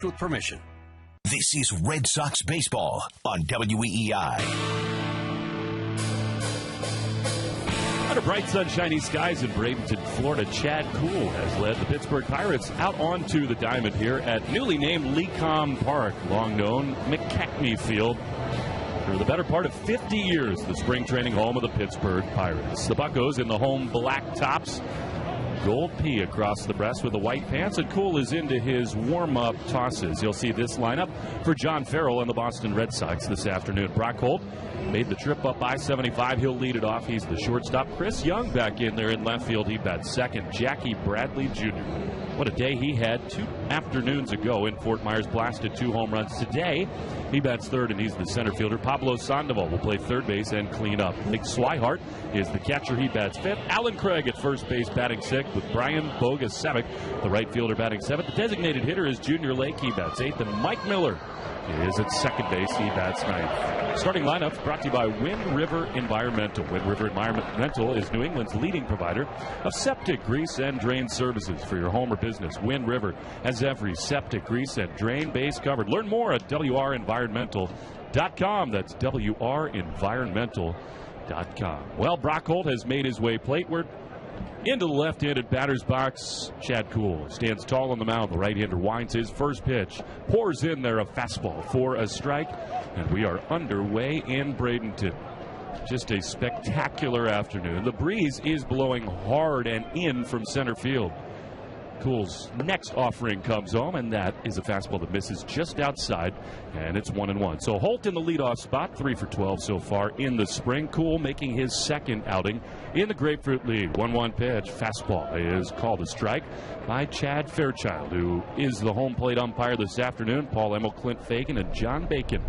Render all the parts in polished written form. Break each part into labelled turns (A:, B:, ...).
A: with permission.
B: This is Red Sox baseball on WEEI.
C: Under bright sunshiny skies in Bradenton, Florida, Chad Kuhl has led the Pittsburgh Pirates out onto the diamond here at newly named Lecom Park, long known McKechnie Field. For the better part of 50 years, the spring training home of the Pittsburgh Pirates. The Buccos in the home black tops. Gold P across the breast with the white pants, and Kuhl is into his warm-up tosses. You'll see this lineup for John Farrell and the Boston Red Sox this afternoon. Brock Holt made the trip up I-75. He'll lead it off. He's the shortstop. Chris Young back in there in left field. He bats second. Jackie Bradley Jr. What a day he had 2 afternoons ago in Fort Myers. Blasted 2 home runs. Today, he bats third, and he's the center fielder. Pablo Sandoval will play third base and clean up. Nick Swihart is the catcher. He bats fifth. Alan Craig at first base batting sixth, with Brian Bogasevic, the right fielder, batting seventh. The designated hitter is Junior Lake. He bats eighth. And Mike Miller is at second base. He bats ninth. Starting lineups brought to you by Wind River Environmental. Wind River Environmental is New England's leading provider of septic, grease, and drain services for your home or business. Wind River has every septic, grease, and drain base covered. Learn more at WREnvironmental.com. That's WREnvironmental.com. Well, Brock Holt has made his way plateward into the left-handed batter's box. Chad Kuhl stands tall on the mound. The right-hander winds his first pitch, pours in there a fastball for a strike, and we are underway in Bradenton. Just a spectacular afternoon. The breeze is blowing hard and in from center field. Kuhl's next offering comes home, and that is a fastball that misses just outside, and it's 1-1. So Holt in the leadoff spot, 3 for 12 so far in the spring. Kuhl making his second outing in the Grapefruit League. 1-1 pitch, fastball is called a strike by Chad Fairchild, who is the home plate umpire this afternoon. Paul Emmel, Clint Fagan, and John Bacon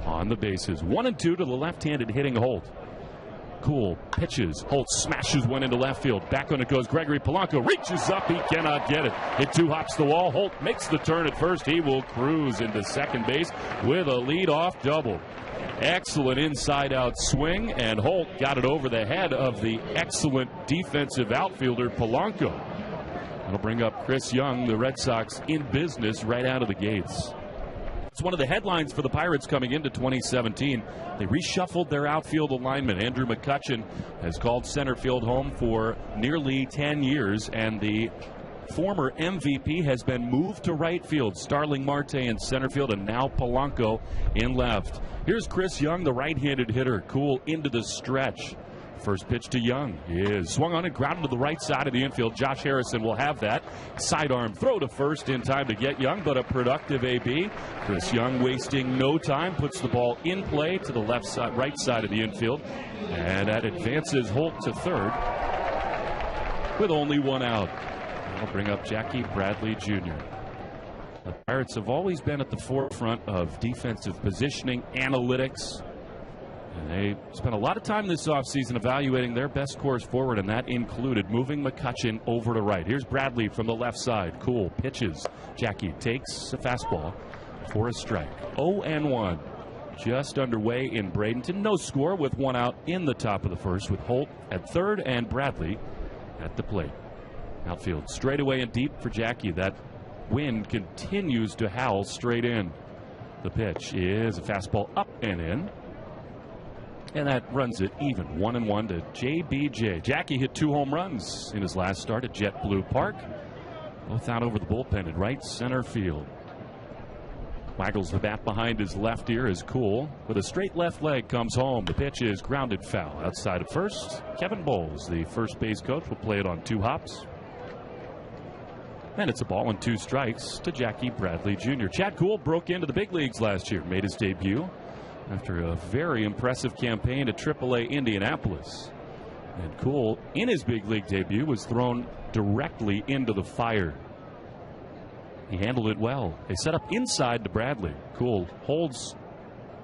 C: on the bases. 1-2 to the left-handed hitting Holt. Kuhl pitches. Holt smashes one into left field. Back on it goes Gregory Polanco. Reaches up. He cannot get it. It 2-hops the wall. Holt makes the turn at first. He will cruise into second base with a leadoff double. Excellent inside-out swing, and Holt got it over the head of the excellent defensive outfielder Polanco. That'll bring up Chris Young, the Red Sox in business right out of the gates. It's one of the headlines for the Pirates coming into 2017. They reshuffled their outfield alignment. Andrew McCutchen has called center field home for nearly 10 years, and the former MVP has been moved to right field. Starling Marte in center field, and now Polanco in left. Here's Chris Young, the right-handed hitter. Kuhl into the stretch. First pitch to Young is swung on and grounded to the right side of the infield. Josh Harrison will have that. Sidearm throw to first in time to get Young, but a productive AB. Chris Young wasting no time, puts the ball in play to the left side, right side of the infield, and that advances Holt to third with only one out. That'll bring up Jackie Bradley Jr. The Pirates have always been at the forefront of defensive positioning, analytics. And they spent a lot of time this offseason evaluating their best course forward, and that included moving McCutchen over to right. Here's Bradley from the left side. Kuhl pitches. Jackie takes a fastball for a strike. 0-1. Just underway in Bradenton. No score with one out in the top of the first, with Holt at third and Bradley at the plate. Outfield straightaway and deep for Jackie. That wind continues to howl straight in. The pitch is a fastball up and in. And that runs it even, 1-1 to JBJ. Jackie hit 2 home runs in his last start at JetBlue Park. Both out over the bullpen in right center field. Waggles the bat behind his left ear as Kuhl, with a straight left leg, comes home. The pitch is grounded foul outside of first. Kevin Bowles, the first base coach, will play it on 2 hops. And it's a ball and 2 strikes to Jackie Bradley Jr. Chad Kuhl broke into the big leagues last year, made his debut after a very impressive campaign at AAA Indianapolis. And Kuhl, in his big league debut, was thrown directly into the fire. He handled it well. They set up inside to Bradley. Kuhl holds,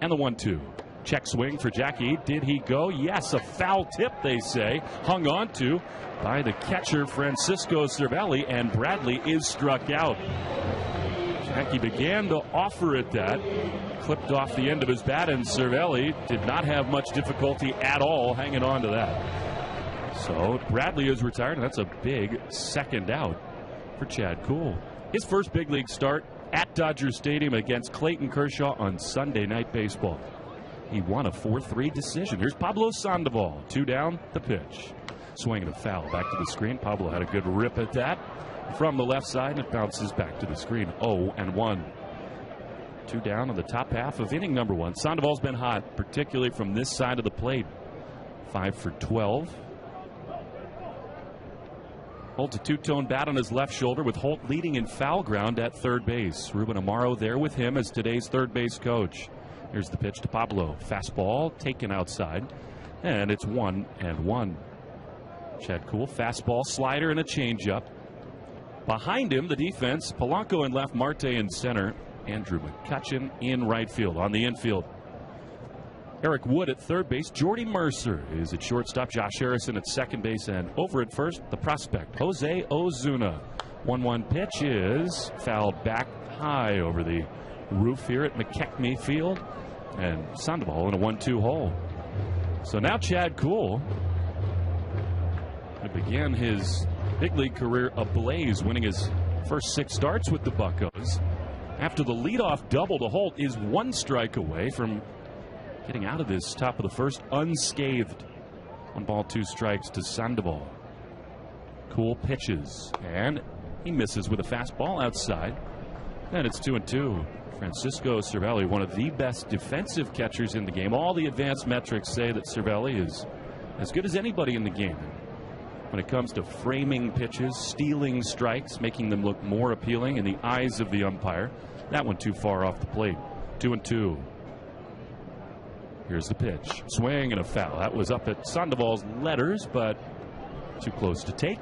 C: and the 1-2. Check swing for Jackie. Did he go? Yes, a foul tip, they say. Hung on to by the catcher, Francisco Cervelli, and Bradley is struck out. Jackie began to offer it that. Clipped off the end of his bat, and Cervelli did not have much difficulty at all hanging on to that. So Bradley is retired, and that's a big second out for Chad Kuhl. His first big league start at Dodger Stadium against Clayton Kershaw on Sunday Night Baseball. He won a 4-3 decision. Here's Pablo Sandoval. 2 down, the pitch. Swinging a foul back to the screen. Pablo had a good rip at that from the left side, and it bounces back to the screen. 0-1. 2 down on the top half of inning number 1. Sandoval's been hot, particularly from this side of the plate. 5 for 12. Holds a two-tone bat on his left shoulder with Holt leading in foul ground at third base. Ruben Amaro there with him as today's third base coach. Here's the pitch to Pablo. Fastball taken outside, and it's 1-1. Chad Kuhl, fastball, slider, and a changeup. Behind him, the defense, Polanco in left, Marte in center, Andrew McCutchen in right field. On the infield, Eric Wood at third base. Jordy Mercer is at shortstop. Josh Harrison at second base. And over at first, the prospect, Jose Ozuna. 1-1 pitch is fouled back high over the roof here at McKechnie Field. And Sandoval in a 1-2 hole. So now Chad Kuhl began his big league career ablaze, winning his first 6 starts with the Buccos. After the leadoff double to Holt, is 1 strike away from getting out of this top of the first unscathed. 1 ball, 2 strikes to Sandoval. Kuhl pitches, and he misses with a fastball outside. And it's 2-2. Francisco Cervelli, one of the best defensive catchers in the game. All the advanced metrics say that Cervelli is as good as anybody in the game when it comes to framing pitches, stealing strikes, making them look more appealing in the eyes of the umpire. That one too far off the plate. 2-2. Here's the pitch. Swing and a foul. That was up at Sandoval's letters, but too close to take.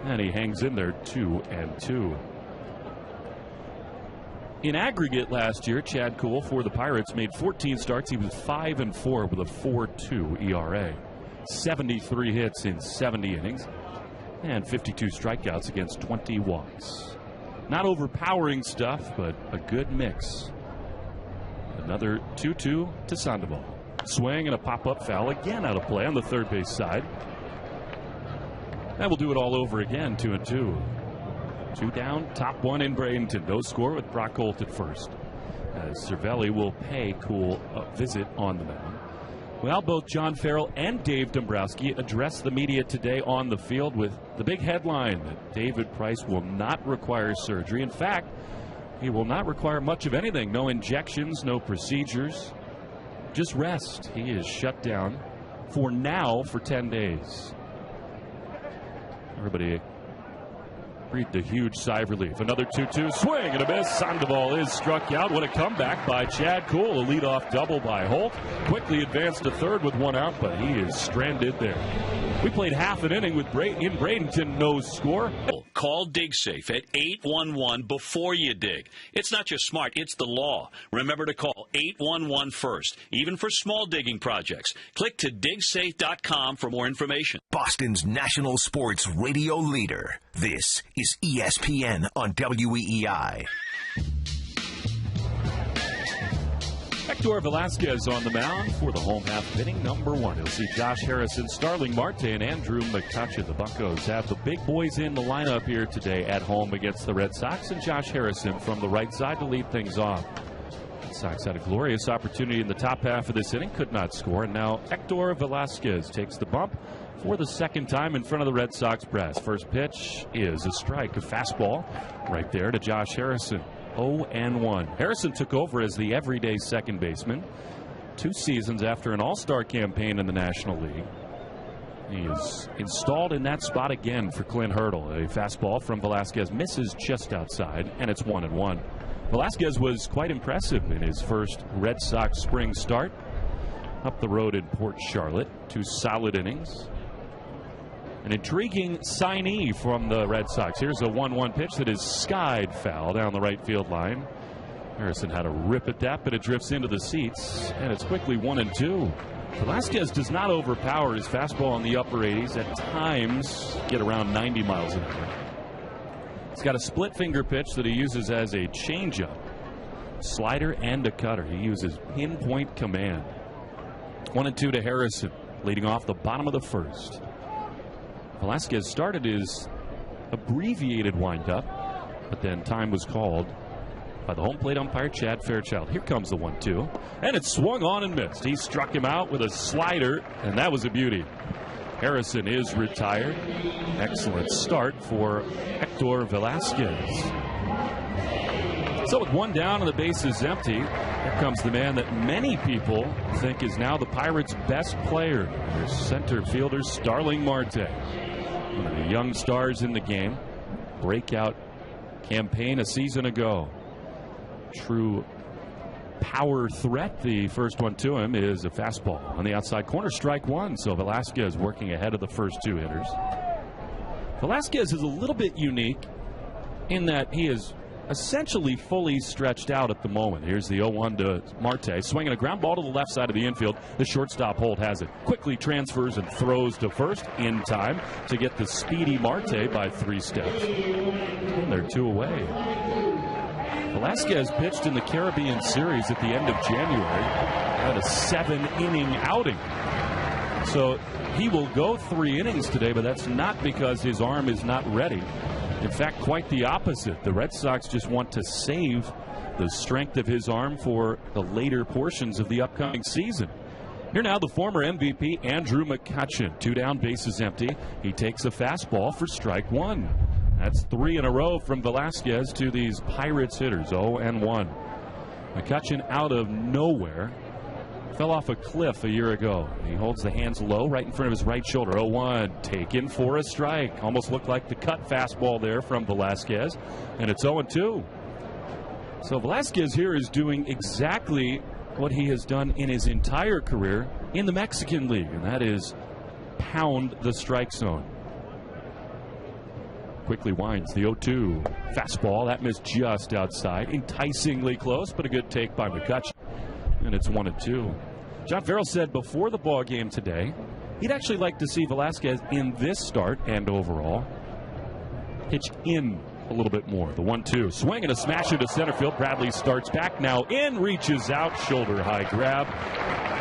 C: And he hangs in there. 2-2. In aggregate last year, Chad Kuhl for the Pirates made 14 starts. He was 5-4 with a 4.2 ERA. 73 hits in 70 innings and 52 strikeouts against 20 walks. Not overpowering stuff, but a good mix. Another 2-2 to Sandoval. Swing and a pop-up foul again out of play on the third base side. And we'll do it all over again. 2-2. 2 down, top 1 in Bradenton. No score with Brock Holt at first, as Cervelli will pay Kuhl a visit on the mound. Well, both John Farrell and Dave Dombrowski addressed the media today on the field with the big headline that David Price will not require surgery. In fact, he will not require much of anything. No injections, no procedures, just rest. He is shut down for now for 10 days. Everybody breathed a huge sigh of relief. Another 2-2 swing and a miss. Sandoval is struck out. What a comeback by Chad Kuhl. A leadoff double by Holt. Quickly advanced to third with 1 out, but he is stranded there. We played half an inning with in Bradenton, no score.
A: Call DigSafe at 811 before you dig. It's not just smart, it's the law. Remember to call 811 first, even for small digging projects. Click to digsafe.com for more information.
B: Boston's national sports radio leader. This is ESPN on WEEI.
C: Hector Velasquez on the mound for the home half of inning number 1. He'll see Josh Harrison, Starling Marte, and Andrew McCutchen. The Buccos have the big boys in the lineup here today at home against the Red Sox, and Josh Harrison from the right side to lead things off. The Sox had a glorious opportunity in the top half of this inning, could not score, and now Hector Velasquez takes the bump for the second time in front of the Red Sox brass. First pitch is a strike, a fastball right there to Josh Harrison. 0-1. Harrison took over as the everyday second baseman 2 seasons after an all-star campaign in the National League. He is installed in that spot again for Clint Hurdle. A fastball from Velasquez misses just outside, and it's 1-1. Velasquez was quite impressive in his first Red Sox spring start. Up the road in Port Charlotte, 2 solid innings. An intriguing signee from the Red Sox. Here's a 1-1 pitch that is skied foul down the right field line. Harrison had a rip at that, but it drifts into the seats, and it's quickly 1-2. Velasquez does not overpower his fastball on the upper 80s. At times, get around 90 miles an hour. He's got a split finger pitch that he uses as a changeup, slider, and a cutter. He uses pinpoint command. 1-2 to Harrison, leading off the bottom of the first. Velasquez started his abbreviated windup, but then time was called by the home plate umpire, Chad Fairchild. Here comes the 1-2. And it swung on and missed. He struck him out with a slider, and that was a beauty. Harrison is retired. Excellent start for Hector Velasquez. So with one down and the base is empty, here comes the man that many people think is now the Pirates' best player, their center fielder, Starling Marte. One of the young stars in the game. Breakout campaign a season ago. True power threat. The first one to him is a fastball on the outside corner, strike one. So Velasquez working ahead of the first two hitters. Velasquez is a little bit unique in that he is essentially fully stretched out at the moment. Here's the 0-1 to Marte, swinging a ground ball to the left side of the infield. The shortstop Holt has it. Quickly transfers and throws to first in time to get the speedy Marte by 3 steps. And they're 2 away. Velasquez pitched in the Caribbean Series at the end of January. Had a 7-inning outing. So he will go 3 innings today, but that's not because his arm is not ready. In fact, quite the opposite. The Red Sox just want to save the strength of his arm for the later portions of the upcoming season. Here now, the former MVP, Andrew McCutchen. 2 down, bases empty. He takes a fastball for strike 1. That's 3 in a row from Velasquez to these Pirates hitters, 0-1. McCutchen out of nowhere. Fell off a cliff a year ago. He holds the hands low right in front of his right shoulder. 0-1, taken for a strike. Almost looked like the cut fastball there from Velasquez. And it's 0-2. So Velasquez here is doing exactly what he has done in his entire career in the Mexican League, and that is pound the strike zone. Quickly winds the 0-2 fastball. That missed just outside. Enticingly close, but a good take by McCutchen. And it's 1-2. John Farrell said before the ball game today he'd actually like to see Velasquez in this start and overall pitch in a little bit more. The 1-2 swing and a smash into center field. Bradley starts back now in, reaches out, shoulder high grab,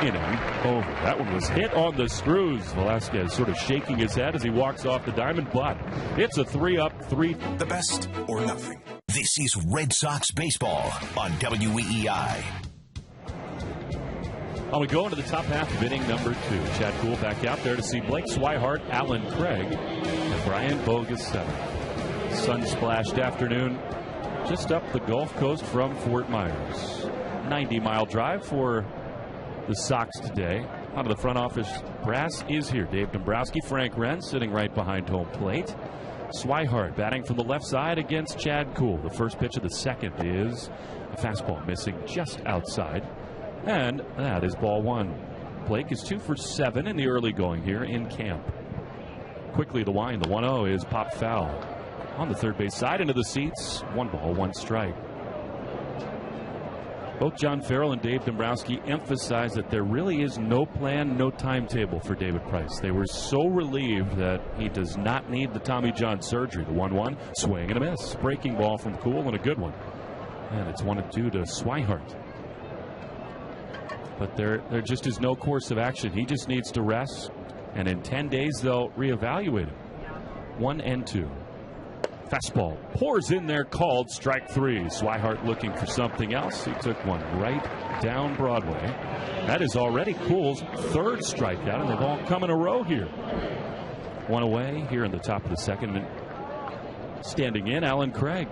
C: inning over. That one was hit on the screws. Velasquez sort of shaking his head as he walks off the diamond, but it's a 3-up, 3.
B: The best or nothing. This is Red Sox baseball on WEEI.
C: We go into the top half of inning number 2. Chad Kuhl back out there to see Blake Swihart, Alan Craig, and Brian Bogus 7. Sun-splashed afternoon just up the Gulf Coast from Fort Myers. 90-mile drive for the Sox today. Out of the front office brass is here. Dave Dombrowski, Frank Wren sitting right behind home plate. Swihart batting from the left side against Chad Kuhl. The first pitch of the second is a fastball missing just outside. And that is ball 1. Blake is 2 for 7 in the early going here in camp. Quickly the wind. The 1-0 is popped foul on the third base side into the seats. 1 ball, 1 strike. Both John Farrell and Dave Dombrowski emphasize that there really is no plan, no timetable for David Price. They were so relieved that he does not need the Tommy John surgery. The 1-1 swing and a miss. Breaking ball from Kuhl and a good one. And it's 1-2 to Swihart. But there just is no course of action. He just needs to rest, and in 10 days they'll reevaluate him. 1-2. Fastball pours in there, called strike 3. Swihart looking for something else. He took one right down Broadway. That is already Kuhl's 3rd strikeout, and they've all come in a row here. 1 away here in the top of the second. And standing in, Alan Craig.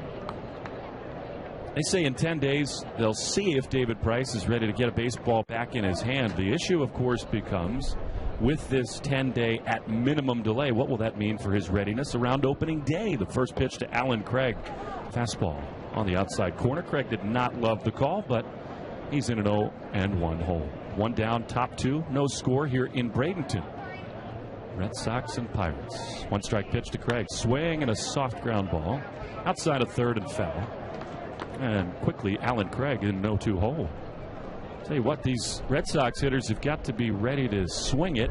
C: They say in 10 days they'll see if David Price is ready to get a baseball back in his hand. The issue, of course, becomes with this 10-day at minimum delay, what will that mean for his readiness around opening day? The first pitch to Alan Craig. Fastball on the outside corner. Craig did not love the call, but he's in an 0-1 hole. 1 down, top 2. No score here in Bradenton. Red Sox and Pirates. 1 strike pitch to Craig. Swing and a soft ground ball. Outside of third and foul. And quickly, Alan Craig in an 0-2 hole. Tell you what, these Red Sox hitters have got to be ready to swing it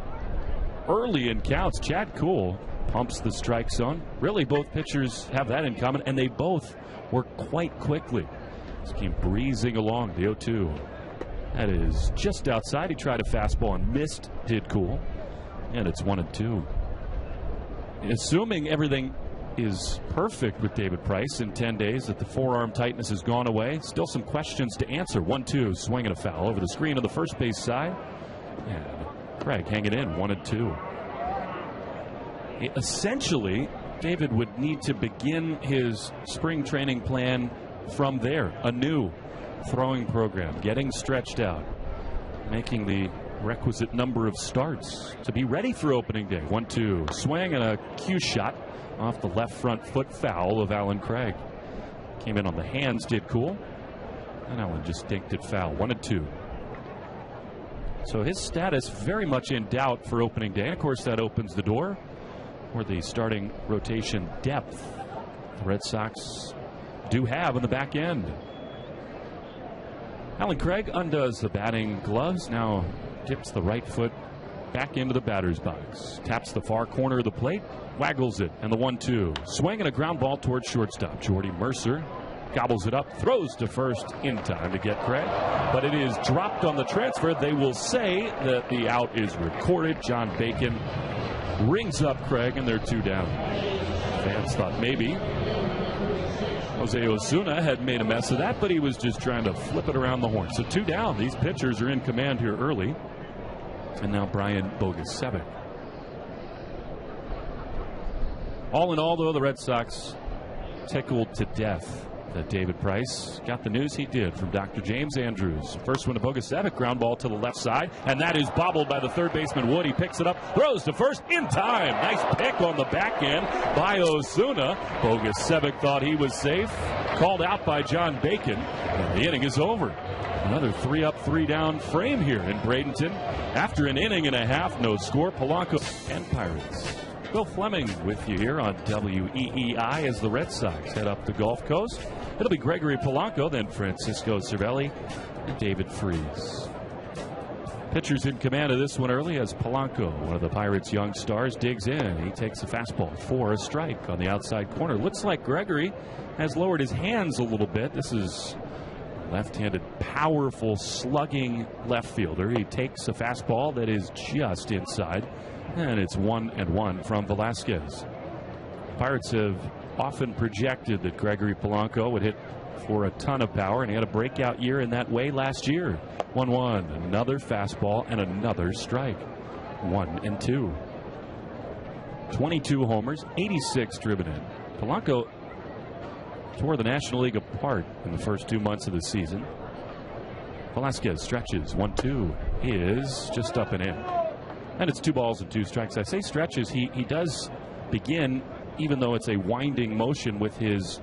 C: early in counts. Chad Kuhl pumps the strike zone. Really, both pitchers have that in common, and they both work quite quickly. Just came breezing along the 0-2. That is just outside. He tried a fastball and missed, did Kuhl. And it's 1-2. Assuming everything is perfect with David Price in 10 days that the forearm tightness has gone away. Still some questions to answer. 1-2, swing and a foul over the screen on the first base side. And Craig hanging in, 1-2. Essentially, David would need to begin his spring training plan from there. A new throwing program, getting stretched out, making the requisite number of starts to be ready for opening day. 1-2, swing and a cue shot off the left front foot foul of Alan Craig. Came in on the hands, did cool, and Alan just dinked it foul. 1-2. So his status very much in doubt for opening day. And of course, that opens the door for the starting rotation depth the Red Sox do have on the back end. Alan Craig undoes the batting gloves, now dips the right foot back into the batter's box, taps the far corner of the plate, waggles it, and the 1-2. Swing and a ground ball towards shortstop. Jordy Mercer gobbles it up, throws to first in time to get Craig, but it is dropped on the transfer. They will say that the out is recorded. John Bacon rings up Craig, and they're 2 down. Fans thought maybe Jose Osuna had made a mess of that, but he was just trying to flip it around the horn. So 2 down. These pitchers are in command here early. And now Brian Bogusevic. All in all, though, the Red Sox tickled to death that David Price got the news he did from Dr. James Andrews. First one to Bogusevic, ground ball to the left side, and that is bobbled by the third baseman Wood. He picks it up, throws to first in time. Nice pick on the back end by Osuna. Bogusevic thought he was safe, called out by John Bacon, and the inning is over. Another 3 up, 3 down frame here in Bradenton. After an inning and a half, no score. Polanco and Pirates. Bill Fleming with you here on WEEI as the Red Sox head up the Gulf Coast. It'll be Gregory Polanco, then Francisco Cervelli, and David Freese. Pitchers in command of this one early as Polanco, one of the Pirates' young stars, digs in. He takes a fastball for a strike on the outside corner. Looks like Gregory has lowered his hands a little bit. This is left-handed, powerful, slugging left fielder. He takes a fastball that is just inside, and it's 1-1 from Velasquez. Pirates have often projected that Gregory Polanco would hit for a ton of power, and he had a breakout year in that way last year. 1-1, another fastball and another strike. 1-2. 22 homers, 86 driven in. Polanco tore the National League apart in the first 2 months of the season. Velasquez stretches. 1-2 is just up and in. And it's 2 balls and 2 strikes. I say stretches. He does begin, even though it's a winding motion, with his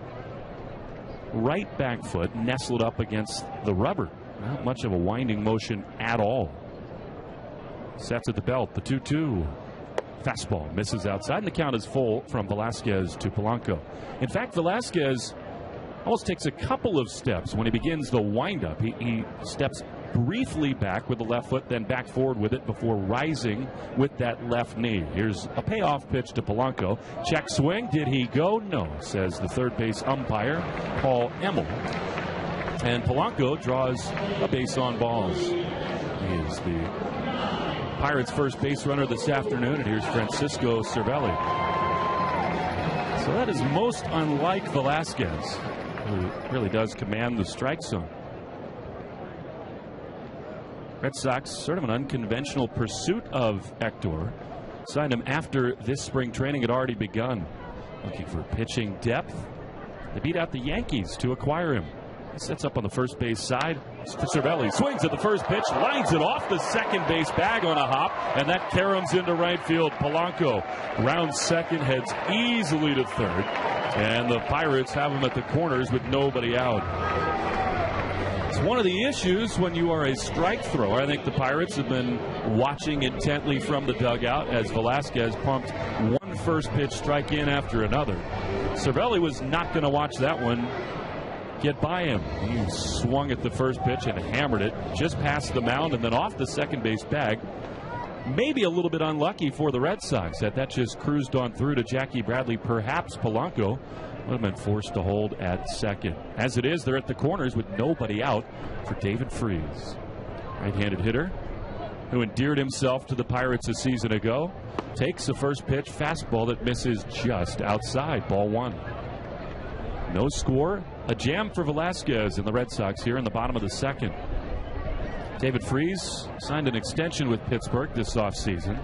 C: right back foot nestled up against the rubber. Not much of a winding motion at all. Sets at the belt. The 2-2. Fastball misses outside, and the count is full from Velasquez to Polanco. In fact, Velasquez almost takes a couple of steps when he begins the windup. He steps briefly back with the left foot, then back forward with it before rising with that left knee. Here's a payoff pitch to Polanco. Check swing. Did he go? No, says the third base umpire, Paul Emmel. And Polanco draws a base on balls. He is the Pirates' first base runner this afternoon, and here's Francisco Cervelli. So that is most unlike Velasquez, who really does command the strike zone. Red Sox, sort of an unconventional pursuit of Hector. Signed him after this spring training had already begun. Looking for pitching depth. They beat out the Yankees to acquire him. He sets up on the first base side. Cervelli swings at the first pitch, lines it off the second base bag on a hop, and that caroms into right field. Polanco rounds second, heads easily to third, and the Pirates have him at the corners with nobody out. It's one of the issues when you are a strike thrower. I think the Pirates have been watching intently from the dugout as Velasquez pumped one first pitch strike in after another. Cervelli was not going to watch that one get by him. He swung at the first pitch and hammered it just past the mound and then off the second base bag. Maybe a little bit unlucky for the Red Sox that just cruised on through to Jackie Bradley. Perhaps Polanco would have been forced to hold at second. As it is, they're at the corners with nobody out for David Freese. Right-handed hitter who endeared himself to the Pirates a season ago, takes the first pitch fastball that misses just outside. Ball one. No score. A jam for Velasquez and the Red Sox here in the bottom of the second. David Freese signed an extension with Pittsburgh this offseason.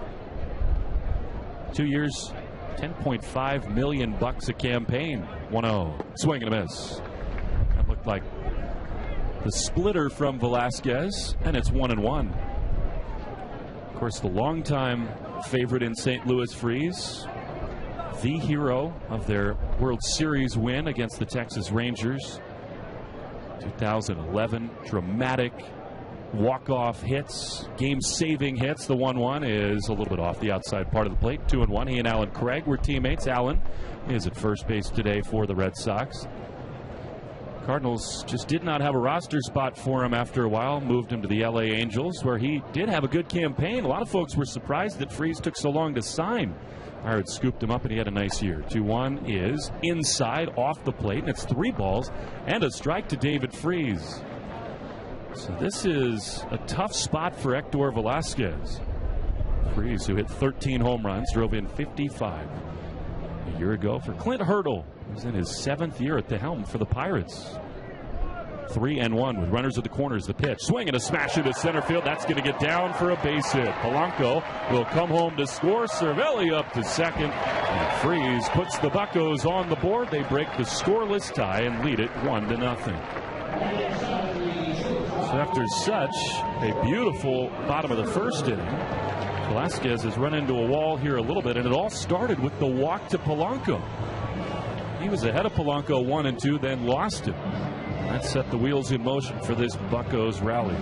C: 2 years, $10.5 million a campaign. 1-0. Swing and a miss. That looked like the splitter from Velasquez, and it's 1-1. Of course, the longtime favorite in St. Louis, Freese, the hero of their World Series win against the Texas Rangers. 2011, dramatic walk-off hits, game-saving hits. The 1-1 is a little bit off the outside part of the plate. 2-1. He and Alan Craig were teammates. Alan is at first base today for the Red Sox. Cardinals just did not have a roster spot for him after a while. Moved him to the LA Angels, where he did have a good campaign. A lot of folks were surprised that Freese took so long to sign. Pirates scooped him up, and he had a nice year. 2-1 is inside, off the plate, and it's 3 balls and a strike to David Freese. So this is a tough spot for Hector Velasquez. Freese, who hit 13 home runs, drove in 55 a year ago for Clint Hurdle, who's in his 7th year at the helm for the Pirates. 3-1 with runners at the corners. The pitch, swing and a smash into center field. That's going to get down for a base hit. Polanco will come home to score. Cervelli up to second, and Freese puts the Buccos on the board. They break the scoreless tie and lead it 1-0. So after such a beautiful bottom of the first inning, Velasquez has run into a wall here a little bit, and it all started with the walk to Polanco. He was ahead of Polanco 1-2, then lost it. That set the wheels in motion for this Buccos rally.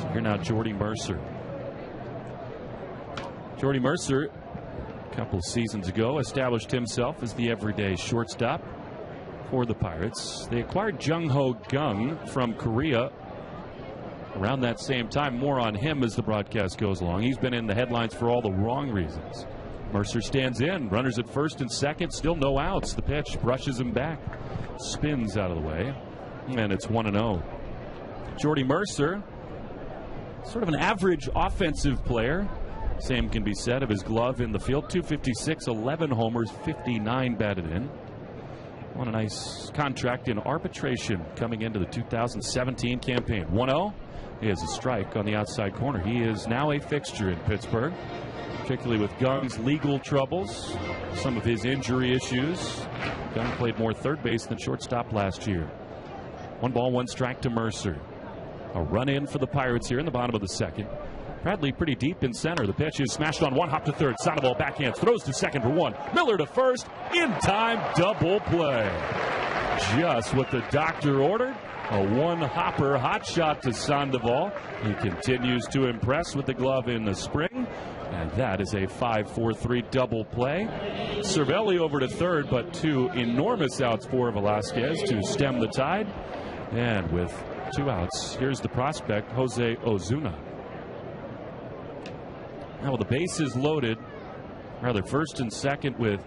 C: So here now Jordy Mercer. Jordy Mercer, a couple seasons ago, established himself as the everyday shortstop for the Pirates. They acquired Jung-Ho Gung from Korea around that same time. More on him as the broadcast goes along. He's been in the headlines for all the wrong reasons. Mercer stands in, runners at first and second, still no outs. The pitch brushes him back, spins out of the way, and it's 1-0. Jordy Mercer, sort of an average offensive player. Same can be said of his glove in the field. 256, 11 homers, 59 batted in. Won a nice contract in arbitration coming into the 2017 campaign. 1-0 is a strike on the outside corner. He is now a fixture in Pittsburgh, particularly with Gung's legal troubles, some of his injury issues. Gung played more third base than shortstop last year. 1 ball, 1 strike to Mercer. A run in for the Pirates here in the bottom of the second. Bradley pretty deep in center. The pitch is smashed on one, hop to third. Sandoval backhands, throws to second for 1. Miller to first, in time, double play. Just what the doctor ordered. A 1-hopper hot shot to Sandoval. He continues to impress with the glove in the spring. And that is a 5-4-3 double play. Cervelli over to third, but 2 enormous outs for Velasquez to stem the tide. And with 2 outs, here's the prospect, Jose Ozuna. Now with the bases loaded, rather first and second with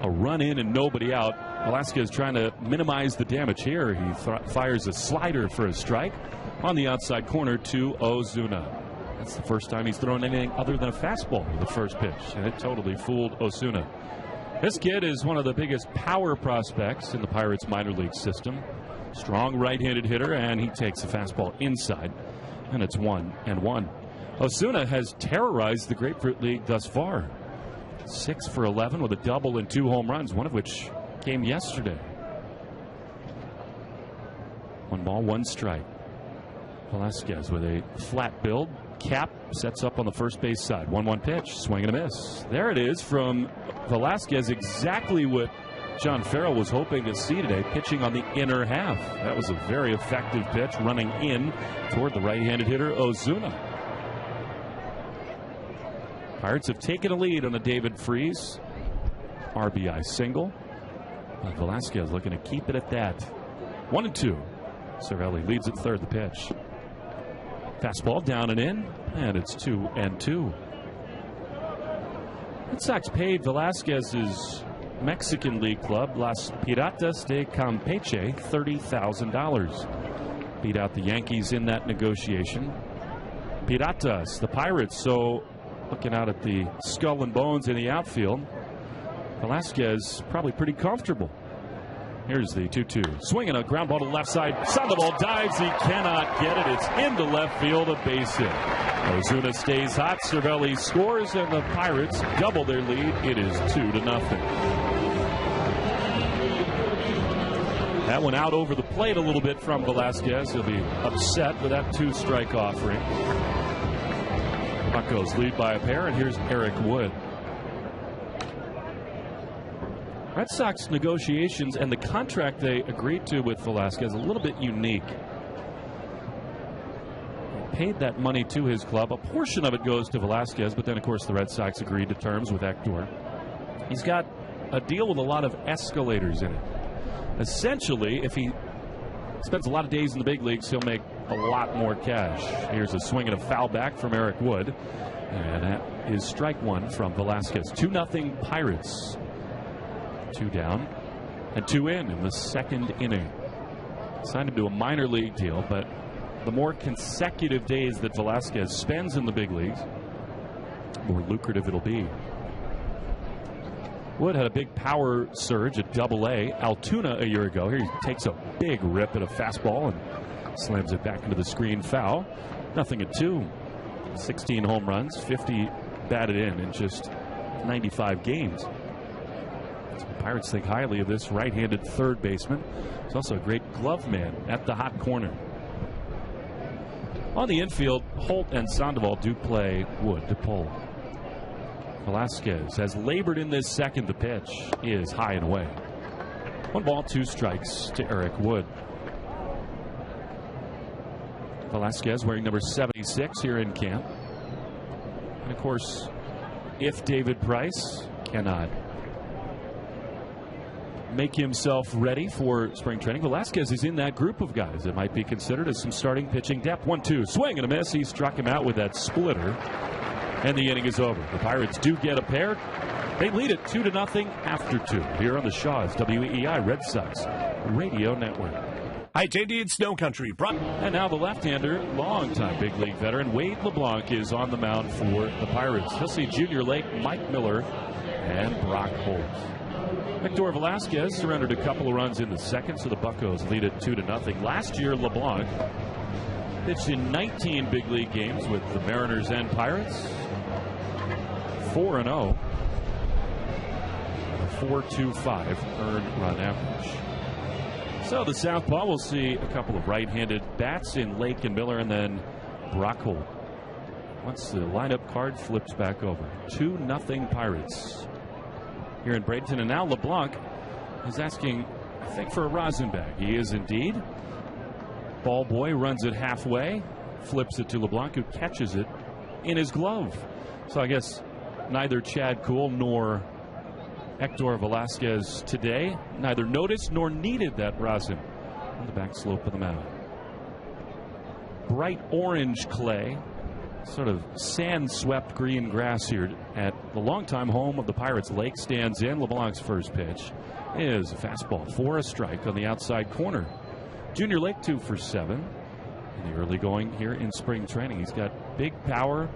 C: a run in and nobody out, Velasquez trying to minimize the damage here. He fires a slider for a strike on the outside corner to Ozuna. That's the first time he's thrown anything other than a fastball with the first pitch, and it totally fooled Ozuna. This kid is one of the biggest power prospects in the Pirates minor league system. Strong right-handed hitter, and he takes a fastball inside, and it's 1-1. Ozuna has terrorized the Grapefruit League thus far. 6 for 11 with a double and 2 home runs, one of which came yesterday. 1 ball, 1 strike. Velasquez with a flat build. Cap sets up on the first base side. 1-1 pitch, swing and a miss. There it is from Velasquez, exactly what John Farrell was hoping to see today, pitching on the inner half. That was a very effective pitch, running in toward the right-handed hitter Ozuna. Pirates have taken a lead on the David Freese RBI single. But Velasquez looking to keep it at that. 1-2. Cervelli leads at third. The pitch. Fastball down and in, and it's 2-2. Red Sox paid Velasquez's Mexican League club, Las Piratas de Campeche, $30,000. beat out the Yankees in that negotiation. Piratas, the Pirates, so looking out at the skull and bones in the outfield. Velasquez probably pretty comfortable. Here's the 2-2. Swinging a ground ball to the left side. Sandoval dives. He cannot get it. It's into left field. A base hit. Ozuna stays hot. Cervelli scores, and the Pirates double their lead. It is 2-0. That one out over the plate a little bit from Velasquez. He'll be upset with that 2-strike offering. Buccos lead by a pair, and here's Eric Wood. Red Sox negotiations and the contract they agreed to with Velasquez a little bit unique. They paid that money to his club. A portion of it goes to Velasquez, but then, of course, the Red Sox agreed to terms with Hector. He's got a deal with a lot of escalators in it. Essentially, if he spends a lot of days in the big leagues, he'll make a lot more cash. Here's a swing and a foul back from Eric Wood. And that is strike one from Velasquez. 2-0 Pirates. 2 down and 2 in the second inning. Signed him to a minor league deal, but the more consecutive days that Velasquez spends in the big leagues, the more lucrative it'll be. Wood had a big power surge at Double-A Altoona a year ago. Here he takes a big rip at a fastball and slams it back into the screen, foul. 0-2. 16 home runs, 50 batted in just 95 games. So the Pirates think highly of this right-handed third baseman. He's also a great glove man at the hot corner. On the infield, Holt and Sandoval do play Wood to pull. Velasquez has labored in this second. The pitch is high and away. 1 ball, 2 strikes to Eric Wood. Velasquez wearing number 76 here in camp. And of course, if David Price cannot make himself ready for spring training, Velasquez is in that group of guys that might be considered as some starting pitching depth. 1-2, swing and a miss. He struck him out with that splitter, and the inning is over. The Pirates do get a pair. They lead it 2-0 after 2 here on the Shaw's WEEI Red Sox Radio Network.
B: I-10 in Snow Country.
C: And now the left-hander, longtime big league veteran Wade LeBlanc is on the mound for the Pirates. He'll see Junior Lake, Mike Miller, and Brock Holt. Hector Velasquez surrendered a couple of runs in the second, so the Buccos lead it 2-0. Last year, LeBlanc pitched in 19 big league games with the Mariners and Pirates. 4-0. 4.25 earned run average. So the southpaw will see a couple of right-handed bats in Lake and Miller, and then Brock Holt. Once the lineup card flips back over. 2-0 Pirates here in Bradenton. And now LeBlanc is asking, I think, for a rosin bag. He is indeed. Ball boy runs it halfway, flips it to LeBlanc, who catches it in his glove. So I guess neither Chad Kuhl nor Hector Velasquez today neither noticed nor needed that rosin on the back slope of the mound. Bright orange clay, sort of sand-swept green grass here at the longtime home of the Pirates. Lake stands in. LeBlanc's first pitch is a fastball for a strike on the outside corner. Junior Lake 2 for 7 in the early going here in spring training. He's got big power.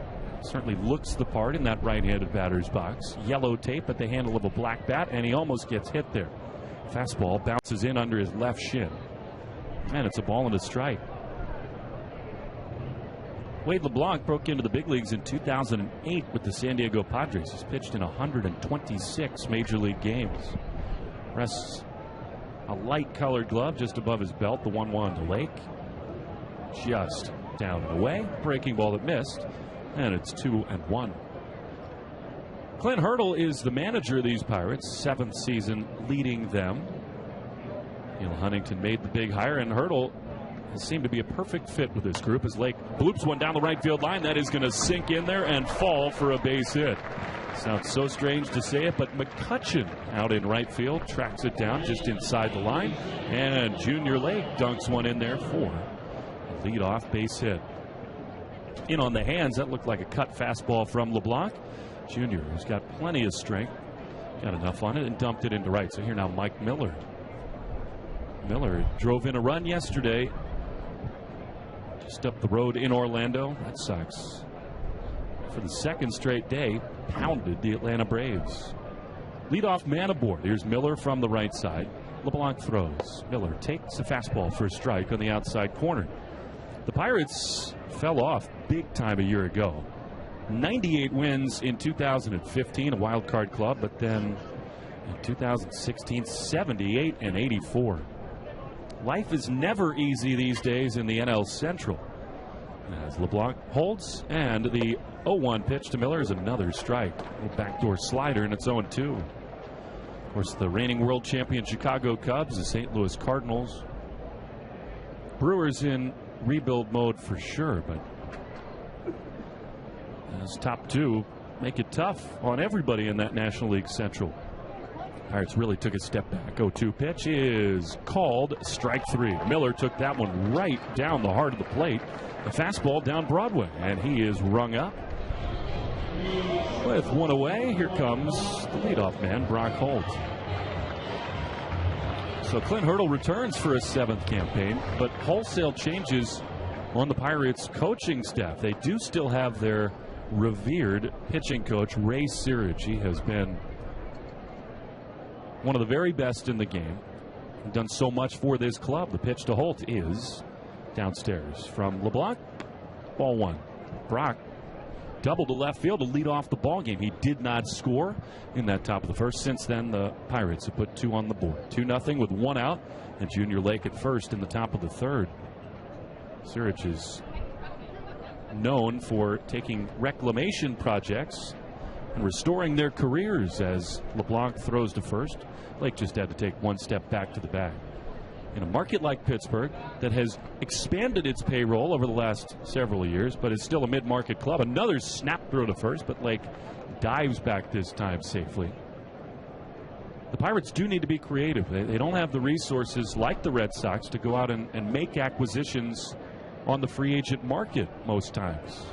C: Certainly looks the part in that right-handed batter's box. Yellow tape at the handle of a black bat, and he almost gets hit there. Fastball bounces in under his left shin. And it's a ball and a strike. Wade LeBlanc broke into the big leagues in 2008 with the San Diego Padres. He's pitched in 126 major league games. Rests a light-colored glove just above his belt, the 1-1 to Lake. Just down and away. Breaking ball that missed. And it's 2-1. Clint Hurdle is the manager of these Pirates, 7th season leading them. Neil Huntington made the big hire, and Hurdle has seemed to be a perfect fit with this group as Lake bloops one down the right field line. That is going to sink in there and fall for a base hit. Sounds so strange to say it, but McCutcheon out in right field tracks it down just inside the line, and Junior Lake dunks one in there for a leadoff base hit. In on the hands, that looked like a cut fastball from LeBlanc. Junior, who's got plenty of strength, got enough on it and dumped it into right. So here now Mike Miller. Miller drove in a run yesterday Just up the road in Orlando, Red Sox, for the second straight day, pounded the Atlanta Braves. Leadoff man aboard. Here's Miller from the right side. LeBlanc throws. Miller takes a fastball for a strike on the outside corner. The Pirates fell off big time a year ago. 98 wins in 2015, a wild card club, but then in 2016, 78 and 84. Life is never easy these days in the NL Central. As LeBlanc holds, and the 0-1 pitch to Miller is another strike. A backdoor slider, and it's 0-2. Of course, the reigning world champion Chicago Cubs, the St. Louis Cardinals. Brewers in rebuild mode for sure, but as top two make it tough on everybody in that National League Central. Pirates really took a step back. 0-2 pitch is called strike three. Miller took that one right down the heart of the plate. A fastball down Broadway, and he is rung up. With one away, here comes the leadoff man, Brock Holt. So Clint Hurdle returns for his 7th campaign, but wholesale changes on the Pirates coaching staff. They do still have their revered pitching coach, Ray Searage. He has been one of the very best in the game. He's done so much for this club. The pitch to Holt is downstairs from LeBlanc. Ball one. Brock doubled to left field to lead off the ball game. He did not score in that top of the first. Since then, the Pirates have put 2 on the board. 2-0 with 1 out, and Junior Lake at first in the top of the third. Searage is known for taking reclamation projects and restoring their careers as LeBlanc throws to first. Lake just had to take 1 step back to the bag. In a market like Pittsburgh that has expanded its payroll over the last several years, but is still a mid-market club, another snap throw to first, but Lake dives back this time safely. The Pirates do need to be creative. They don't have the resources like the Red Sox to go out and make acquisitions on the free agent market most times.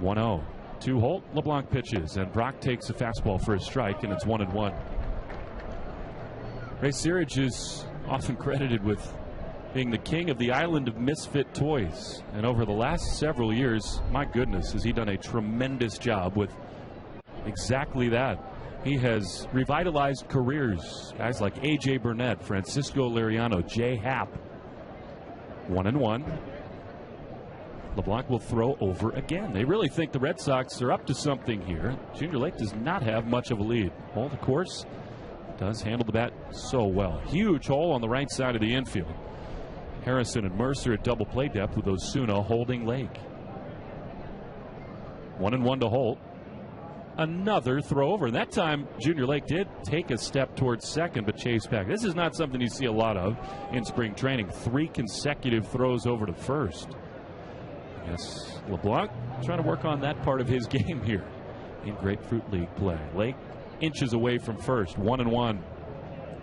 C: 1-0. To Holt, LeBlanc pitches, and Brock takes a fastball for a strike, and it's 1-1. Ray Searage is often credited with being the king of the island of misfit toys. And over the last several years, my goodness, has he done a tremendous job with exactly that. He has revitalized careers. Guys like A.J. Burnett, Francisco Liriano, Jay Happ. 1-1. LeBlanc will throw over again. They really think the Red Sox are up to something here. Junior Lake does not have much of a lead. Holt, of course, does handle the bat so well. Huge hole on the right side of the infield. Harrison and Mercer at double play depth with Osuna holding Lake. 1-1 to Holt. Another throw over. That time, Junior Lake did take a step towards second, but chased back. This is not something you see a lot of in spring training. 3 consecutive throws over to first. I guess LeBlanc trying to work on that part of his game here in Grapefruit League play. Lake inches away from first. 1-1.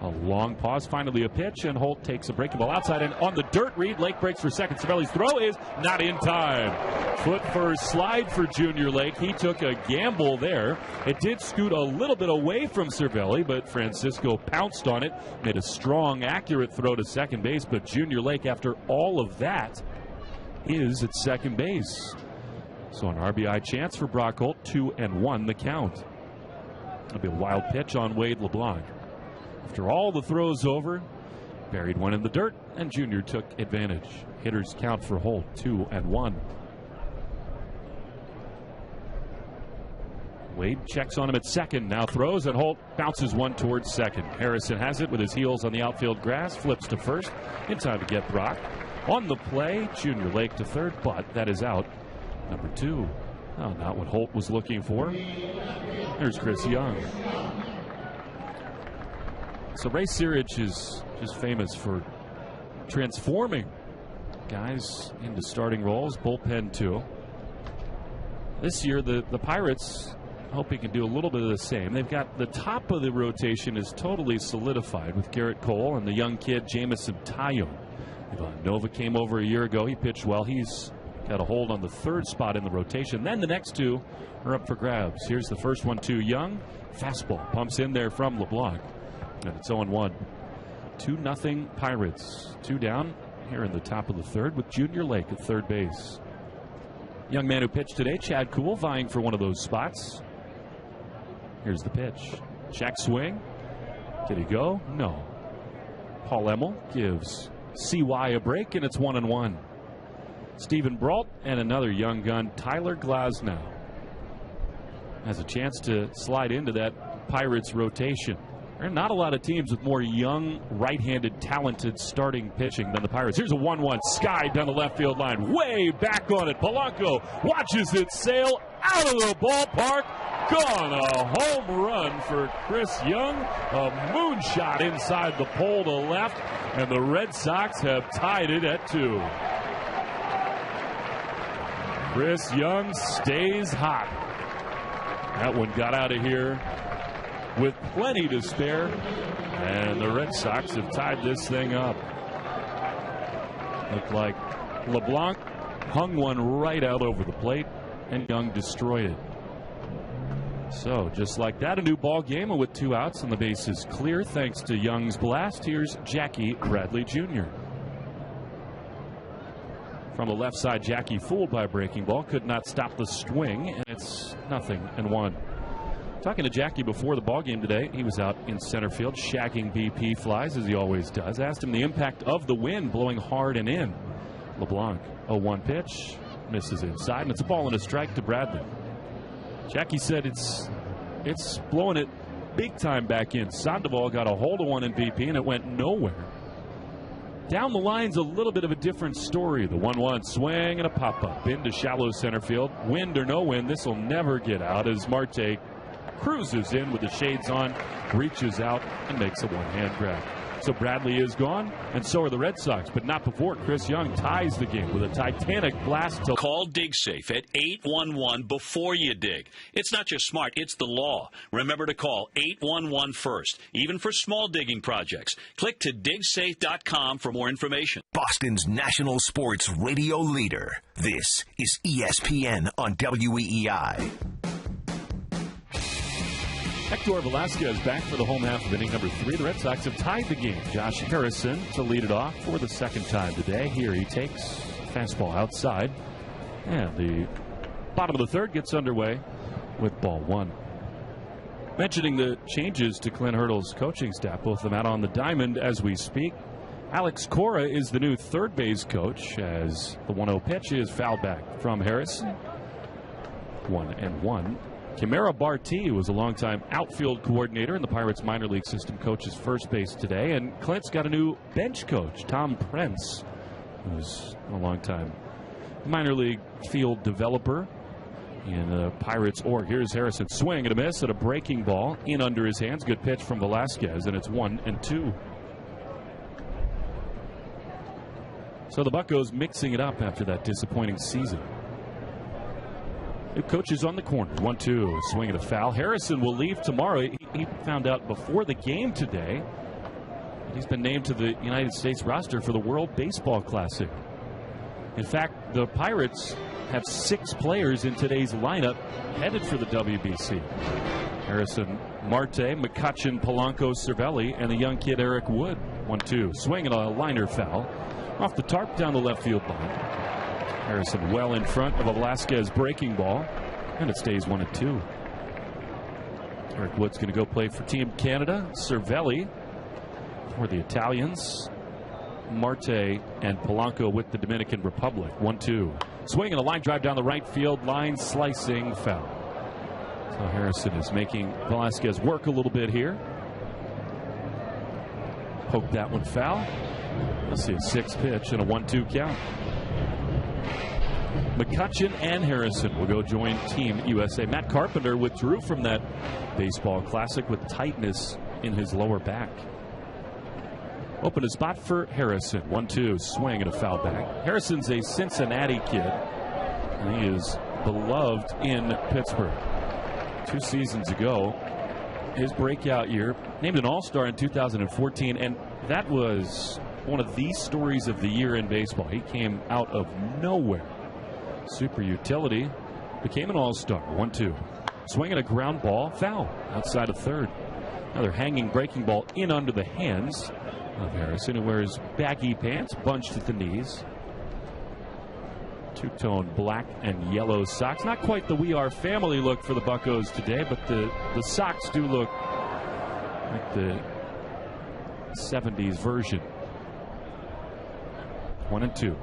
C: A long pause, finally a pitch, and Holt takes a breaking ball outside, and on the dirt read, Lake breaks for second. Cervelli's throw is not in time. Foot first slide for Junior Lake. He took a gamble there. It did scoot a little bit away from Cervelli, but Francisco pounced on it, made a strong, accurate throw to second base, but Junior Lake, after all of that, is at second base. So an RBI chance for Brock Holt, 2-1 the count. That'll be a wild pitch on Wade LeBlanc. After all the throws over, buried one in the dirt, and Junior took advantage. Hitters count for Holt, 2-1. Wade checks on him at second, now throws, and Holt bounces one towards second. Harrison has it with his heels on the outfield grass, flips to first, in time to get Brock. On the play, Junior Lake to third, but that is out. Number 2. Oh, not what Holt was looking for. There's Chris Young. So Ray Searage is just famous for transforming guys into starting roles, bullpen too. This year, the Pirates hope he can do a little bit of the same. They've got the top of the rotation is totally solidified with Garrett Cole and the young kid Jamison Tayo. Nova came over a year ago. He pitched well. He's got a hold on the 3rd spot in the rotation. Then the next 2 are up for grabs. Here's the first one to Young. Fastball pumps in there from LeBlanc. And it's 0-1. 2-0 Pirates. 2 down here in the top of the third with Junior Lake at third base. Young man who pitched today, Chad Kuhl, vying for one of those spots. Here's the pitch. Check swing. Did he go? No. Paul Emmel gives CY a break, and it's 1-1. Stephen Brault and another young gun, Tyler Glasnow, has a chance to slide into that Pirates rotation. There are not a lot of teams with more young, right-handed, talented starting pitching than the Pirates. Here's a 1-1 sky down the left field line. Way back on it. Polanco watches it sail out of the ballpark. Gone. A home run for Chris Young. A moonshot inside the pole to left. And the Red Sox have tied it at 2. Chris Young stays hot. That one got out of here with plenty to spare, and the Red Sox have tied this thing up. Looked like LeBlanc hung one right out over the plate, and Young destroyed it. So, just like that, a new ball game, and with 2 outs and the bases clear thanks to Young's blast, here's Jackie Bradley Jr. From the left side, Jackie, fooled by a breaking ball, could not stop the swing, and it's 0-1. Talking to Jackie before the ballgame today, he was out in center field shagging BP flies, as he always does. Asked him the impact of the wind blowing hard and in. LeBlanc, 0-1 pitch, misses inside, and it's a ball and a strike to Bradley. Jackie said it's blowing it big time back in. Sandoval got a hold of one in BP, and it went nowhere. Down the line's a little bit of a different story. The 1-1 swing and a pop-up into shallow center field. Wind or no wind, this will never get out as Marte cruises in with the shades on, reaches out, and makes a one-hand grab. So Bradley is gone, and so are the Red Sox, but not before Chris Young ties the game with a titanic blast.
A: Call DigSafe at 811 before you dig. It's not just smart, it's the law. Remember to call 811 first, even for small digging projects. Click to digsafe.com for more information.
B: Boston's national sports radio leader. This is ESPN on WEEI.
C: Hector Velasquez back for the home half of inning number 3. The Red Sox have tied the game. Josh Harrison to lead it off for the second time today. Here he takes fastball outside. And the bottom of the third gets underway with ball 1. Mentioning the changes to Clint Hurdle's coaching staff, both of them out on the diamond as we speak. Alex Cora is the new third base coach as the 1-0 pitch is fouled back from Harrison. 1-1. Kimera Barti was a longtime outfield coordinator in the Pirates minor league system, coaches first base today. And Clint's got a new bench coach, Tom Prince, who's a longtime minor league field developer in the Pirates org. Here's Harrison, swing and a miss at a breaking ball in under his hands. Good pitch from Velasquez, and it's 1-2. So the Buccos mixing it up after that disappointing season. New coaches on the corner. 1-2. Swing and a foul. Harrison will leave tomorrow. He found out before the game today that he's been named to the United States roster for the World Baseball Classic. In fact, the Pirates have 6 players in today's lineup headed for the WBC. Harrison, Marte, McCutchen, Polanco, Cervelli, and the young kid Eric Wood. 1-2. Swing and a liner foul off the tarp down the left field line. Harrison well in front of a Velasquez breaking ball, and it stays 1-2. Eric Wood's going to go play for Team Canada. Cervelli for the Italians. Marte and Polanco with the Dominican Republic. 1-2. Swing and a line drive down the right field line, slicing foul. So Harrison is making Velasquez work a little bit here. Poked that one foul. Let's see, a 6 pitch and a 1-2 count. McCutchen and Harrison will go join Team USA. Matt Carpenter withdrew from that baseball classic with tightness in his lower back. Open a spot for Harrison. 1-2, swing and a foul back. Harrison's a Cincinnati kid, and he is beloved in Pittsburgh. 2 seasons ago, his breakout year, named an All-Star in 2014, and that was one of the stories of the year in baseball. He came out of nowhere. Super utility, became an All-Star. 1-2. Swinging a ground ball, foul outside of third. Another hanging breaking ball in under the hands. of Harrison, who wears baggy pants, bunched at the knees. Two-tone black and yellow socks. Not quite the We Are Family look for the Buccos today, but the socks do look like the 70s version. 1-2.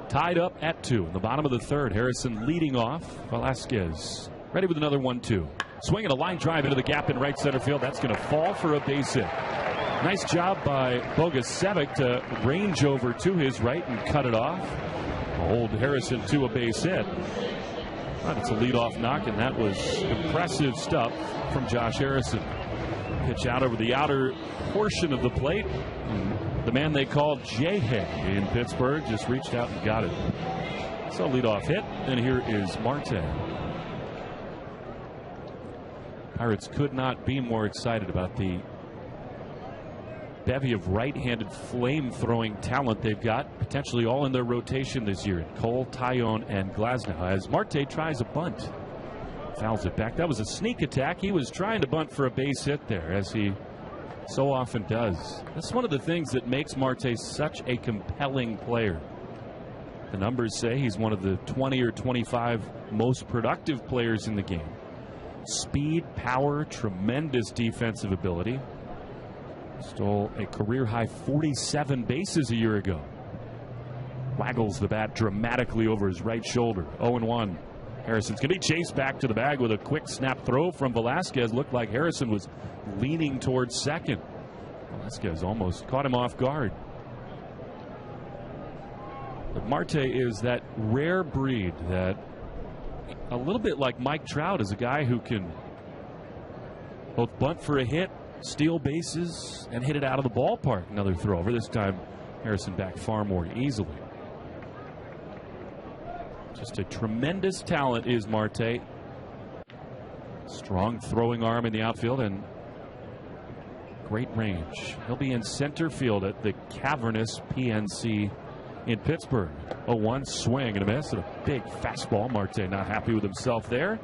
C: Tied up at 2 in the bottom of the third. Harrison leading off. Velasquez ready with another 1-2. Swinging a line drive into the gap in right center field. That's going to fall for a base hit. Nice job by Bogusevic to range over to his right and cut it off. Hold Harrison to a base hit. But it's a leadoff knock, and that was impressive stuff from Josh Harrison. Pitch out over the outer portion of the plate. The man they called J-Hay in Pittsburgh just reached out and got it. So leadoff hit, and here is Marte. Pirates could not be more excited about the bevy of right-handed flame-throwing talent they've got, potentially all in their rotation this year. Cole, Tyone, and Glasnow. As Marte tries a bunt, fouls it back. That was a sneak attack. He was trying to bunt for a base hit there, as he so often does. That's one of the things that makes Marte such a compelling player. The numbers say he's one of the 20 or 25 most productive players in the game. Speed, power, tremendous defensive ability. Stole a career-high 47 bases a year ago. Waggles the bat dramatically over his right shoulder. 0-1. Harrison's going to be chased back to the bag with a quick snap throw from Velasquez. Looked like Harrison was leaning towards second. Velasquez almost caught him off guard. But Marte is that rare breed that, a little bit like Mike Trout, is a guy who can both bunt for a hit, steal bases, and hit it out of the ballpark. Another throw over. This time Harrison back far more easily. Just a tremendous talent is Marte. Strong throwing arm in the outfield and great range. He'll be in center field at the cavernous PNC in Pittsburgh. 0-1 swing and a miss and a big fastball. Marte not happy with himself there.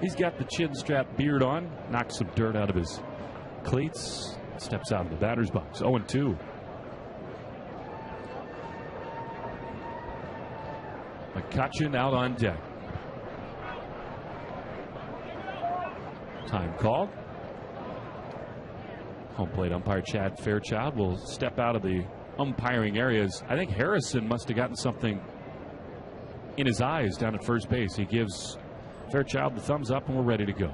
C: He's got the chin strap beard on. Knocks some dirt out of his cleats. Steps out of the batter's box. 0-2. McCutchen out on deck. Time called. Home plate umpire Chad Fairchild will step out of the umpiring areas. I think Harrison must have gotten something in his eyes down at first base. He gives Fairchild the thumbs up, and we're ready to go.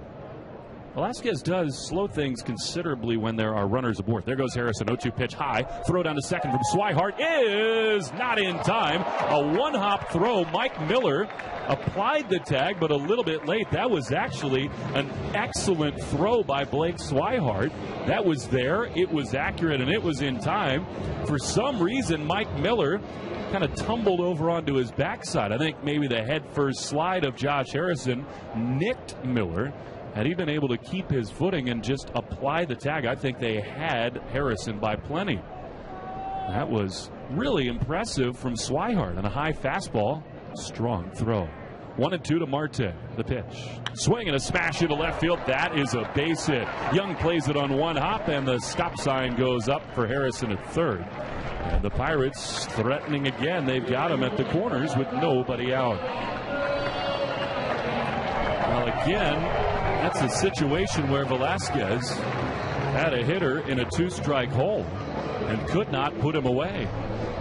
C: Velasquez does slow things considerably when there are runners aboard. There goes Harrison. 0-2 pitch high. Throw down to second from Swihart is not in time. A one-hop throw. Mike Miller applied the tag, but a little bit late. That was actually an excellent throw by Blake Swihart. That was there. It was accurate, and it was in time. For some reason, Mike Miller kind of tumbled over onto his backside. I think maybe the head-first slide of Josh Harrison nicked Miller. Had he been able to keep his footing and just apply the tag, I think they had Harrison by plenty. That was really impressive from Swihart on a high fastball. Strong throw. 1-2 to Marte. The pitch. Swing and a smash into left field. That is a base hit. Young plays it on one hop, and the stop sign goes up for Harrison at third. And the Pirates threatening again. They've got him at the corners with nobody out. Well, again, that's a situation where Velasquez had a hitter in a two-strike hole and could not put him away.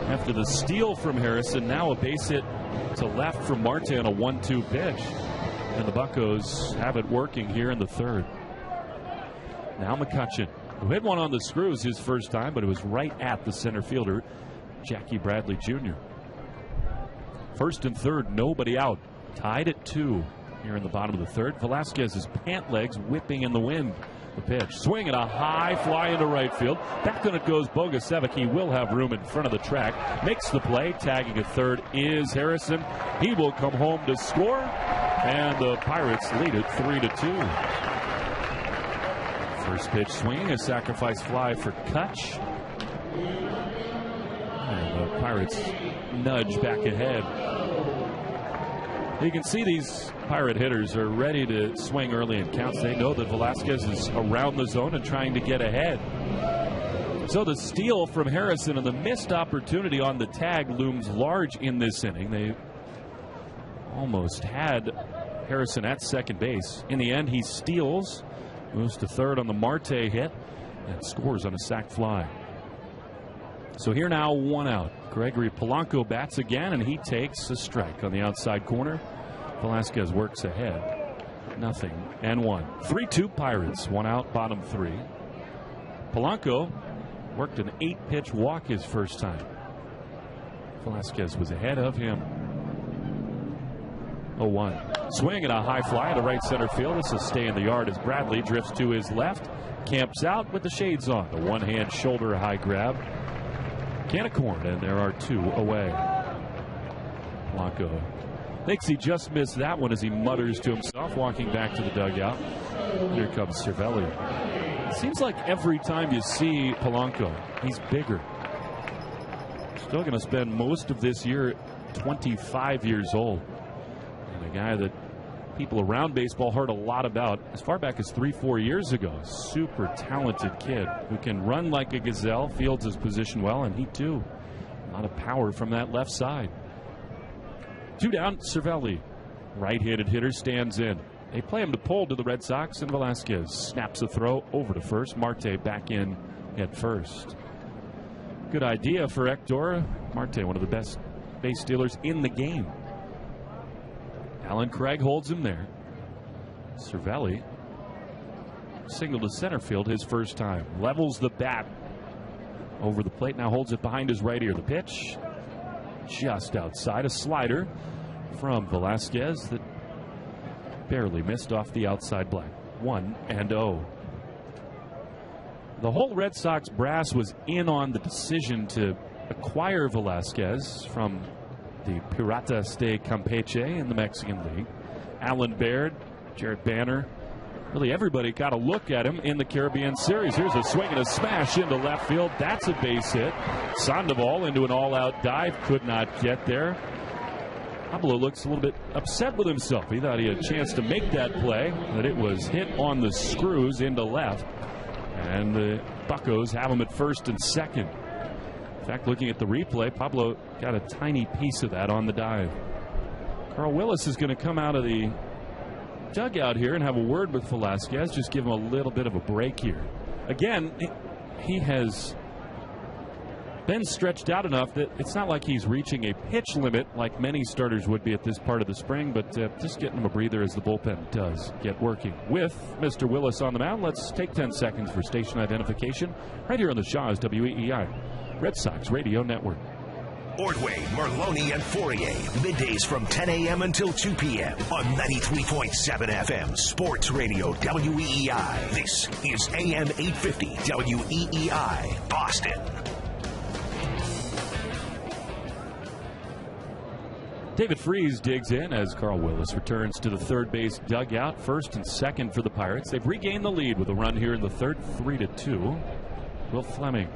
C: After the steal from Harrison, now a base hit to left from Marte on a 1-2 pitch. And the Buccos have it working here in the third. Now McCutchen, who hit one on the screws his first time, but it was right at the center fielder, Jackie Bradley Jr. First and third, nobody out. Tied at 2. Here in the bottom of the third. Velasquez's pant legs whipping in the wind. The pitch. Swing and a high fly into right field. Back on it goes Bogusevic. He will have room in front of the track. Makes the play. Tagging at third is Harrison. He will come home to score. And the Pirates lead it 3-2. First pitch swinging. A sacrifice fly for Kutch. And the Pirates nudge back ahead. You can see these Pirate hitters are ready to swing early in counts. They know that Velasquez is around the zone and trying to get ahead. So the steal from Harrison and the missed opportunity on the tag looms large in this inning. They almost had Harrison at second base. In the end, he steals, moves to third on the Marte hit, and scores on a sac fly. So here now, one out. Gregory Polanco bats again, and he takes a strike on the outside corner. Velasquez works ahead. Nothing and one. 3-2 Pirates. One out, bottom three. Polanco worked an 8-pitch walk his first time. Velasquez was ahead of him. 0-1. Swing and a high fly to right center field. This will stay in the yard as Bradley drifts to his left. Camps out with the shades on. The one-hand shoulder high grab. Can of corn, and there are two away. Polanco thinks he just missed that one as he mutters to himself, walking back to the dugout. Here comes Cervelli. It seems like every time you see Polanco, he's bigger. Still going to spend most of this year 25 years old. And a guy that people around baseball heard a lot about as far back as 3-4 years ago. Super talented kid who can run like a gazelle, fields his position well, and he too. A lot of power from that left side. Two down, Cervelli. Right-handed hitter stands in. They play him to pull to the Red Sox, and Velasquez snaps a throw over to first. Marte back in at first. Good idea for Hector. Marte, one of the best base stealers in the game. Alan Craig holds him there. Cervelli singled to center field his first time. Levels the bat over the plate. Now holds it behind his right ear. The pitch just outside. A slider from Velasquez that barely missed off the outside black. 1-0. The whole Red Sox brass was in on the decision to acquire Velasquez from the Piratas de Campeche in the Mexican League. Alan Baird, Jared Banner, really everybody got a look at him in the Caribbean Series. Here's a swing and a smash into left field. That's a base hit. Sandoval into an all-out dive, could not get there. Pablo looks a little bit upset with himself. He thought he had a chance to make that play, but it was hit on the screws into left. And the Buccos have him at first and second. In fact, looking at the replay, Pablo got a tiny piece of that on the dive. Carl Willis is going to come out of the dugout here and have a word with Velasquez. Just give him a little bit of a break here. Again, he has been stretched out enough that it's not like he's reaching a pitch limit like many starters would be at this part of the spring, but just getting him a breather as the bullpen does get working. With Mr. Willis on the mound, let's take 10 seconds for station identification right here on the Shaw's WEEI Red Sox Radio Network.
B: Ordway, Merloni, and Fourier. Middays from 10 a.m. until 2 p.m. on 93.7 FM Sports Radio WEEI. This is AM 850 WEEI Boston.
C: David Freese digs in as Carl Willis returns to the third base dugout. First and second for the Pirates. They've regained the lead with a run here in the third, 3-2. Will Fleming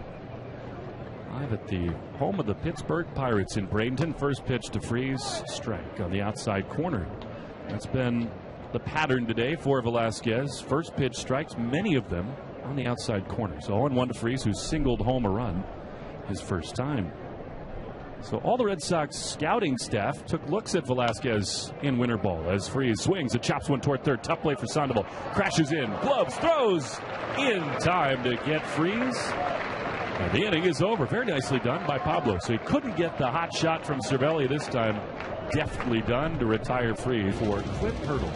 C: live at the home of the Pittsburgh Pirates in Bradenton. First pitch to Freese, strike on the outside corner. That's been the pattern today for Velasquez. First pitch strikes, many of them on the outside corner. So 0-1 to Freese, who singled home a run his first time. So all the Red Sox scouting staff took looks at Velasquez in winter ball as Freese swings and chops one toward third. Tough play for Sandoval. Crashes in, gloves, throws in time to get Freese. And the inning is over. Very nicely done by Pablo. So he couldn't get the hot shot from Cervelli this time. Deftly done to retire Freese for Clint Hurdle.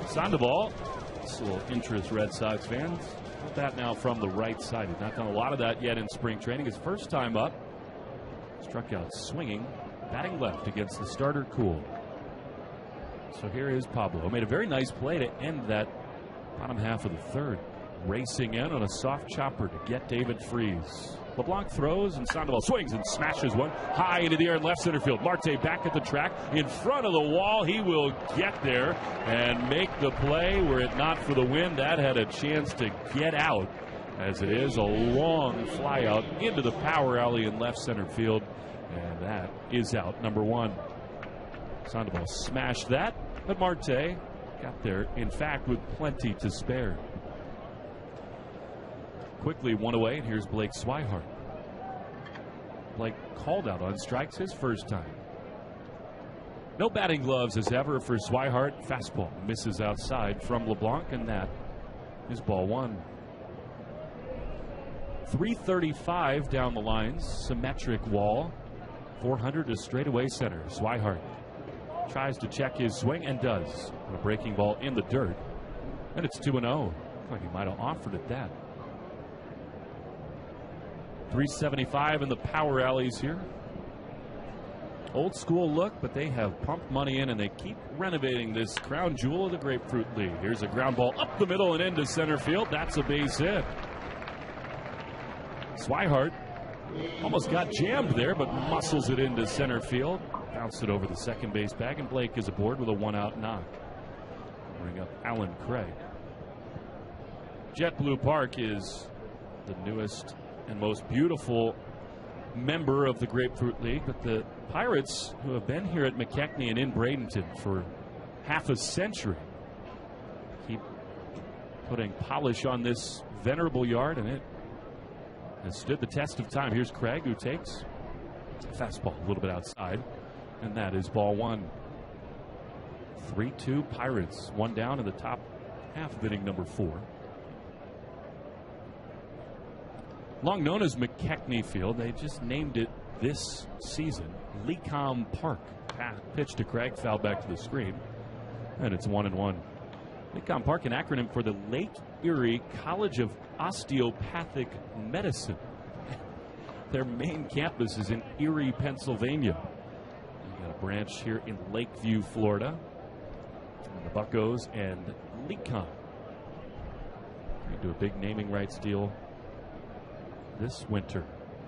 C: Sandoval, this will interest Red Sox fans. That now from the right side. He's not done a lot of that yet in spring training. His first time up. Struck out swinging, batting left against the starter Cool. So here is Pablo. Made a very nice play to end that bottom half of the third. Racing in on a soft chopper to get David Freese. LeBlanc throws and Sandoval swings and smashes one high into the air in left center field. Marte back at the track in front of the wall. He will get there and make the play. Were it not for the wind, that had a chance to get out. As it is a long fly out into the power alley in left center field. And that is out, number one. Sandoval smashed that, but Marte got there, in fact, with plenty to spare. quickly one away, and here's Blake Swihart. Blake called out on strikes his first time. No batting gloves as ever for Swihart. Fastball misses outside from LeBlanc, and that is ball one. 335 down the lines, symmetric wall. 400 to straightaway center. Swihart tries to check his swing and does. A breaking ball in the dirt, and it's 2-0. Like he might have offered it that. 375 in the power alleys here. Old school look, but they have pumped money in, and they keep renovating this crown jewel of the Grapefruit League. Here's a ground ball up the middle and into center field. That's a base hit. Swihart almost got jammed there, but muscles it into center field. Bounced it over the second base bag, and Blake is aboard with a one-out knock. Bring up Alan Craig. JetBlue Park is the newest and most beautiful member of the Grapefruit League, but the Pirates, who have been here at McKechnie and in Bradenton for half a century, keep putting polish on this venerable yard, and it has stood the test of time. Here's Craig, who takes a fastball a little bit outside, and that is ball one. 3-2 Pirates, one down in the top half of inning number 4. Long known as McKechnie Field, they just named it this season Lecom Park. Pitch to Craig, foul back to the screen, and it's 1-1. Lecom Park, an acronym for the Lake Erie College of Osteopathic Medicine. Their main campus is in Erie, Pennsylvania. You got a branch here in Lakeview, Florida. And the Buccos and Lecom. They do a big naming rights deal this winter.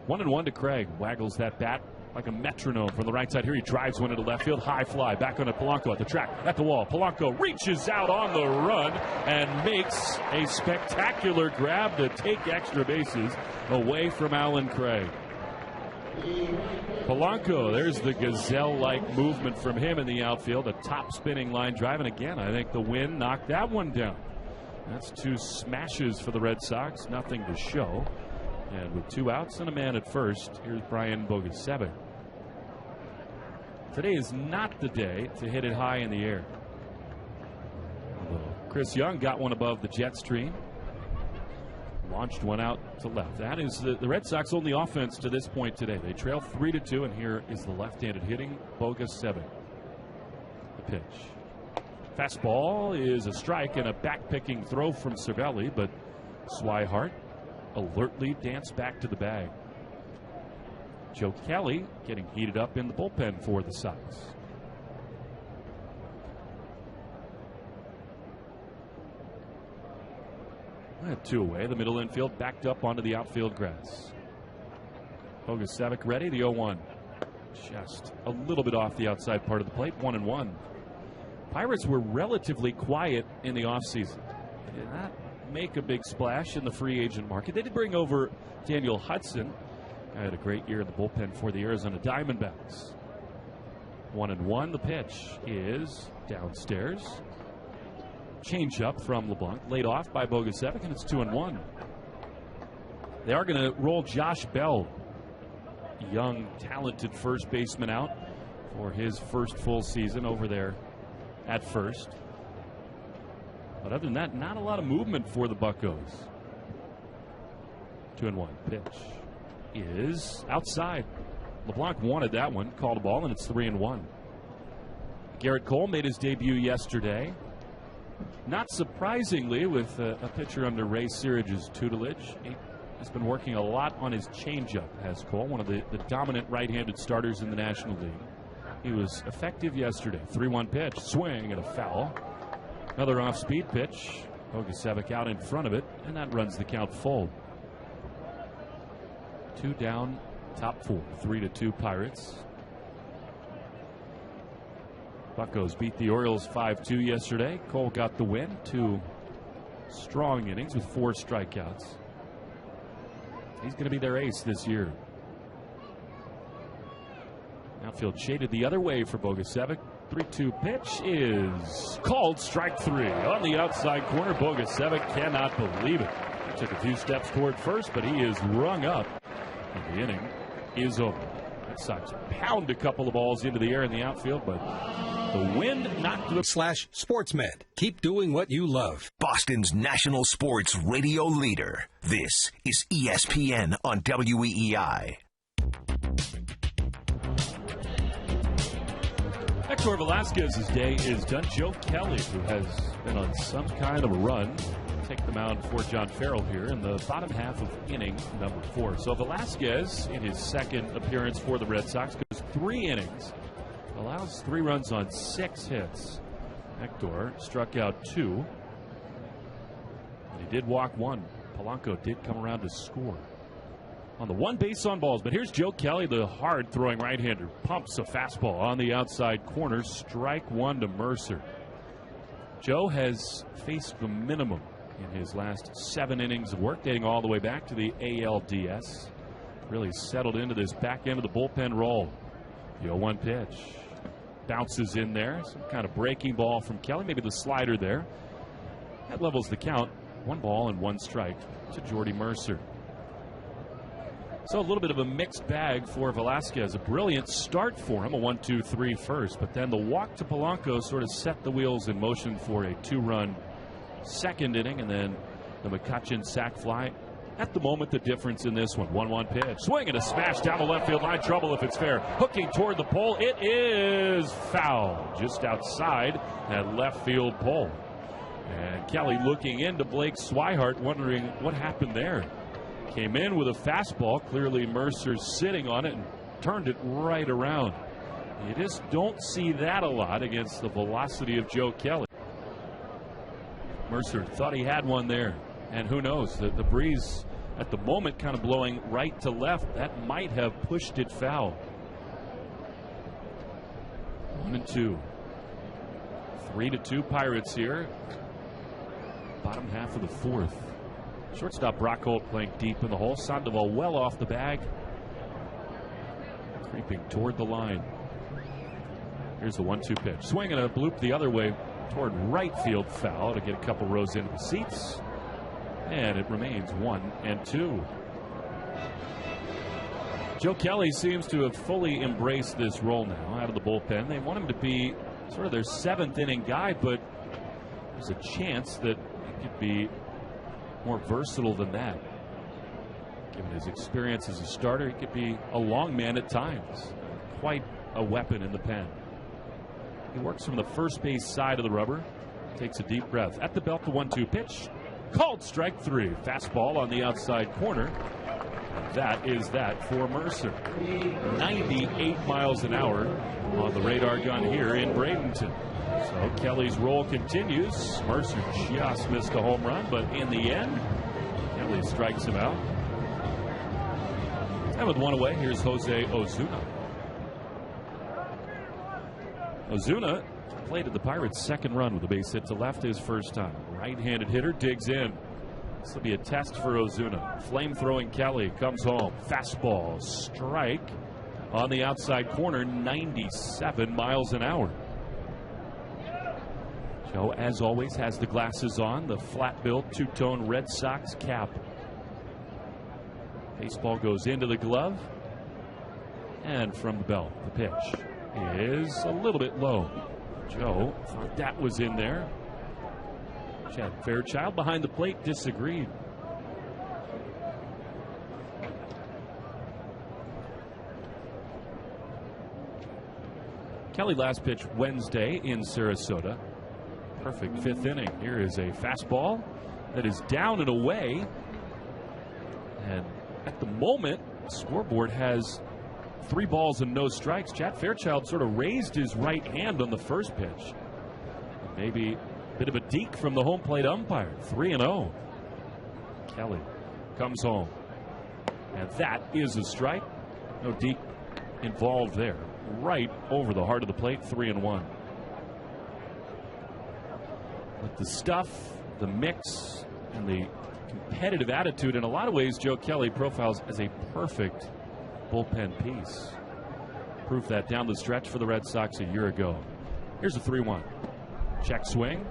C: 1-1 to Craig. Waggles that bat like a metronome from the right side. Here he drives one into left field. High fly. Back on to Polanco at the track. At the wall. Polanco reaches out on the run and makes a spectacular grab to take extra bases away from Alan Craig. Polanco, there's the gazelle-like movement from him in the outfield. A top spinning line drive. And again, I think the wind knocked that one down. That's 2 smashes for the Red Sox. Nothing to show. And with 2 outs and a man at first, here's Brian Bogusevic. Today is not the day to hit it high in the air. Chris Young got one above the jet stream. Launched one out to left. That is the Red Sox only offense to this point today. They trail 3-2, and here is the left-handed hitting Bogusevic. The pitch. Fastball is a strike and a back-picking throw from Cervelli, but Swihart alertly danced back to the bag. Joe Kelly getting heated up in the bullpen for the Sox. At 2 away, the middle infield backed up onto the outfield grass. Bogusevic ready, the 0-1. Just a little bit off the outside part of the plate, 1-1. Pirates were relatively quiet in the offseason. They did not make a big splash in the free agent market. They did bring over Daniel Hudson. Had a great year in the bullpen for the Arizona Diamondbacks. 1-1. The pitch is downstairs. Change up from LeBlanc, laid off by Bogusevic, and it's 2-1. They are going to roll Josh Bell, young, talented first baseman, out for his first full season over there at first. But other than that, not a lot of movement for the Buccos. 2-1. Pitch is outside. LeBlanc wanted that one, called a ball, and it's 3-1. Garrett Cole made his debut yesterday. Not surprisingly, with a pitcher under Ray Searage's tutelage. He's been working a lot on his changeup, has Cole, one of the dominant right-handed starters in the National League. He was effective yesterday. 3-1 pitch, swing and a foul. Another off-speed pitch. Bogusevic out in front of it, and that runs the count full. 2 down, top 4. 3-2 Pirates. Buccos beat the Orioles 5-2 yesterday. Cole got the win. 2 strong innings with 4 strikeouts. He's going to be their ace this year. Outfield shaded the other way for Bogusevic. 3-2 pitch is called strike 3 on the outside corner. Bogusevic cannot believe it. Took a few steps toward first, but he is rung up. And the inning is over. Red Sox pound a couple of balls into the air in the outfield, but the wind knocked the
D: /SportsMed. Keep doing what you love.
B: Boston's national sports radio leader. This is ESPN on WEEI.
C: Hector Velasquez's day is done. Joe Kelly, who has been on some kind of a run, take the mound for John Farrell here in the bottom half of inning number 4. So Velasquez, in his second appearance for the Red Sox, goes 3 innings, allows 3 runs on 6 hits. Hector struck out 2. And he did walk 1. Polanco did come around to score on the 1 base on balls. But here's Joe Kelly, the hard-throwing right-hander. Pumps a fastball on the outside corner. Strike 1 to Mercer. Joe has faced the minimum in his last 7 innings of work, dating all the way back to the ALDS. Really settled into this back end of the bullpen role. The 0-1 pitch. Bounces in there. Some kind of breaking ball from Kelly. Maybe the slider there. That levels the count. 1 ball and 1 strike to Jordy Mercer. So a little bit of a mixed bag for Velasquez. A brilliant start for him, a 1-2-3 first, but then the walk to Polanco sort of set the wheels in motion for a 2-run second inning, and then the McCutchen sac fly. At the moment, the difference in this one. 1-1 pitch. Swing and a smash down the left field line. Trouble if it's fair. Hooking toward the pole. It is foul. Just outside that left field pole. And Kelly looking into Blake Swihart, wondering what happened there. Came in with a fastball. Clearly Mercer sitting on it and turned it right around. You just don't see that a lot against the velocity of Joe Kelly. Mercer thought he had one there. And who knows, the breeze at the moment kind of blowing right to left. That might have pushed it foul. 1-2. 3-2 Pirates here. Bottom half of the 4th. Shortstop Brock Holt playing deep in the hole. Sandoval well off the bag. Creeping toward the line. Here's the 1-2 pitch. Swing and a bloop the other way toward right field, foul to get a couple rows into the seats. And it remains 1-2. Joe Kelly seems to have fully embraced this role now out of the bullpen. They want him to be sort of their 7th inning guy, but there's a chance that he could be more versatile than that. Given his experience as a starter, he could be a long man at times. Quite a weapon in the pen. He works from the first base side of the rubber. Takes a deep breath. At the belt, the 1-2 pitch. Called strike 3. Fastball on the outside corner. That is that for Mercer. 98 miles an hour on the radar gun here in Bradenton. So Kelly's roll continues. Mercer just missed a home run, but in the end, Kelly strikes him out. And with 1 away, here's Jose Ozuna. Ozuna played at the Pirates' 2nd run with a base hit to left his first time. Right-handed hitter digs in. This will be a test for Ozuna. Flame-throwing Kelly comes home. Fastball, strike on the outside corner, 97 miles an hour. Joe, as always, has the glasses on, the flat-billed two-tone Red Sox cap. Baseball goes into the glove, and from the belt, the pitch is a little bit low. Joe thought that was in there. Chad Fairchild behind the plate disagreed. Kelly last pitch Wednesday in Sarasota. Perfect 5th inning. Here is a fastball that is down and away. And at the moment, scoreboard has 3 balls and no strikes. Chad Fairchild sort of raised his right hand on the first pitch. Maybe a bit of a deke from the home plate umpire. 3-0. Kelly comes home. And that is a strike. No deke involved there. Right over the heart of the plate. 3-1. But the stuff, the mix, and the competitive attitude, in a lot of ways, Joe Kelly profiles as a perfect bullpen piece. Proved that down the stretch for the Red Sox a year ago. Here's a 3-1. Check swing.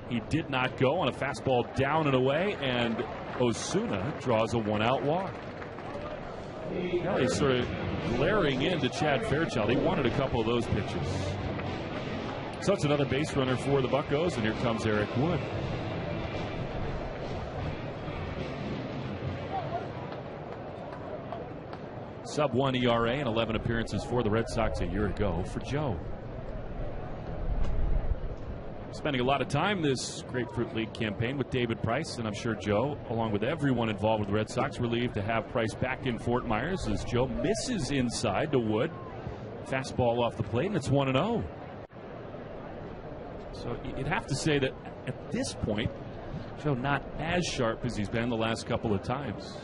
C: He did not go on a fastball down and away, and Osuna draws a one-out walk. Kelly sort of glaring into Chad Fairchild. He wanted a couple of those pitches. So it's another base runner for the Buccos, and here comes Eric Wood. Sub-1 ERA and 11 appearances for the Red Sox a year ago for Joe. Spending a lot of time this Grapefruit League campaign with David Price, and I'm sure Joe, along with everyone involved with the Red Sox, relieved to have Price back in Fort Myers as Joe misses inside to Wood. Fastball off the plate, and it's 1-0. So you'd have to say that at this point, Joe not as sharp as he's been the last couple of times.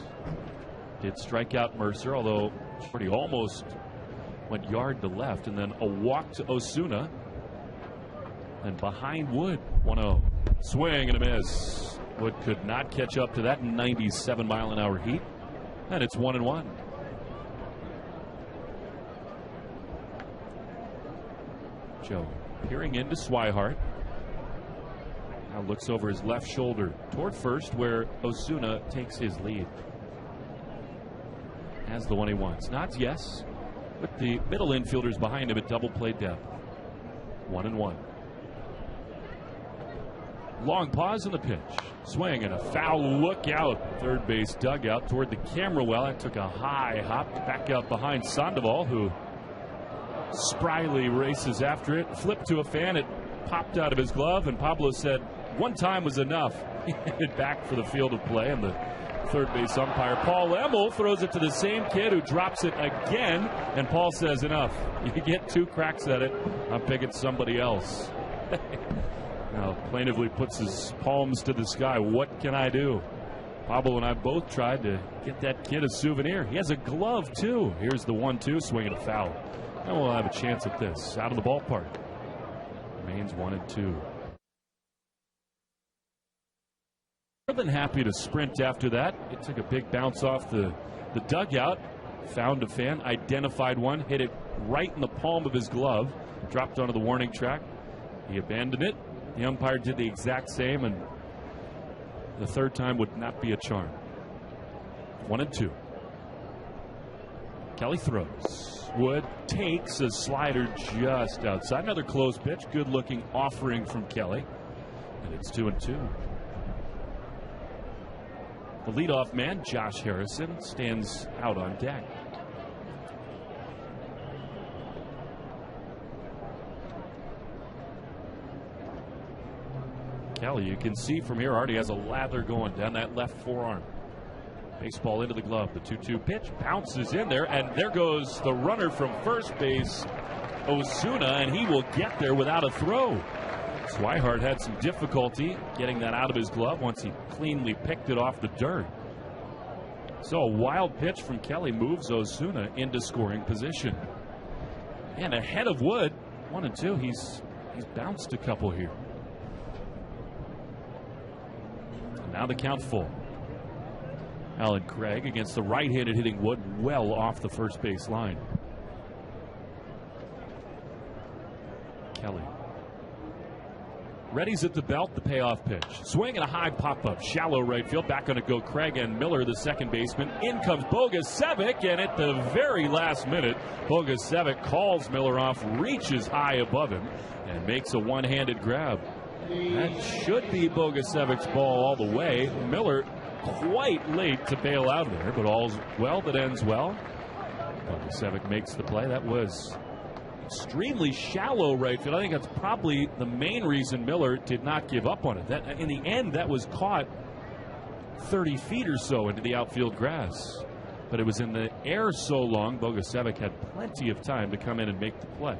C: Did strike out Mercer, although he almost went yard to left, and then a walk to Osuna. And behind Wood, 1-0. Swing and a miss. Wood could not catch up to that 97-mile-an-hour heat. And it's 1-1. Joe peering into Swihart. Now looks over his left shoulder toward first, where Osuna takes his lead. Has the one he wants. Nods yes, but the middle infielders behind him at double play depth. 1-1. Long pause in the pitch. Swing and a foul look out. Third base dugout toward the camera well. That took a high hop back out behind Sandoval, who spryly races after it. Flipped to a fan. It popped out of his glove, and Pablo said one time was enough. He headed back for the field of play, and the third base umpire Paul Emmel throws it to the same kid, who drops it again, and Paul says enough. You get two cracks at it, I'm picking somebody else. Now plaintively puts his palms to the sky. What can I do? Pablo and I both tried to get that kid a souvenir. He has a glove too. Here's the 1-2, swinging a foul. And we'll have a chance at this out of the ballpark. Remains 1-2. More than happy to sprint after that. It took a big bounce off the dugout. Found a fan, identified one, hit it right in the palm of his glove, dropped onto the warning track. He abandoned it. The umpire did the exact same, and the third time would not be a charm. 1-2. Kelly throws. Wood takes a slider just outside. Another close pitch. Good looking offering from Kelly. And it's 2-2. The leadoff man, Josh Harrison, stands out on deck. Kelly, you can see from here, already has a lather going down that left forearm. Baseball into the glove. The 2-2 pitch bounces in there, and there goes the runner from first base, Osuna, and he will get there without a throw. Swihart had some difficulty getting that out of his glove once he cleanly picked it off the dirt. So a wild pitch from Kelly moves Osuna into scoring position. And ahead of Wood, 1-2. He's bounced a couple here. And now the count full. Alan Craig against the right-handed hitting Wood, well off the first base line. Kelly readies at the belt, the payoff pitch. Swing and a high pop-up. Shallow right field. Back going to go Craig and Miller, the second baseman. In comes Bogusevic, and at the very last minute, Bogusevic calls Miller off, reaches high above him, and makes a one-handed grab. That should be Bogusevic's ball all the way. Miller quite late to bail out of there, but all's well that ends well. Bogusevic makes the play. That was extremely shallow right field. I think that's probably the main reason Miller did not give up on it. That in the end, that was caught 30 feet or so into the outfield grass. But it was in the air so long, Bogusevic had plenty of time to come in and make the play.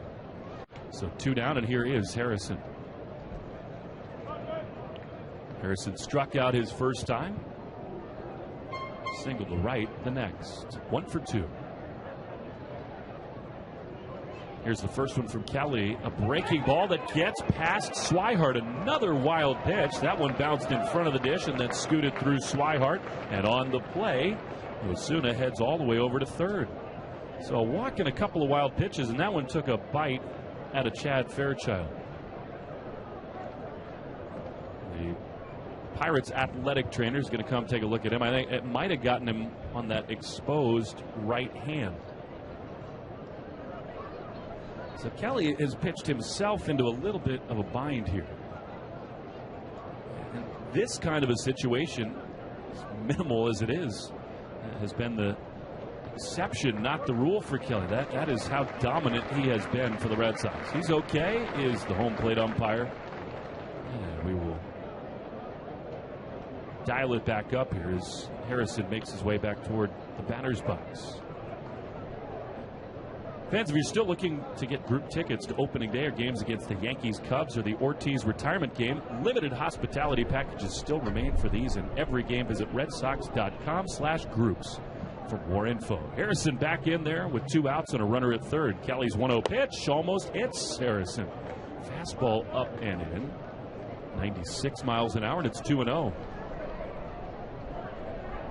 C: So 2 down, and here is Harrison. Harrison struck out his first time. Single to right the next. 1 for 2. Here's the first one from Kelly. A breaking ball that gets past Swihart. Another wild pitch. That one bounced in front of the dish and then scooted through Swihart. And on the play, Osuna heads all the way over to third. So a walk and a couple of wild pitches, and that one took a bite out of Chad Fairchild. The Pirates athletic trainer is going to come take a look at him. I think it might have gotten him on that exposed right hand. So Kelly has pitched himself into a little bit of a bind here. And this kind of a situation, as minimal as it is, has been the exception, not the rule for Kelly. That is how dominant he has been for the Red Sox. He's okay, is the home plate umpire. And we will dial it back up here as Harrison makes his way back toward the batter's box. Fans, if you're still looking to get group tickets to opening day or games against the Yankees, Cubs, or the Ortiz retirement game, limited hospitality packages still remain for these in every game. Visit redsox.com/groups for more info. Harrison back in there with 2 outs and a runner at third. Kelly's 1-0 pitch almost hits Harrison. Fastball up and in. 96 miles an hour, and it's 2-0.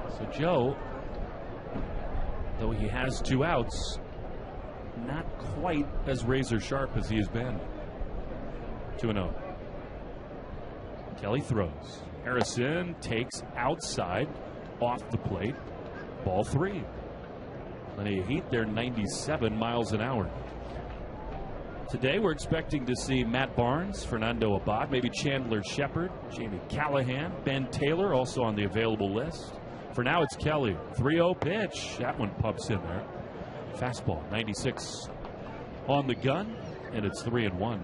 C: So Joe, though he has 2 outs, not quite as razor sharp as he has been. 2-0. Kelly throws. Harrison takes outside, off the plate. Ball 3. Plenty of heat there, 97 miles an hour. Today we're expecting to see Matt Barnes, Fernando Abad, maybe Chandler Shepard, Jamie Callahan, Ben Taylor also on the available list. For now it's Kelly. 3-0 pitch. That one pumps in there. Fastball, 96 on the gun, and it's 3-1.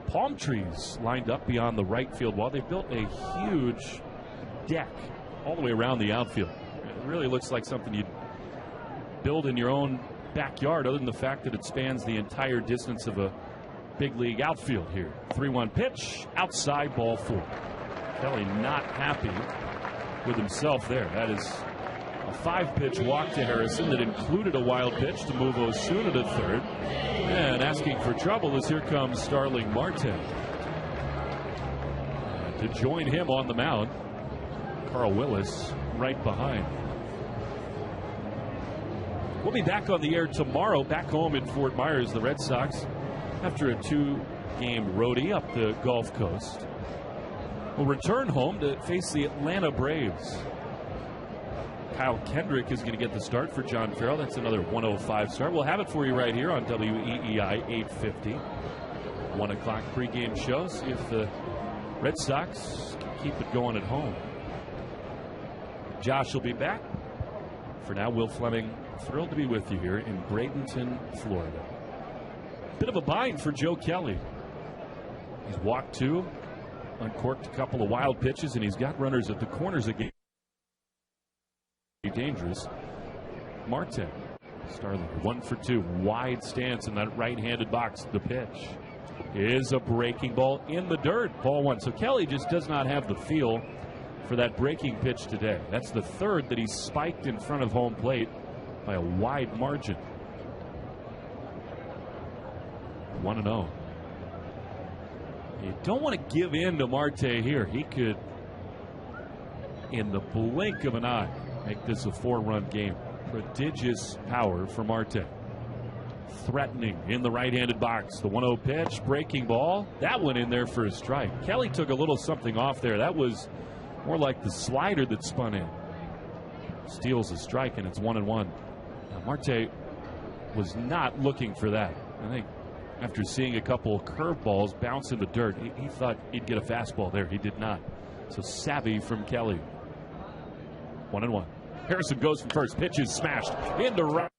C: Palm trees lined up beyond the right field wall. They built a huge deck all the way around the outfield. It really looks like something you'd build in your own backyard, other than the fact that it spans the entire distance of a big league outfield here. 3-1 pitch, outside, ball 4. Kelly not happy with himself there. That is a 5-pitch walk to Harrison that included a wild pitch to move Osuna to third. And asking for trouble as here comes Starling Marte to join him on the mound. Carl Willis right behind. We'll be back on the air tomorrow, back home in Fort Myers. The Red Sox, after a 2-game roadie up the Gulf Coast, will return home to face the Atlanta Braves. Kyle Kendrick is going to get the start for John Farrell. That's another 105 start. We'll have it for you right here on WEEI 850. 1 o'clock pregame show. See if the Red Sox can keep it going at home. Josh will be back. For now, Will Fleming, thrilled to be with you here in Bradenton, Florida. Bit of a bind for Joe Kelly. He's walked 2, uncorked a couple of wild pitches, and he's got runners at the corners again. Dangerous. Marte. Starling 1 for 2. Wide stance in that right-handed box. The pitch is a breaking ball in the dirt. Ball 1. So Kelly just does not have the feel for that breaking pitch today. That's the 3rd that he spiked in front of home plate by a wide margin. 1-0. You don't want to give in to Marte here. He could, in the blink of an eye, make this a 4-run game. Prodigious power for Marte. Threatening in the right-handed box. The 1-0 pitch, breaking ball. That went in there for a strike. Kelly took a little something off there. That was more like the slider that spun in. Steals a strike, and it's 1-1. Now, Marte was not looking for that. I think after seeing a couple of curveballs bounce in the dirt, he thought he'd get a fastball there. He did not. So savvy from Kelly. 1-1. Harrison goes from first. Pitch is smashed into right.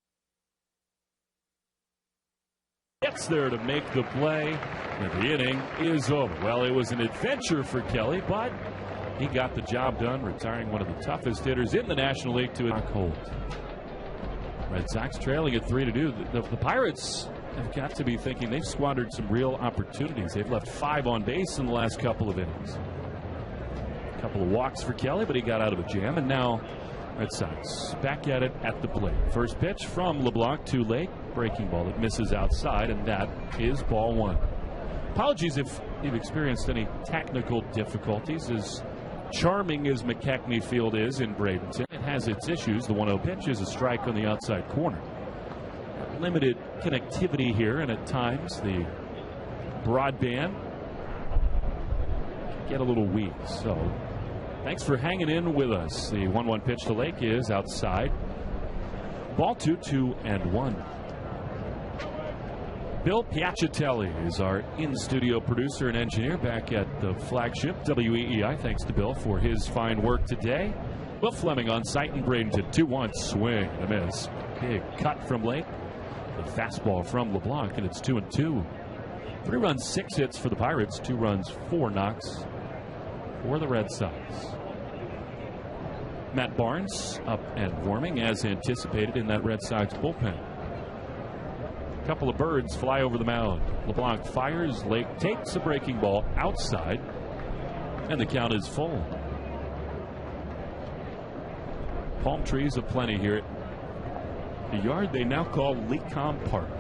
C: Gets there to make the play, and the inning is over. Well, it was an adventure for Kelly, but he got the job done, retiring one of the toughest hitters in the National League to a hold. Red Sox trailing at 3-2. The Pirates have got to be thinking they've squandered some real opportunities. They've left 5 on base in the last couple of innings. A couple of walks for Kelly, but he got out of a jam, and now Red Sox back at it at the plate. First pitch from LeBlanc to Lake. Breaking ball that misses outside, and that is ball 1. Apologies if you've experienced any technical difficulties. As charming as McKechnie Field is in Bradenton, it has its issues. The 1-0 pitch is a strike on the outside corner. Limited connectivity here, and at times the broadband get a little weak. So thanks for hanging in with us. The 1-1 pitch to Lake is outside. Ball 2-2-1. Bill Piacitelli is our in-studio producer and engineer back at the flagship WEEI. Thanks to Bill for his fine work today. Will Fleming on site and Braden to 2-1 swing and a miss. Big cut from Lake. The fastball from LeBlanc, and it's 2-2. 3 runs, 6 hits for the Pirates. 2 runs, 4 knocks for the Red Sox. Matt Barnes up and warming as anticipated in that Red Sox bullpen. A couple of birds fly over the mound. LeBlanc fires. Lake takes a breaking ball outside, and the count is full. Palm trees aplenty here at the yard they now call Lecom Park.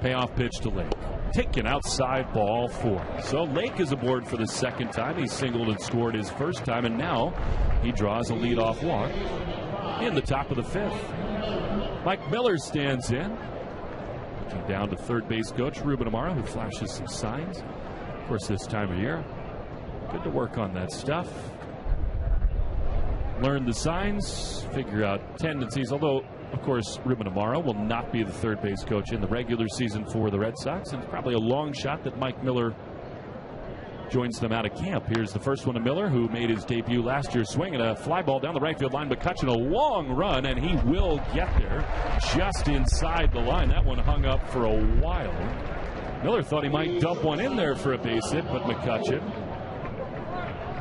C: Payoff pitch to Lake. Taken outside, ball 4. So Lake is aboard for the second time. He singled and scored his first time, and now he draws a leadoff walk in the top of the 5th. Mike Miller stands in. Looking down to third base coach Ruben Amaro, who flashes some signs. Of course, this time of year, good to work on that stuff. Learn the signs, figure out tendencies, although of course, Ruben Amaro will not be the third base coach in the regular season for the Red Sox, and it's probably a long shot that Mike Miller joins them out of camp. Here's the first one to Miller, who made his debut last year, swinging a fly ball down the right field line. McCutchen, a long run, and he will get there just inside the line. That one hung up for a while. Miller thought he might dump one in there for a base hit, but McCutchen,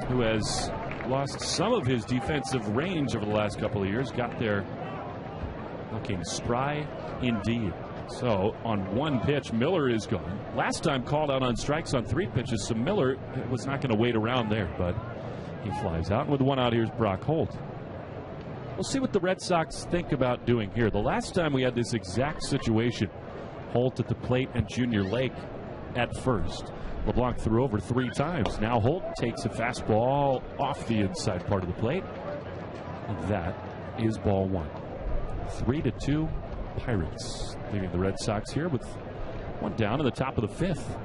C: who has lost some of his defensive range over the last couple of years, got there looking spry indeed. So on 1 pitch, Miller is gone. Last time called out on strikes on 3 pitches, so Miller was not going to wait around there, but he flies out. And with 1 out, here's Brock Holt. We'll see what the Red Sox think about doing here. The last time we had this exact situation, Holt at the plate and Junior Lake at first. LeBlanc threw over 3 times. Now Holt takes a fastball off the inside part of the plate. And that is ball 1. 3-2 Pirates, leaving the Red Sox here with 1 down in the top of the 5th.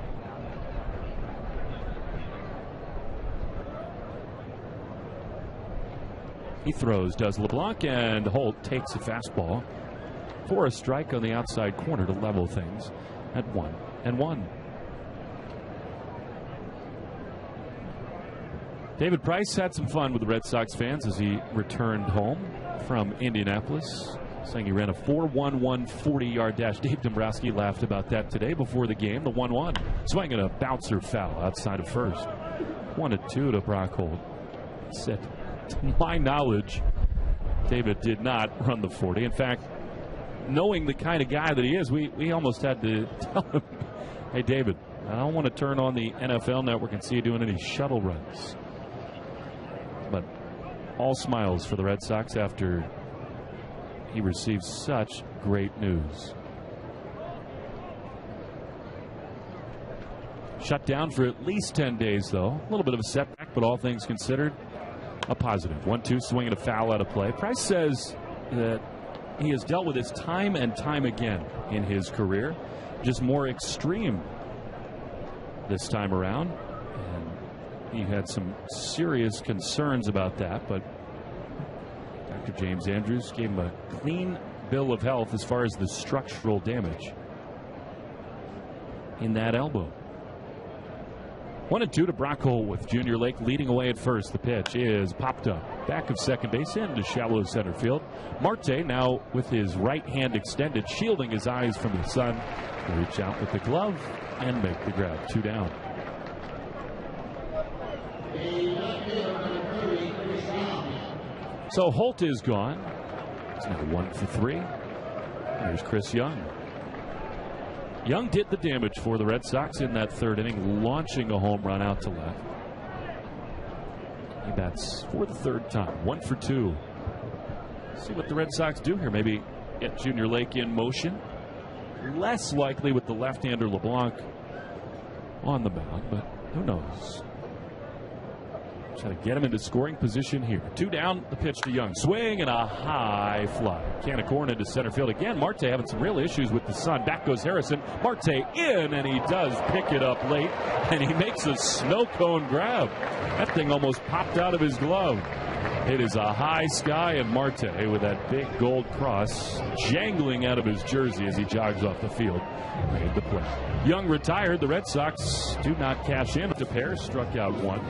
C: He throws, does LeBlanc, and Holt takes a fastball for a strike on the outside corner to level things at 1-1. David Price had some fun with the Red Sox fans as he returned home from Indianapolis, saying he ran a 4.11 40-yard dash. Dave Dombrowski laughed about that today before the game. The 1-1. Swinging a bouncer foul outside of first. 1-2 to Brock Holt. Said, to my knowledge, David did not run the 40. In fact, knowing the kind of guy that he is, we almost had to tell him, hey, David, I don't want to turn on the NFL Network and see you doing any shuttle runs. But all smiles for the Red Sox after he received such great news. Shut down for at least 10 days, though. A little bit of a setback, but all things considered, a positive. 1-2, swinging a foul out of play. Price says that he has dealt with this time and time again in his career, just more extreme this time around. And he had some serious concerns about that, but Dr. James Andrews gave him a clean bill of health as far as the structural damage in that elbow. 1-2 to Brock Holt with Junior Lake leading away at first. The pitch is popped up back of second base into shallow center field. Marte now with his right hand extended, shielding his eyes from the sun. He'll reach out with the glove and make the grab. 2 down. So Holt is gone. It's now 1 for 3. Here's Chris Young. Young did the damage for the Red Sox in that 3rd inning, launching a home run out to left. He bats for the 3rd time. 1 for 2. See what the Red Sox do here. Maybe get Junior Lake in motion. Less likely with the left-hander LeBlanc on the mound, but who knows? Try to get him into scoring position here. 2 down, the pitch to Young. Swing and a high fly. Can of corn into center field again. Marte having some real issues with the sun. Back goes Harrison. Marte in, and he does pick it up late, and he makes a snow cone grab. That thing almost popped out of his glove. It is a high sky, and Marte with that big gold cross jangling out of his jersey as he jogs off the field. Made the play. Young retired. The Red Sox do not cash in. The pair struck out 1.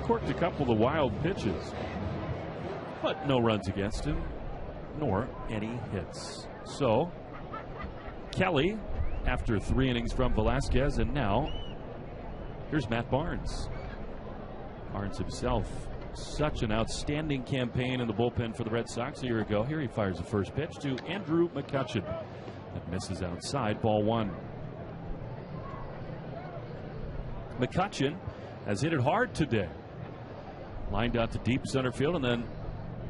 C: Corked a couple of wild pitches, but no runs against him, nor any hits. So, Kelly, after 3 innings from Velasquez, and now here's Matt Barnes. Barnes himself, such an outstanding campaign in the bullpen for the Red Sox a year ago. Here he fires the first pitch to Andrew McCutchen. That misses outside, ball 1. McCutchen has hit it hard today. Lined out to deep center field and then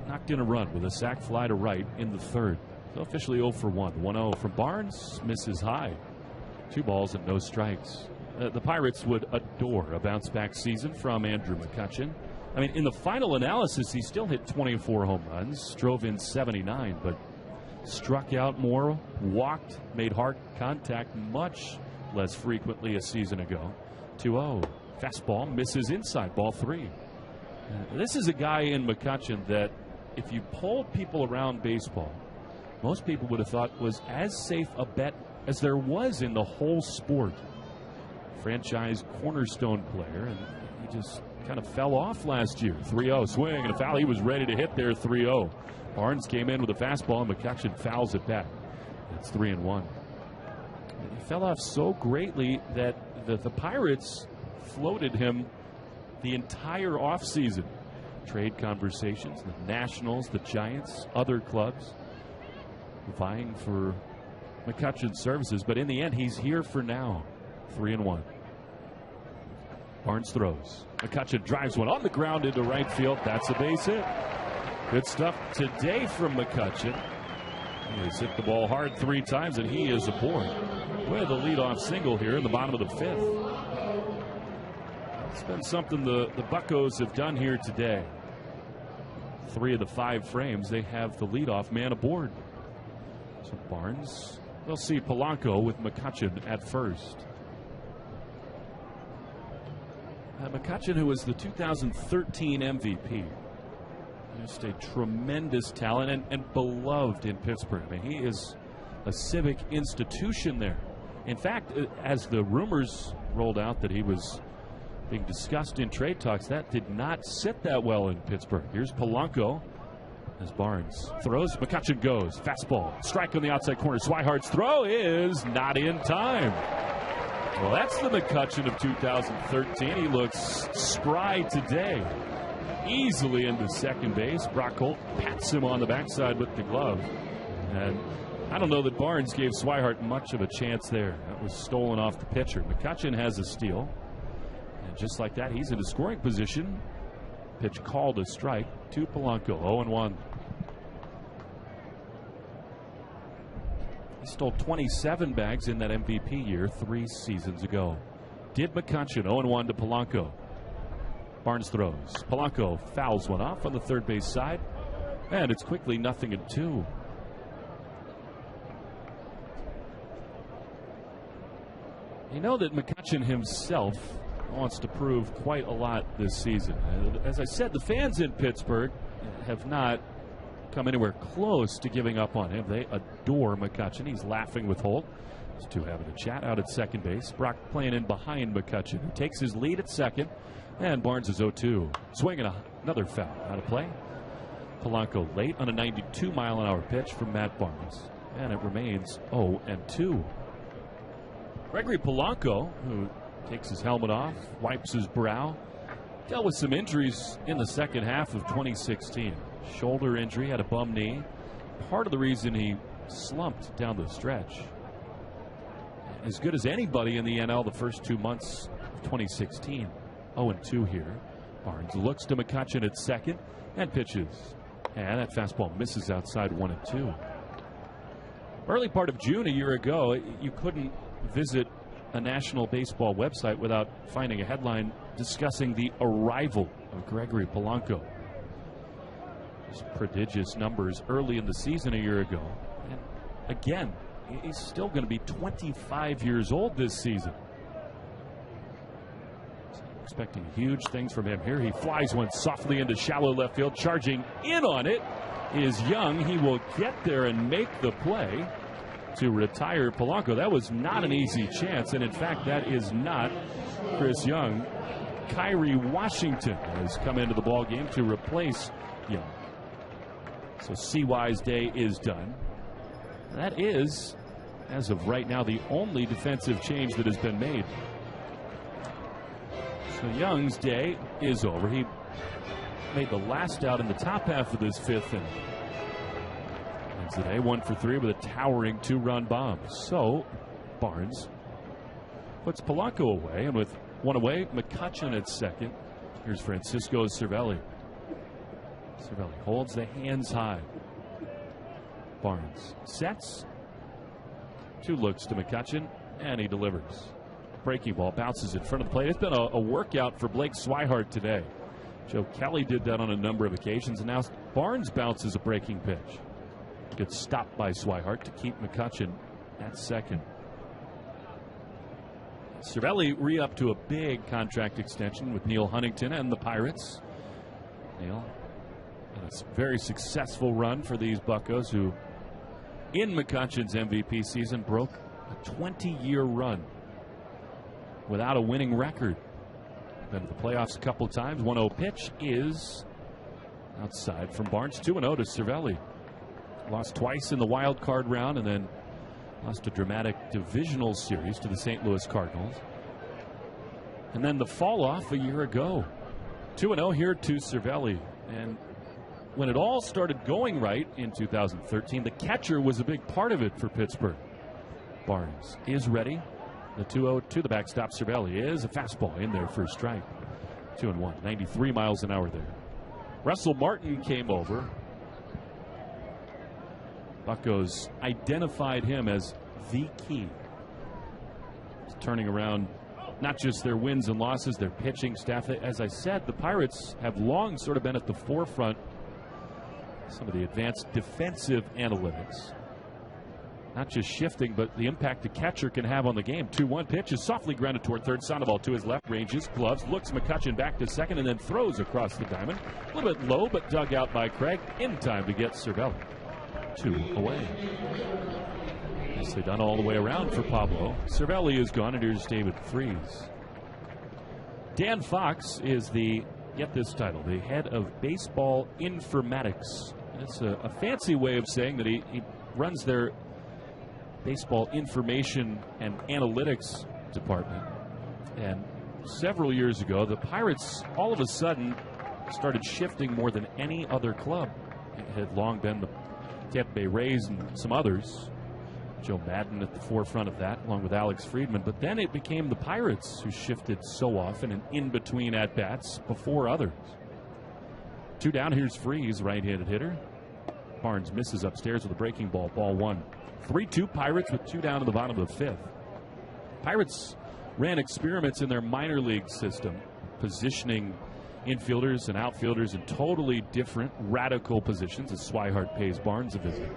C: knocked in a run with a sac fly to right in the 3rd. So officially 0 for 1. 1-0 from Barnes. Misses high. 2 balls and no strikes. The Pirates would adore a bounce-back season from Andrew McCutchen. I mean, in the final analysis, he still hit 24 home runs, drove in 79, but struck out more, walked, made hard contact much less frequently a season ago. 2-0. Fastball misses inside, ball 3. This is a guy in McCutchen that if you polled people around baseball, most people would have thought was as safe a bet as there was in the whole sport. Franchise cornerstone player, and he just kind of fell off last year. 3-0 swing and a foul. He was ready to hit there. 3-0. Barnes came in with a fastball, and McCutchen fouls it back. It's 3-1. He fell off so greatly that the Pirates floated him the entire offseason. Trade conversations, the Nationals, the Giants, other clubs vying for McCutchen's services. But in the end, he's here for now. 3-1. Barnes throws. McCutchen drives one on the ground into right field. That's a base hit. Good stuff today from McCutchen. He's hit the ball hard 3 times, and he is aboard with a leadoff single here in the bottom of the 5th. It's been something the Buccos have done here today. 3 of the 5 frames, they have the leadoff man aboard. So Barnes, they'll see Polanco with McCutchen at first. McCutchen, who was the 2013 MVP, just a tremendous talent and beloved in Pittsburgh. I mean, he is a civic institution there. In fact, as the rumors rolled out that he was being discussed in trade talks, that did not sit that well in Pittsburgh. Here's Polanco as Barnes throws. McCutchen goes. Fastball. Strike on the outside corner. Swihart's throw is not in time. Well, that's the McCutchen of 2013. He looks spry today. Easily into second base. Brock Holt pats him on the backside with the glove. And I don't know that Barnes gave Swihart much of a chance there. That was stolen off the pitcher. McCutchen has a steal. And just like that, he's in a scoring position. Pitch called a strike to Polanco. 0-1. He stole 27 bags in that MVP year 3 seasons ago. Did McCutchen. 0-1 to Polanco. Barnes throws. Polanco fouls one off on the third base side. And it's quickly 0-2. You know that McCutchen himself wants to prove quite a lot this season. As I said, the fans in Pittsburgh have not come anywhere close to giving up on him. They adore McCutchen. He's laughing with Holt. These two having a chat out at second base. Brock playing in behind McCutchen, who takes his lead at second. And Barnes is 0-2. Swinging another foul. Out of play. Polanco late on a 92-mile-an-hour pitch from Matt Barnes. And it remains 0-2. Gregory Polanco, who takes his helmet off, wipes his brow, dealt with some injuries in the second half of 2016. Shoulder injury, had a bum knee. Part of the reason he slumped down the stretch. As good as anybody in the NL the first 2 months of 2016. 0-2 here. Barnes looks to McCutchen at second and pitches. And that fastball misses outside 1-2. Early part of June a year ago, you couldn't visit a national baseball website without finding a headline discussing the arrival of Gregory Polanco. Just prodigious numbers early in the season a year ago. And again, he's still going to be 25 years old this season. So expecting huge things from him. Here he flies one softly into shallow left field. Charging in on it is Young. He will get there and make the play to retire Polanco. That was not an easy chance, and in fact, that is not Chris Young. Kyrie Washington has come into the ball game to replace Young. So CY's day is done. That is, as of right now, the only defensive change that has been made. So Young's day is over. He made the last out in the top half of this fifth inning. And today, 1 for 3 with a towering 2-run bomb. So Barnes puts Polanco away, and with one away, McCutchen at second. Here's Francisco Cervelli. Cervelli holds the hands high. Barnes sets. 2 looks to McCutchen, and he delivers. Breaking ball bounces in front of the plate. It's been a workout for Blake Swihart today. Joe Kelly did that on a number of occasions, and now Barnes bounces a breaking pitch. Gets stopped by Swihart to keep McCutchen at second. Cervelli re-up to a big contract extension with Neil Huntington and the Pirates. Neil, a very successful run for these Buccos, who in McCutchen's MVP season broke a 20-year run without a winning record. Been to the playoffs a couple times. 1-0 pitch is outside from Barnes. 2-0 to Cervelli. Lost twice in the wild card round, and then lost a dramatic divisional series to the St. Louis Cardinals. And then the fall off a year ago. 2-0 here to Cervelli. And when it all started going right in 2013, the catcher was a big part of it for Pittsburgh. Barnes is ready. The 2-0 to the backstop. Cervelli is a fastball in there for a strike. 2-1. 93 miles an hour there. Russell Martin came over. Buccos identified him as the key. He's turning around not just their wins and losses, their pitching staff. As I said, the Pirates have long sort of been at the forefront of some of the advanced defensive analytics. Not just shifting, but the impact a catcher can have on the game. 2-1 pitch is softly grounded toward third. Sandoval to his left, ranges, gloves, looks McCutchen back to second, and then throws across the diamond. A little bit low, but dug out by Craig in time to get Cervelli. 2 away. Nicely done all the way around for Pablo. Cervelli is gone, and here's David Freese. Dan Fox is the, get this title, the head of baseball informatics. It's a fancy way of saying that he runs their baseball information and analytics department. And several years ago, the Pirates all of a sudden started shifting more than any other club. It had long been the Tampa Bay Rays and some others. Joe Madden at the forefront of that, along with Alex Friedman. But then it became the Pirates who shifted so often and in between at-bats before others. 2 down, here's Freese, right-handed hitter. Barnes misses upstairs with a breaking ball, ball 1. 3-2 Pirates with 2 down to the bottom of the 5th. Pirates ran experiments in their minor league system, positioning infielders and outfielders in totally different, radical positions as Swihart pays Barnes a visit.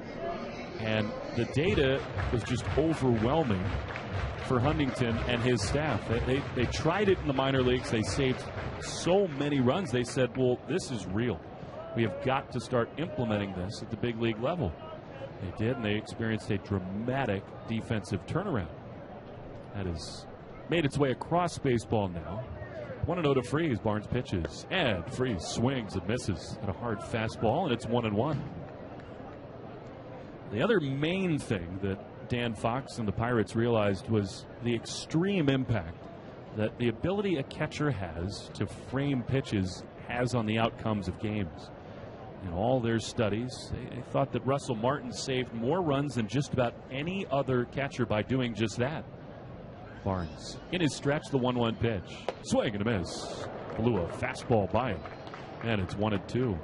C: And the data was just overwhelming for Huntington and his staff. They tried it in the minor leagues. They saved so many runs. They said, well, this is real. We have got to start implementing this at the big league level. They did, and they experienced a dramatic defensive turnaround. That has made its way across baseball now. 1-0 to Freese. Barnes pitches, and Freese swings and misses at a hard fastball, and it's 1-1. The other main thing that Dan Fox and the Pirates realized was the extreme impact that the ability a catcher has to frame pitches has on the outcomes of games. In all their studies, they thought that Russell Martin saved more runs than just about any other catcher by doing just that. Barnes in his stretch, the 1-1 pitch. Swing and a miss. Blew a fastball by him. And it's 1-2.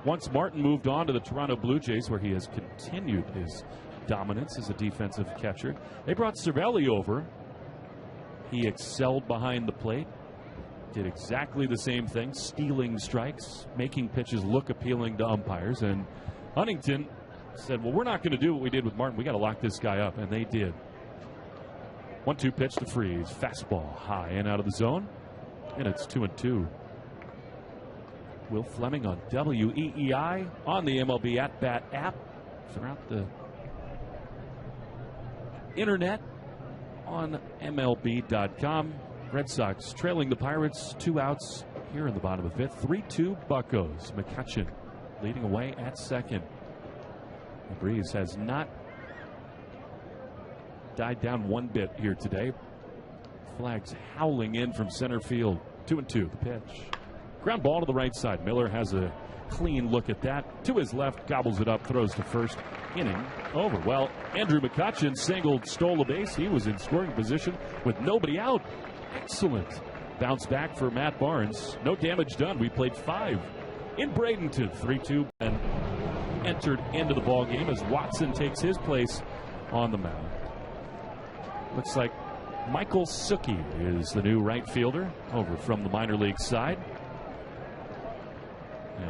C: Once Martin moved on to the Toronto Blue Jays, where he has continued his dominance as a defensive catcher, they brought Cervelli over. He excelled behind the plate. did exactly the same thing, stealing strikes, making pitches look appealing to umpires. And Huntington said, well, we're not going to do what we did with Martin. We got to lock this guy up, and they did. 1-2 pitch to Freeze. Fastball high and out of the zone, and it's 2-2. Will Fleming on WEEI on the MLB At Bat app, throughout the internet, on MLB.com. Red Sox trailing the Pirates, 2 outs here in the bottom of the 5th. 3-2 Buccos. McCutcheon leading away at second. The breeze has not died down one bit here today. Flags howling in from center field. 2-2 the pitch. Ground ball to the right side. Miller has a clean look at that. To his left, gobbles it up, throws to first. Inning over. Well, Andrew McCutcheon singled, stole a base. He was in scoring position with nobody out. Excellent bounce back for Matt Barnes. No damage done. We played 5 in Bradenton. 3-2 and entered into the ball game as Watson takes his place on the mound. Looks like Michael Suki is the new right fielder over from the minor league side.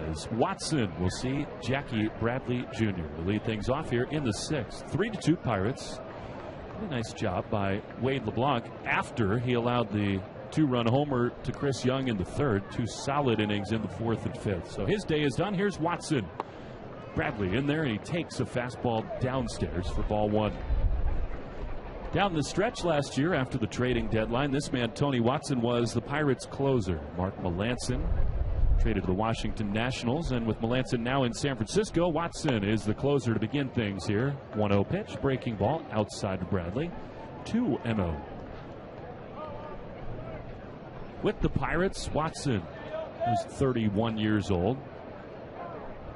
C: As Watson will see Jackie Bradley Jr. to lead things off here in the 6th. 3-2 Pirates. Really nice job by Wade LeBlanc after he allowed the 2-run homer to Chris Young in the 3rd. 2 solid innings in the 4th and 5th. So his day is done. Here's Watson. Bradley in there, and he takes a fastball downstairs for ball 1. Down the stretch last year after the trading deadline, this man, Tony Watson, was the Pirates' closer. Mark Melancon traded to the Washington Nationals, and with Melancon now in San Francisco, Watson is the closer to begin things here. 1-0 pitch, breaking ball outside of Bradley. 2-0. With the Pirates, Watson, who's 31 years old,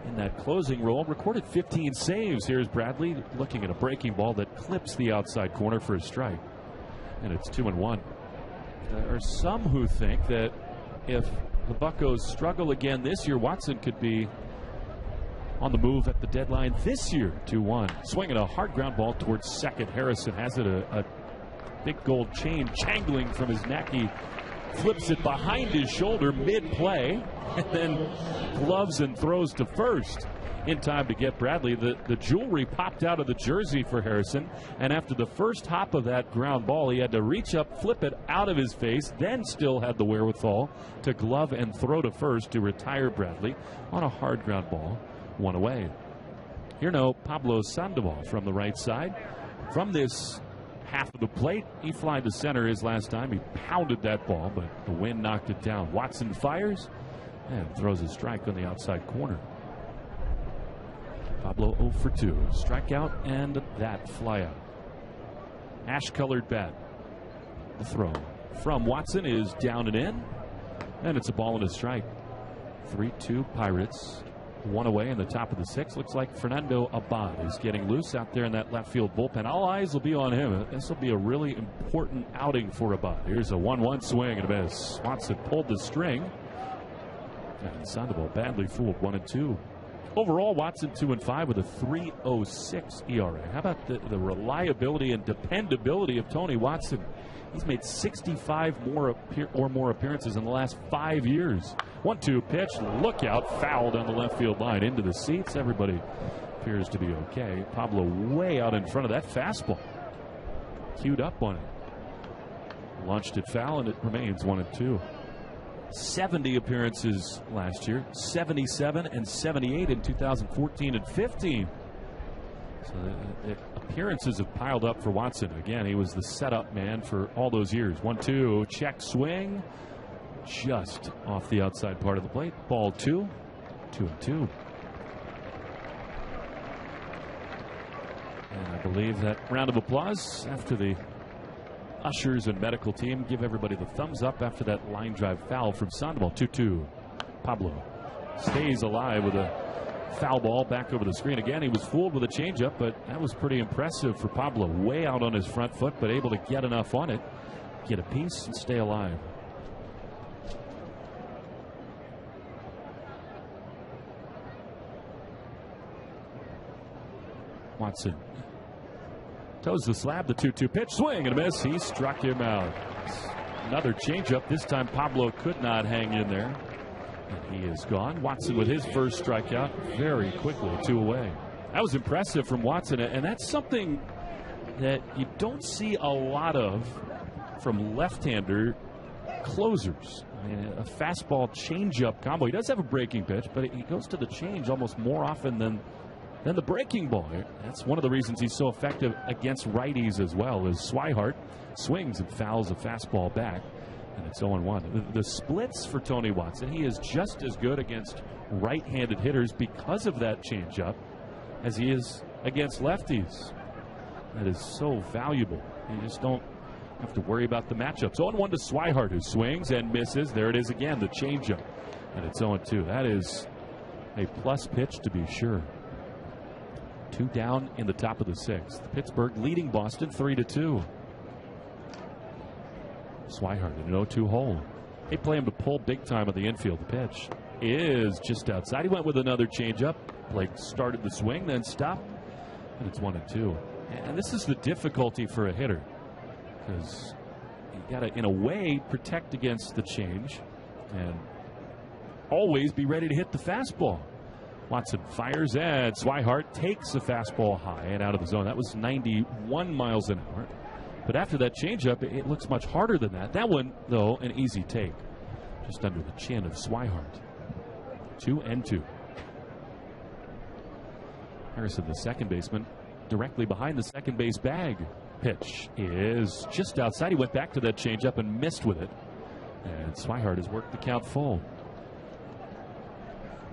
C: in that closing role, recorded 15 saves. Here's Bradley looking at a breaking ball that clips the outside corner for a strike. And it's 2-1. There are some who think that if the Buccos struggle again this year, Watson could be on the move at the deadline this year. 2-1. Swinging a hard ground ball towards second. Harrison has it, a big gold chain jangling from his neck. He flips it behind his shoulder mid-play, and then gloves and throws to first in time to get Bradley. The jewelry popped out of the jersey for Harrison, and after the first hop of that ground ball, he had to reach up, flip it out of his face, then still had the wherewithal to glove and throw to first to retire Bradley on a hard ground ball. 1 away. Here now, Pablo Sandoval from the right side. From this half of the plate, he flied to center his last time. He pounded that ball, but the wind knocked it down. Watson fires and throws a strike on the outside corner. Pablo 0 for 2. Strikeout and that flyout. Ash-colored bat. The throw from Watson is down and in, and it's a ball and a strike. 3-2 Pirates. 1 away in the top of the 6th. Looks like Fernando Abad is getting loose out there in that left field bullpen. All eyes will be on him. This will be a really important outing for Abad. Here's a 1-1 swing and a miss. Watson pulled the string, and Sandoval badly fooled. 1-2. Overall, Watson 2-5 with a 3.06 ERA. How about the reliability and dependability of Tony Watson? He's made 65 or more appearances in the last 5 years. 1-2 pitch, look out, foul down the left field line into the seats. Everybody appears to be okay. Pablo way out in front of that fastball. Queued up on it. Launched it foul, and it remains 1-2. 70 appearances last year, 77 and 78 in 2014 and 15. So the appearances have piled up for Watson. Again, he was the setup man for all those years. 1-2, check swing, just off the outside part of the plate. Ball 2, 2-2. And I believe that round of applause after the ushers and medical team give everybody the thumbs up after that line drive foul from Sandoval. 2-2. Pablo stays alive with a foul ball back over the screen. Again, he was fooled with a changeup, but that was pretty impressive for Pablo. Way out on his front foot, but able to get enough on it, get a piece, and stay alive. Watson toes the slab, the 2-2 pitch, swing and a miss. He struck him out. Another changeup. This time Pablo could not hang in there. And he is gone. Watson with his first strikeout very quickly, 2 away. That was impressive from Watson, and that's something that you don't see a lot of from left-hander closers. I mean, a fastball changeup combo. He does have a breaking pitch, but he goes to the change almost more often than the breaking ball. That's one of the reasons he's so effective against righties as well, is Swihart swings and fouls a fastball back, and it's 0-1. The splits for Tony Watson, he is just as good against right-handed hitters because of that changeup as he is against lefties. That is so valuable. You just don't have to worry about the matchups. 0-1 to Swihart, who swings and misses. There it is again, the changeup, and it's 0-2. That is a plus pitch to be sure. 2 down in the top of the 6th. Pittsburgh leading Boston 3-2. Swihart in an 0-2 hole. They play him to pull big time on the infield. The pitch is just outside. He went with another changeup. Blake started the swing, then stopped, and it's 1-2. And this is the difficulty for a hitter, because you got to, in a way, protect against the change and always be ready to hit the fastball. Watson fires, and Swihart takes the fastball high and out of the zone. That was 91 miles an hour. But after that changeup, it looks much harder than that. That one, though, an easy take. Just under the chin of Swihart. 2-2. Harrison, the second baseman, directly behind the second base bag. Pitch is just outside. He went back to that changeup and missed with it. And Swihart has worked the count full.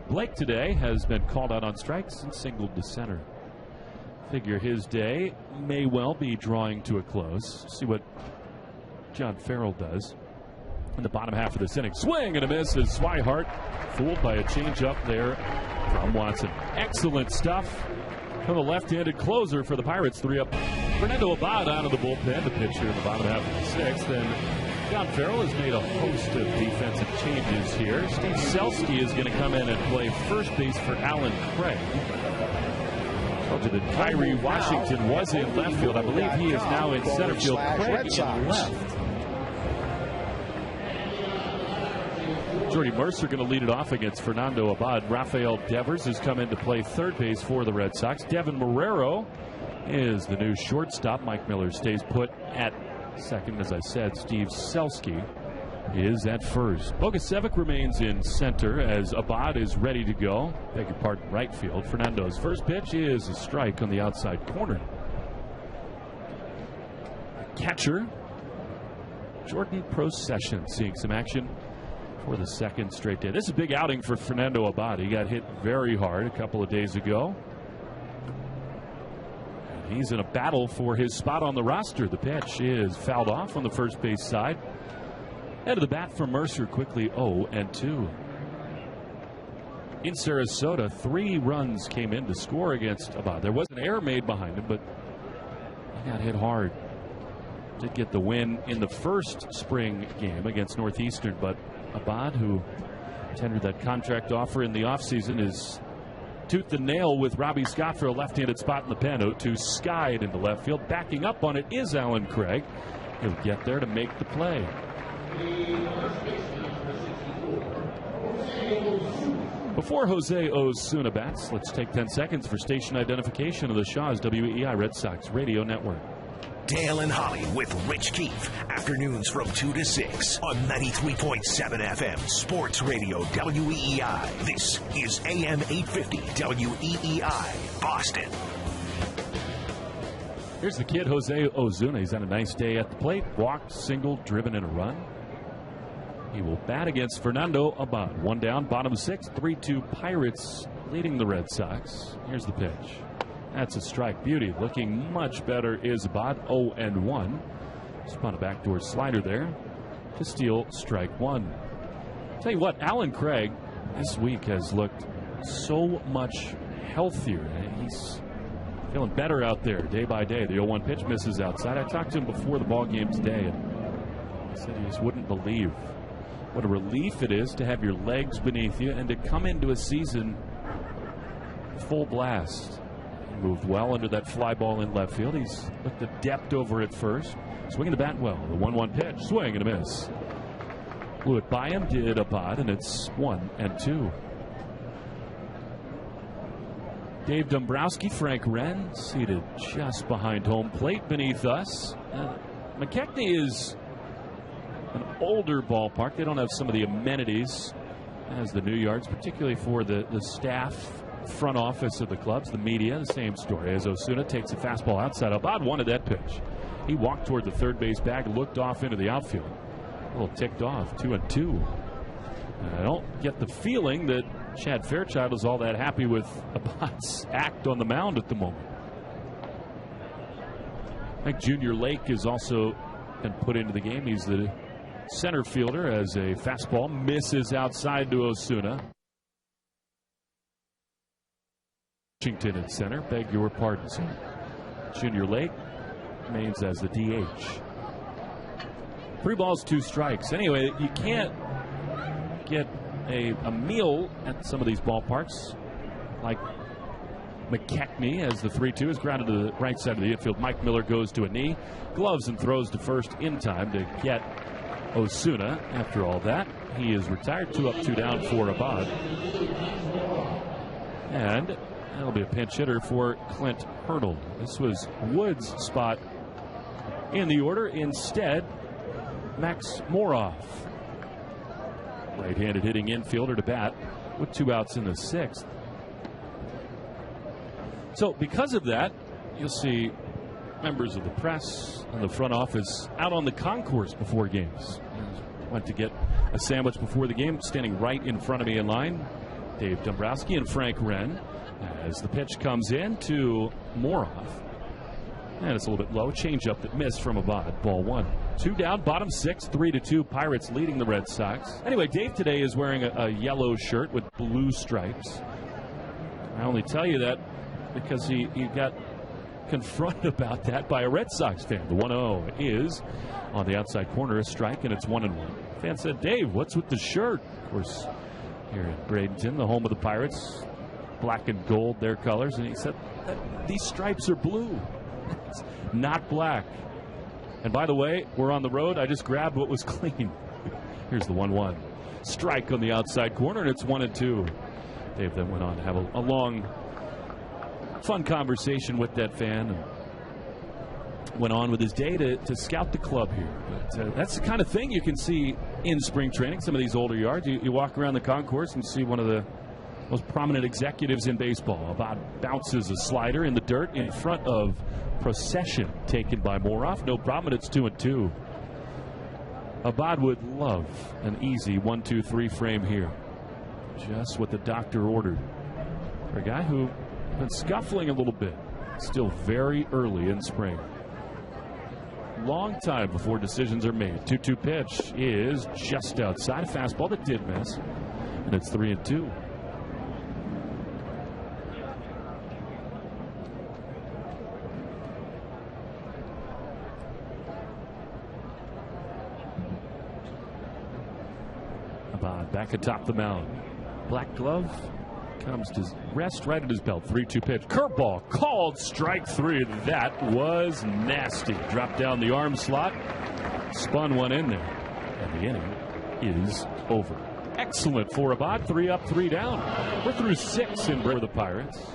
C: Blake today has been called out on strikes and singled to center. Figure his day may well be drawing to a close. See what John Farrell does in the bottom half of this inning. Swing and a miss as Swihart fooled by a changeup there from Watson. Excellent stuff from the left-handed closer for the Pirates. 3 up. Fernando Abad out of the bullpen, the pitcher in the bottom half of the 6th. And John Farrell has made a host of defensive changes here. Steve Selsky is going to come in and play first base for Alan Craig. I told you that Kyrie Washington was in left field. I believe he is now in center field. Craig in left. Jordy Mercer going to lead it off against Fernando Abad. Rafael Devers has come in to play third base for the Red Sox. Devin Marrero is the new shortstop. Mike Miller stays put at second. As I said, Steve Selsky is at first. Bogusevic remains in center as Abad is ready to go. Beg your pardon, right field. Fernando's first pitch is a strike on the outside corner. Catcher Jordan Procession seeing some action for the second straight day. This is a big outing for Fernando Abad. He got hit very hard a couple of days ago. And he's in a battle for his spot on the roster. The pitch is fouled off on the first base side. Head of the bat for Mercer quickly 0-2. In Sarasota, 3 runs came in to score against Abad. There was an error made behind him, but he got hit hard. Did get the win in the first spring game against Northeastern, but Abad, who tendered that contract offer in the offseason, is tooth and nail with Robbie Scott for a left-handed spot in the pen. 0-2 skied into left field. Backing up on it is Alan Craig. He'll get there to make the play. Before Jose Osuna bats, let's take 10 seconds for station identification of the Shaw's WEI Red Sox Radio Network.
B: Dale and Holly with Rich Keefe. Afternoons from 2 to 6 on 93.7 FM Sports Radio WEEI. This is AM 850 WEEI Boston.
C: Here's the kid, Jose Osuna. He's had a nice day at the plate. Walked, singled, driven in a run. He will bat against Fernando Abad. 1 down, bottom 6, 3-2 Pirates leading the Red Sox. Here's the pitch. That's a strike. Beauty. Looking much better is Abad. 0-1. Spun a backdoor slider there to steal strike 1. Tell you what, Alan Craig this week has looked so much healthier. He's feeling better out there day by day. The 0-1 pitch misses outside. I talked to him before the ball game today, and he said he just wouldn't believe what a relief it is to have your legs beneath you and to come into a season full blast. Moved well under that fly ball in left field. He's looked at depth over at first. Swinging the bat well. The 1-1 pitch. Swing and a miss. Blew it by him, did Abad, and it's 1-2. Dave Dombrowski, Frank Wren, seated just behind home plate beneath us. McKechnie is an older ballpark. They don't have some of the amenities as the new yards, particularly for the staff, front office of the clubs, the media. The same story as Osuna takes a fastball outside. Abad wanted that pitch. He walked toward the third base bag, looked off into the outfield. A little ticked off, 2-2. I don't get the feeling that Chad Fairchild is all that happy with Abad's act on the mound at the moment. I think Junior Lake is also been put into the game. He's the center fielder as a fastball misses outside to Osuna. Washington at center. Beg your pardon, sir. Junior Lake remains as the DH. 3 balls, 2 strikes. Anyway, you can't get a meal at some of these ballparks like McKechnie, as the 3-2 is grounded to the right side of the infield. Mike Miller goes to a knee, gloves and throws to first in time to get Osuna. After all that, he is retired. 2 up, 2 down for Abad. And that'll be a pinch hitter for Clint Hurdle. This was Wood's spot in the order. Instead, Max Moroff, right-handed hitting infielder, to bat with 2 outs in the 6th. So because of that, you'll see members of the press and the front office out on the concourse before games. Went to get a sandwich before the game, standing right in front of me in line. Dave Dombrowski and Frank Wren, as the pitch comes in to Moroff. And it's a little bit low. Changeup that missed from Abad. Ball 1. 2 down, bottom 6, 3-2. Pirates leading the Red Sox. Anyway, Dave today is wearing a yellow shirt with blue stripes. I only tell you that because he got confronted about that by a Red Sox fan. The 1-0 is on the outside corner, a strike, and it's 1-1. Fan said, "Dave, what's with the shirt?" Of course, here in Bradenton, the home of the Pirates, black and gold, their colors, and he said, "These stripes are blue. It's not black. And by the way, we're on the road. I just grabbed what was clean." Here's the 1-1. Strike on the outside corner, and it's 1-2. Dave then went on to have a long, fun conversation with that fan and went on with his day to scout the club here. But that's the kind of thing you can see in spring training. Some of these older yards, you walk around the concourse and see one of the most prominent executives in baseball. Abad bounces a slider in the dirt in front of Procession, taken by Moroff. No problem, it's 2-2. Abad would love an easy 1-2-3 frame here. Just what the doctor ordered. For a guy who been scuffling a little bit. Still very early in spring. Long time before decisions are made. 2-2 pitch is just outside. A fastball that did miss. And it's 3-2. Abad back atop the mound. Black glove comes to rest right at his belt. 3-2 pitch. Curveball called strike 3. That was nasty. Dropped down the arm slot. Spun one in there. And the inning is over. Excellent for Abad. 3 up, 3 down. We're through 6 in for the Pirates.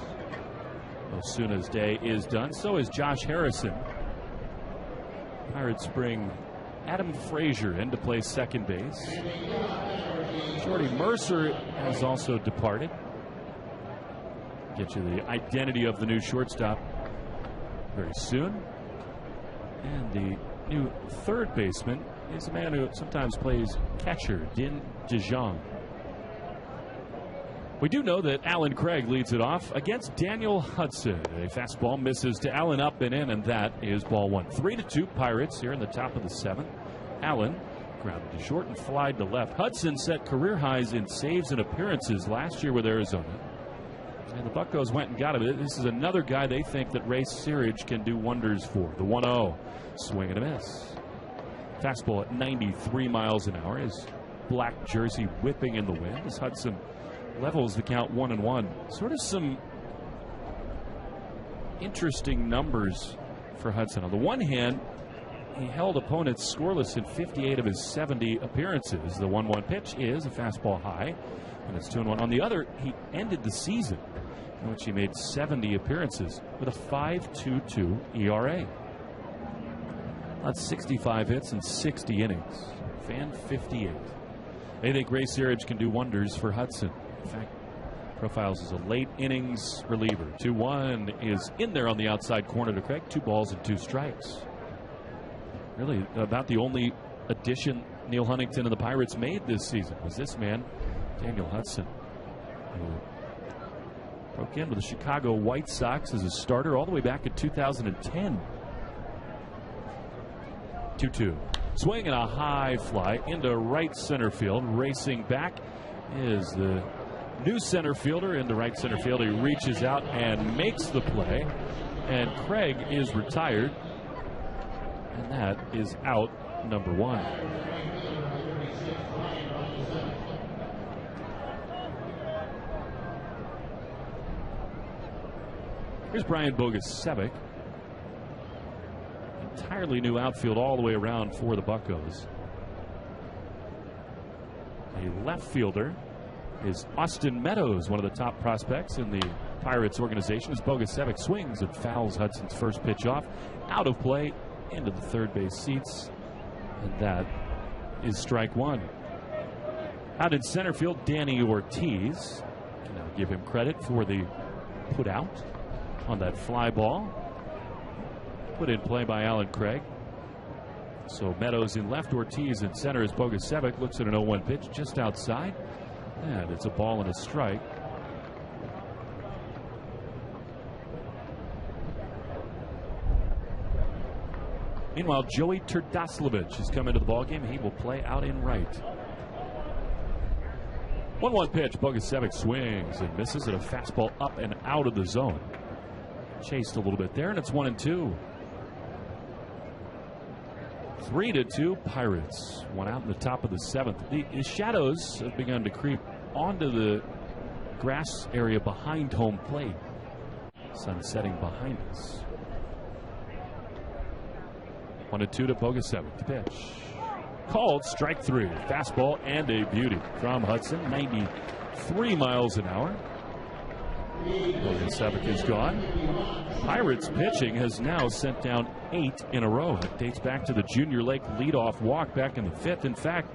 C: Osuna's day is done. So is Josh Harrison. Pirates bring Adam Frazier in to play second base. Jordy Mercer has also departed. Get you the identity of the new shortstop very soon. And the new third baseman is a man who sometimes plays catcher, Din DeJong. We do know that Alan Craig leads it off against Daniel Hudson. A fastball misses to Allen up and in, and that is ball 1. 3-2 Pirates here in the top of the 7th. Allen grounded to short and flied to left. Hudson set career highs in saves and appearances last year with Arizona. And the Buccos went and got him. This is another guy they think that Ray Searage can do wonders for. The 1-0. Swing and a miss. Fastball at 93 miles an hour. His black jersey whipping in the wind as Hudson levels the count 1-1. Sort of some interesting numbers for Hudson. On the one hand, he held opponents scoreless in 58 of his 70 appearances. The 1-1 pitch is a fastball high, and it's 2-1. On the other, he ended the season in which he made 70 appearances with a 5.22 ERA. That's 65 hits and 60 innings. Fan 58. They think Ray Searage can do wonders for Hudson. In fact, profiles as a late innings reliever. 2-1 is in there on the outside corner to Craig. 2 balls and 2 strikes. Really about the only addition Neil Huntington and the Pirates made this season was this man, Daniel Hudson, who broke in with the Chicago White Sox as a starter all the way back in 2010. 2-2. Swing and a high fly into right center field. Racing back is the new center fielder into right center field. He reaches out and makes the play. And Craig is retired. And that is out number 1. Here's Brian Bogusevic. Entirely new outfield all the way around for the Buccos. A left fielder is Austin Meadows, one of the top prospects in the Pirates organization, as Bogusevic swings and fouls Hudson's first pitch off. Out of play, into the third base seats, and that is strike 1. Out in center field, Danny Ortiz. Can now give him credit for the put out on that fly ball. Put in play by Alan Craig. So Meadows in left, Ortiz in center as Bogusevic looks at an 0-1 pitch just outside. And it's a ball and a strike. Meanwhile, Joey Turdoslavich has come into the ballgame. He will play out in right. 1-1 pitch. Bogusevic swings and misses at a fastball up and out of the zone. Chased a little bit there, and it's 1-2. 3-2 Pirates. One out in the top of the 7th. The shadows have begun to creep onto the grass area behind home plate. Sun setting behind us. 1-2 to Bogusevic. The pitch. Called strike 3. Fastball and a beauty from Hudson. 93 miles an hour. Bogusevic is gone. Pirates pitching has now sent down 8 in a row. It dates back to the Junior Lake leadoff walk back in the 5th. In fact,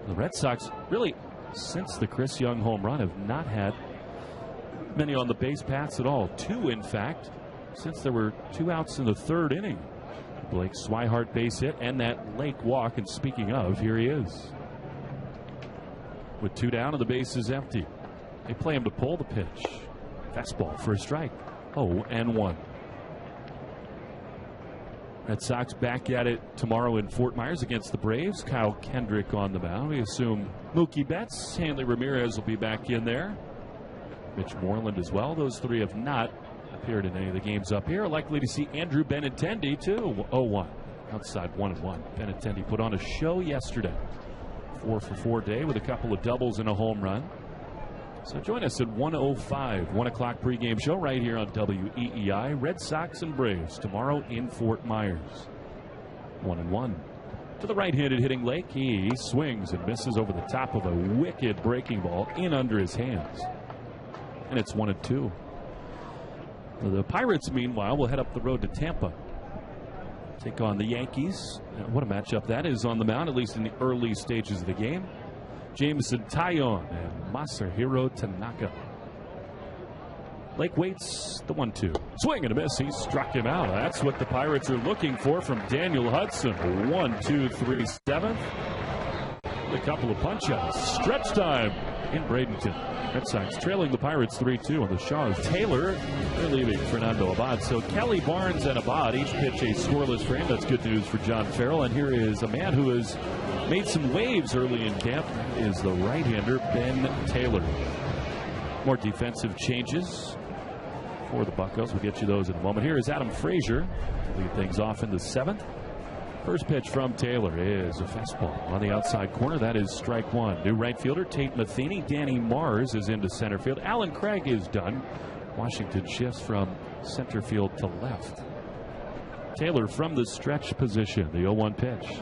C: the Red Sox really, since the Chris Young home run, have not had many on the base paths at all. 2, in fact, since there were 2 outs in the 3rd inning. Blake Swihart base hit and that Lake walk. And speaking of, here he is. With 2 down and the base is empty. They play him to pull the pitch. Fastball for a strike. 0-1. Red Sox back at it tomorrow in Fort Myers against the Braves. Kyle Kendrick on the mound. We assume Mookie Betts, Hanley Ramirez will be back in there. Mitch Moreland as well. Those 3 have not appeared in any of the games up here. Likely to see Andrew Benintendi too. 0-1. Outside 1-1. Benintendi put on a show yesterday. 4-for-4 day with a couple of doubles and a home run. So join us at 1:05, 1 o'clock pregame show right here on WEEI. Red Sox and Braves tomorrow in Fort Myers. 1-1. To the right-handed hitting Lake. He swings and misses over the top of a wicked breaking ball in under his hands. And it's 1-2. The Pirates, meanwhile, will head up the road to Tampa. Take on the Yankees. What a matchup that is on the mound, at least in the early stages of the game. Jameson Taillon and Masahiro Tanaka. Lake waits the 1-2. Swing and a miss. He struck him out. That's what the Pirates are looking for from Daniel Hudson. 1-2-3 7th. A couple of punch-outs. Stretch time in Bradenton. Red Sox trailing the Pirates 3-2 on the Shaws. Taylor relieving Fernando Abad. So Kelly, Barnes, and Abad each pitch a scoreless frame. That's good news for John Farrell. And here is a man who has made some waves early in camp. Is the right-hander Ben Taylor. More defensive changes for the Buccos. We'll get you those in a moment. Here is Adam Frazier to lead things off in the 7th. First pitch from Taylor is a fastball on the outside corner. That is strike 1. New right fielder Tate Matheny. Danny Mars is into center field. Alan Craig is done. Washington shifts from center field to left. Taylor from the stretch position. The 0-1 pitch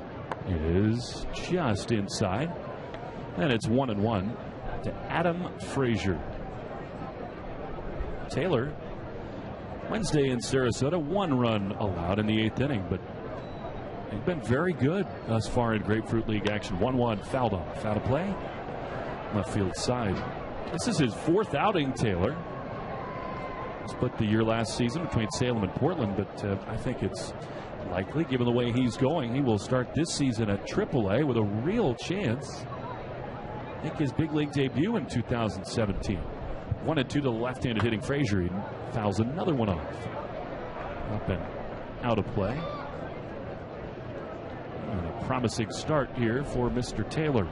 C: is just inside. And it's 1-1 to Adam Frazier. Taylor, Wednesday in Sarasota, 1 run allowed in the 8th inning, but he's been very good thus far in Grapefruit League action. 1-1, fouled off. Out of play. Left field side. This is his 4th outing, Taylor. Split the year last season between Salem and Portland, but I think it's likely, given the way he's going, he will start this season at AAA with a real chance. Make his big league debut in 2017. 1-2 to the left-handed hitting Frazier. He fouls another one off. Up and out of play. And a promising start here for Mr. Taylor.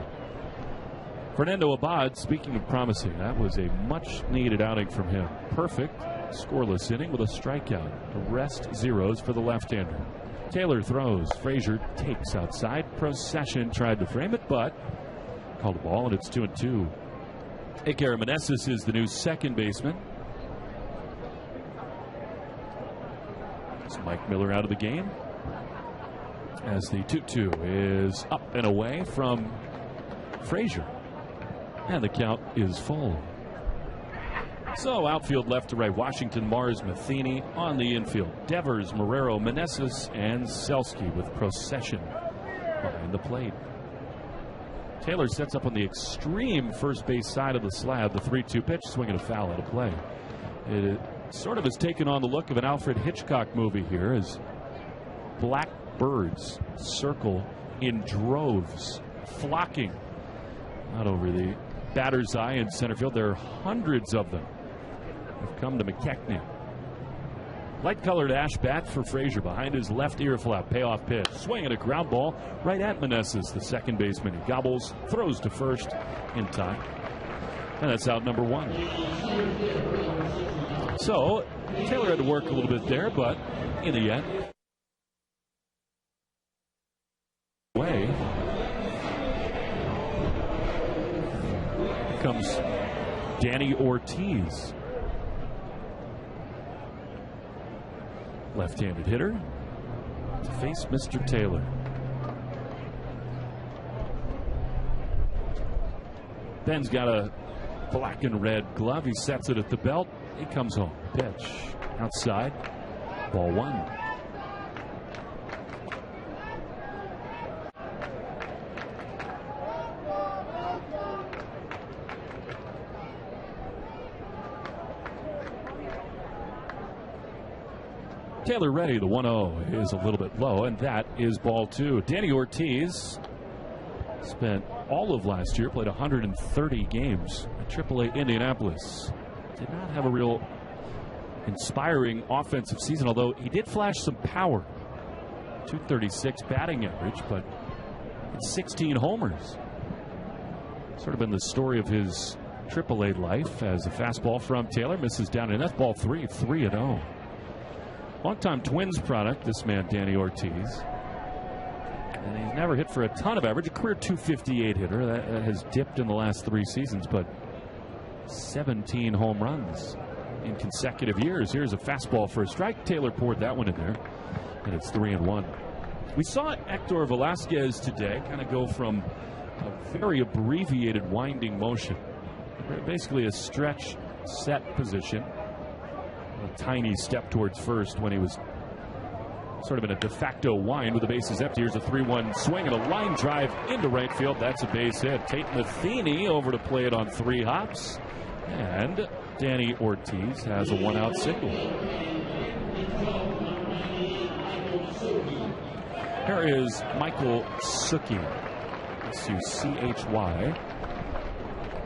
C: Fernando Abad, speaking of promising, that was a much-needed outing from him. Perfect, scoreless inning with a strikeout. The rest zeros for the left-hander. Taylor throws. Frazier takes outside. Procession tried to frame it, but called a ball, and it's 2-2. Iker Meneses is the new second baseman. It's Mike Miller out of the game, as the 2-2 is up and away from Frazier. And the count is full. So outfield left to right. Washington, Mars, Matheny. On the infield, Devers, Marrero, Meneses, and Selski with Procession behind the plate. Taylor sets up on the extreme first base side of the slab. The 3-2 pitch, swinging a foul out of play. It sort of has taken on the look of an Alfred Hitchcock movie here, as black birds circle in droves, flocking out over the batter's eye in center field. There are hundreds of them have come to McKechnie. Light-colored ash bat for Frazier behind his left ear flap. Payoff pitch. Swinging a ground ball right at Meneses, the second baseman. He gobbles, throws to first in time. And that's out number 1. So Taylor had to work a little bit there, but in the end, way comes Danny Ortiz. Left-handed hitter to face Mr. Taylor. Ben's got a black and red glove. He sets it at the belt. He comes home. Pitch outside. Ball 1. Taylor ready. The 1-0 is a little bit low, and that is ball 2. Danny Ortiz spent all of last year, played 130 games at AAA Indianapolis. Did not have a real inspiring offensive season, although he did flash some power. 236 batting average, but 16 homers. Sort of been the story of his AAA life, as a fastball from Taylor misses down, and that's ball 3, 3-0. Longtime Twins product, this man, Danny Ortiz. And he's never hit for a ton of average. A career .258 hitter. That has dipped in the last 3 seasons, but 17 home runs in consecutive years. Here's a fastball for a strike. Taylor poured that one in there, and it's 3-1. We saw Hector Velasquez today kind of go from a very abbreviated winding motion, basically a stretch set position, a tiny step towards first when he was sort of in a de facto wind with the bases empty. Here's a 3-1 swing and a line drive into right field. That's a base hit. Tate Matheny over to play it on 3 hops. And Danny Ortiz has a 1-out single. Here is Michael Suchy. S-U-C-H-Y.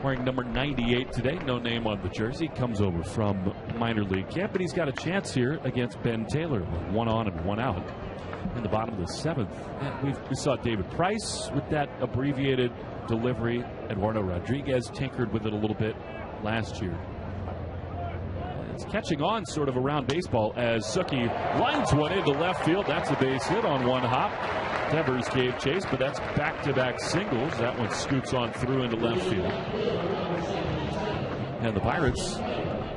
C: Wearing number 98 today. No name on the jersey. Comes over from minor league camp, but he's got a chance here against Ben Taylor with 1 on and 1 out in the bottom of the 7th. And we saw David Price with that abbreviated delivery. Eduardo Rodriguez tinkered with it a little bit last year. It's catching on sort of around baseball as Suchy lines one into left field. That's a base hit on 1 hop. Devers gave chase, but that's back-to-back singles. That one scoots on through into left field. And the Pirates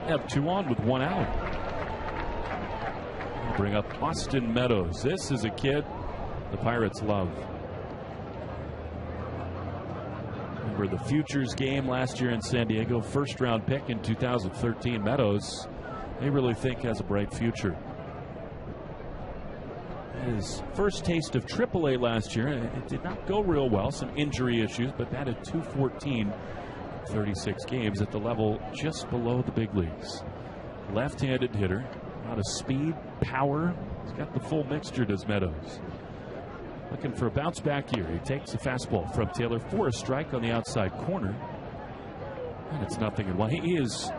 C: have 2 on with 1 out. Bring up Austin Meadows. This is a kid the Pirates love. Remember the Futures game last year in San Diego, first-round pick in 2013. Meadows, they really think has a bright future. His first taste of AAA last year, it did not go real well, some injury issues, but batted .214, 36 games at the level just below the big leagues. Left-handed hitter, a lot of speed, power. He's got the full mixture, does Meadows. Looking for a bounce back here. He takes a fastball from Taylor for a strike on the outside corner. And it's 0-1. He is,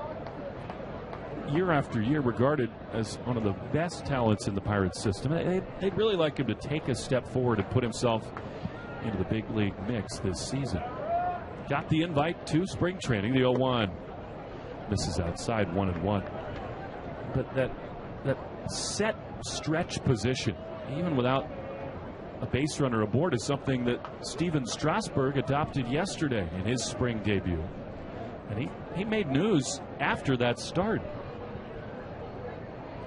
C: year after year, regarded as one of the best talents in the Pirates system. They'd really like him to take a step forward and put himself into the big league mix this season. Got the invite to spring training. The 0-1 misses outside, 1-1. But that set stretch position, even without a base runner aboard, is something that Steven Strasburg adopted yesterday in his spring debut. And he made news after that start.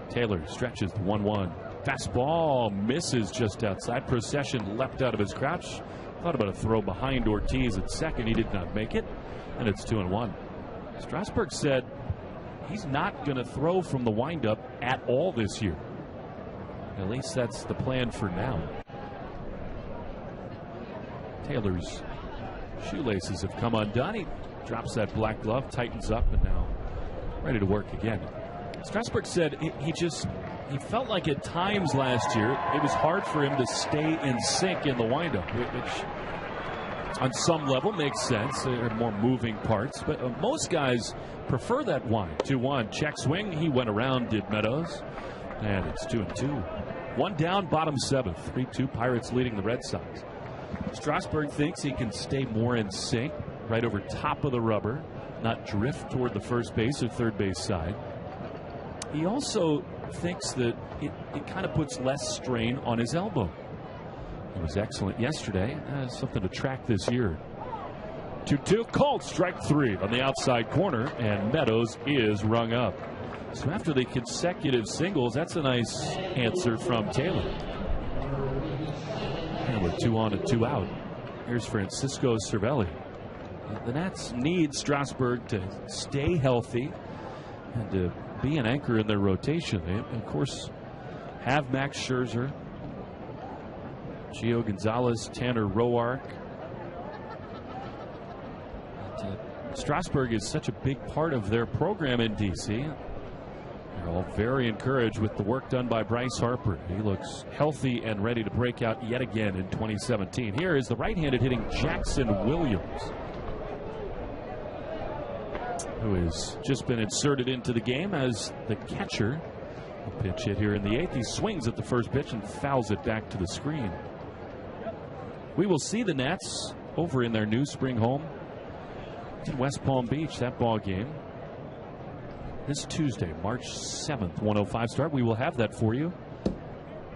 C: Taylor stretches the 1-1. Fastball misses just outside. Procession leapt out of his crouch. Thought about a throw behind Ortiz at second. He did not make it. And it's 2-1. Strasburg said he's not going to throw from the windup at all this year. At least that's the plan for now. Taylor's shoelaces have come undone. He drops that black glove, tightens up, and now ready to work again. Strasburg said he felt like at times last year it was hard for him to stay in sync in the windup, which on some level makes sense. There are more moving parts, but most guys prefer that wind. 2-1, check swing. He went around, did Meadows, and it's 2-2. One down, bottom seventh. 3-2 Pirates leading the Red Sox. Strasburg thinks he can stay more in sync, right over top of the rubber, not drift toward the first base or third base side. He also thinks that it kind of puts less strain on his elbow. He was excellent yesterday. Something to track this year. 2-2, called strike three on the outside corner, and Meadows is rung up. So after the consecutive singles, that's a nice answer from Taylor. And with 2 on and 2 out, here's Francisco Cervelli. The Nats need Strasburg to stay healthy and to be an anchor in their rotation. They, of course, have Max Scherzer, Gio Gonzalez, Tanner Roark. Strasburg is such a big part of their program in D.C. They're all very encouraged with the work done by Bryce Harper. He looks healthy and ready to break out yet again in 2017. Here is the right-handed hitting Jackson Williams, who has just been inserted into the game as the catcher. A pitch hit here in the 8th. He swings at the first pitch and fouls it back to the screen. We will see the Nats over in their new spring home in West Palm Beach. That ball game this Tuesday, March 7th, 1:05 start. We will have that for you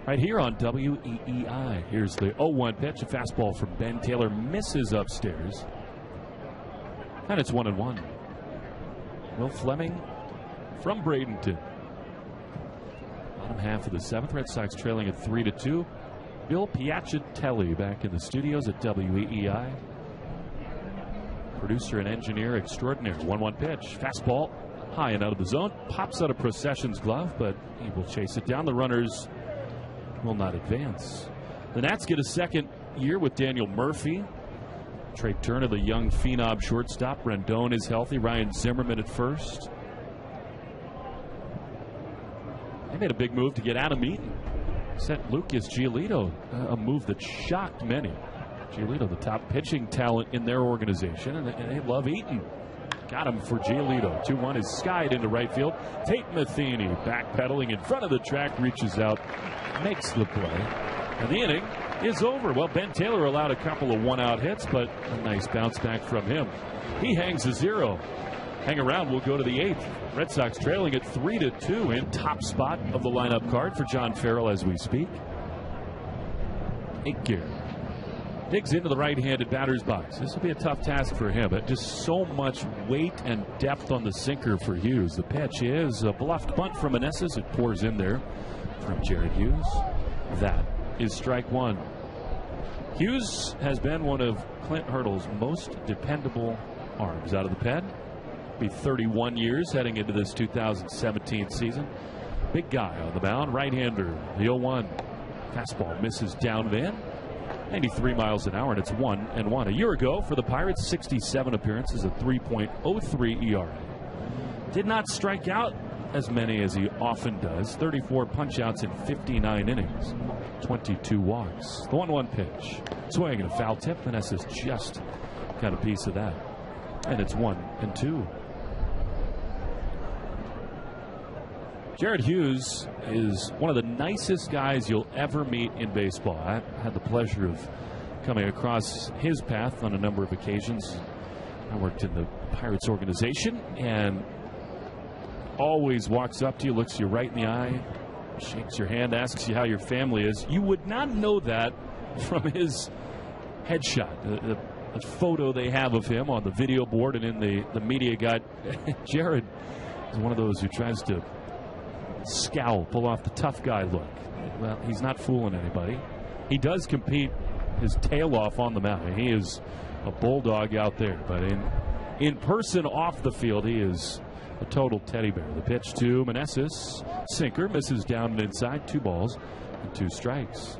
C: right here on WEEI. Here's the 0-1 pitch. A fastball from Ben Taylor misses upstairs. And it's 1-1. Will Fleming from Bradenton. Bottom half of the 7th. Red Sox trailing at 3-2. Bill Piacitelli back in the studios at WEEI. Producer and engineer extraordinaire. 1-1 pitch. Fastball high and out of the zone. Pops out of Procession's glove, but he will chase it down. The runners will not advance. The Nats get a second year with Daniel Murphy. Trey Turner, the young phenom shortstop. Rendon is healthy. Ryan Zimmerman at first. They made a big move to get Adam Eaton. Sent Lucas Giolito, a move that shocked many. Giolito, the top pitching talent in their organization, and they love Eaton. Got him for Giolito. 2-1 is skied into right field. Tate Matheny backpedaling in front of the track, reaches out, makes the play. And the inning is over. Well, Ben Taylor allowed a couple of one-out hits, but a nice bounce back from him. He hangs a 0. Hang around, we'll go to the 8th. Red Sox trailing at 3-2 in top spot of the lineup card for John Farrell as we speak. Aker Digs into the right-handed batter's box. This will be a tough task for him, but just so much weight and depth on the sinker for Hughes. The pitch is a bluffed bunt from Meneses. It pours in there from Jared Hughes. That is strike one. Hughes has been one of Clint Hurdle's most dependable arms out of the pen. Be 31 years heading into this 2017 season. Big guy on the mound, right-hander. The 0-1 fastball misses down van. 93 miles an hour, and it's 1-1. A year ago for the Pirates, 67 appearances, a 3.03 ERA. Did not strike out as many as he often does. 34 punch-outs in 59 innings. 22 walks. The 1-1 pitch. Swing and a foul tip. Meneses just got a piece of that. And it's 1-2. Jared Hughes is one of the nicest guys you'll ever meet in baseball. I had the pleasure of coming across his path on a number of occasions. I worked in the Pirates organization, and always walks up to you, looks you right in the eye, shakes your hand, asks you how your family is. You would not know that from his headshot, the photo they have of him on the video board and in the media guide. Jared is one of those who tries to scowl, pull off the tough guy look. Well, he's not fooling anybody. He does compete his tail off on the mound. He is a bulldog out there, but in person off the field, he is a total teddy bear. The pitch to Meneses, sinker, misses down and inside. 2 balls and 2 strikes.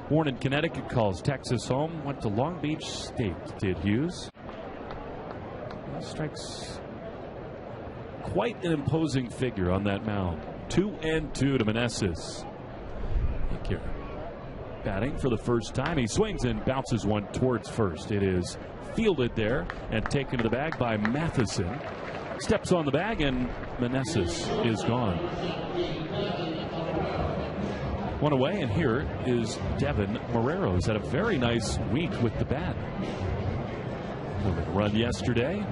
C: Born in Connecticut, calls Texas home. Went to Long Beach State, did Hughes. Strikes quite an imposing figure on that mound. 2-2 to Meneses. Here, batting for the first time. He swings and bounces one towards first. It is fielded there and taken to the bag by Matheson. Steps on the bag, and Meneses is gone. One away, and here is Devin Marrero. He's had a very nice week with the bat. Run yesterday.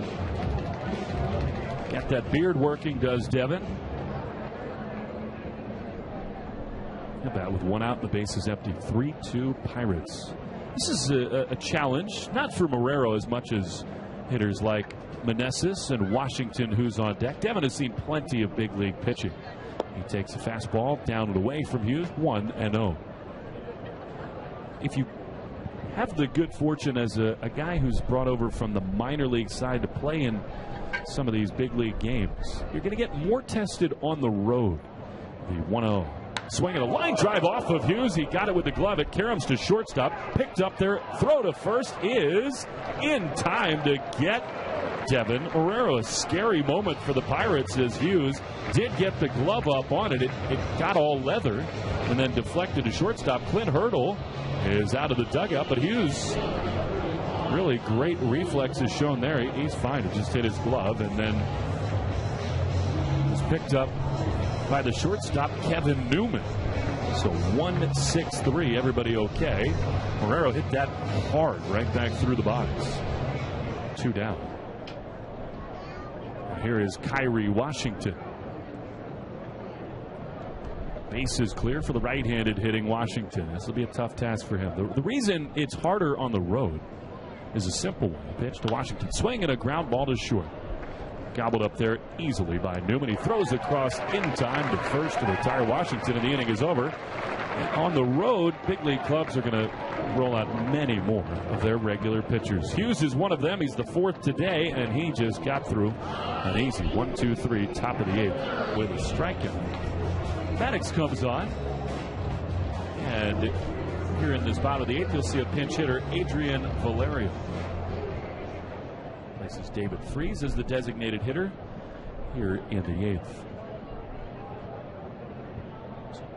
C: Got that beard working, does Devin. The bat with 1 out, the base is empty. 3-2 Pirates. This is a challenge, not for Marrero as much as hitters like Meneses and Washington, who's on deck. Devin has seen plenty of big league pitching. He takes a fastball down and away from Hughes. 1-0. If you have the good fortune as a guy who's brought over from the minor league side to play in some of these big league games, you're going to get more tested on the road. The 1-0. Swinging a line drive off of Hughes. He got it with the glove. It caroms to shortstop. Picked up there. Throw to first is in time to get Devin Marrero. A scary moment for the Pirates as Hughes did get the glove up on it. It got all leather and then deflected to shortstop. Clint Hurdle is out of the dugout, but Hughes, really great reflexes shown there. He's fine. It just hit his glove and then was picked up by the shortstop, Kevin Newman. So 1-6-3, everybody okay. Marrero hit that hard right back through the box. 2 down. And here is Kyrie Washington. Base is clear for the right-handed hitting Washington. This will be a tough task for him. The reason it's harder on the road is a simple one. Pitch to Washington. Swing and a ground ball to short. Gobbled up there easily by Newman. He throws across in time to first to retire Washington, and the inning is over. And on the road, big league clubs are going to roll out many more of their regular pitchers. Hughes is one of them. He's the 4th today, and he just got through an easy 1-2-3, top of the 8th with a strikeout. Maddox comes on, and here in this bottom of the 8th, you'll see a pinch hitter, Adrian Valerio. Places David Freese as the designated hitter here in the 8th.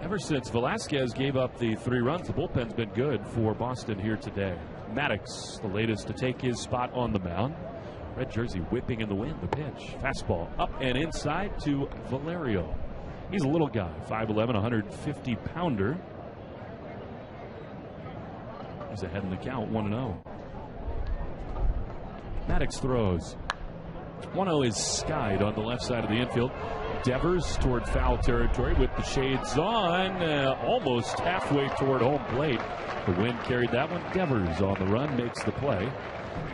C: Ever since Velasquez gave up the 3 runs, the bullpen's been good for Boston here today. Maddox, the latest to take his spot on the mound. Red jersey whipping in the wind. The pitch. Fastball up and inside to Valerio. He's a little guy, 5'11", 150-pounder. He's ahead in the count, 1-0. Maddox throws. 1-0 is skied on the left side of the infield. Devers toward foul territory with the shades on, almost halfway toward home plate. The wind carried that one. Devers on the run makes the play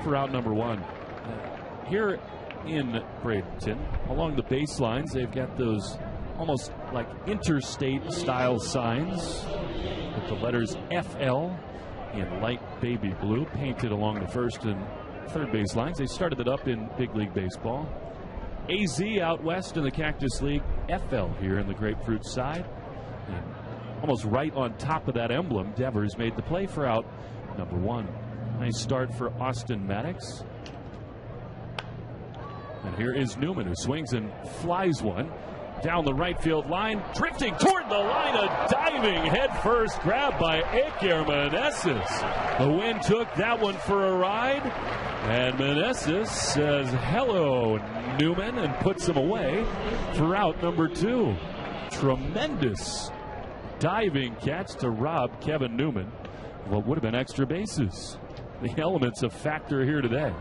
C: for out number one. Here in Bradenton, along the baselines, they've got those almost like interstate style signs with the letters FL in light baby blue painted along the first and third base lines. They started it up in Big League Baseball. AZ out west in the Cactus League, FL here in the Grapefruit side. And almost right on top of that emblem, Devers made the play for out number one. Nice start for Austin Maddox. And here is Newman, who swings and flies one down the right field line, drifting toward the line, a diving headfirst grab by Aker Meneses. The wind took that one for a ride, and Meneses says hello, Newman, and puts him away for out number two. Tremendous diving catch to rob Kevin Newman what would have been extra bases. The elements of factor here today.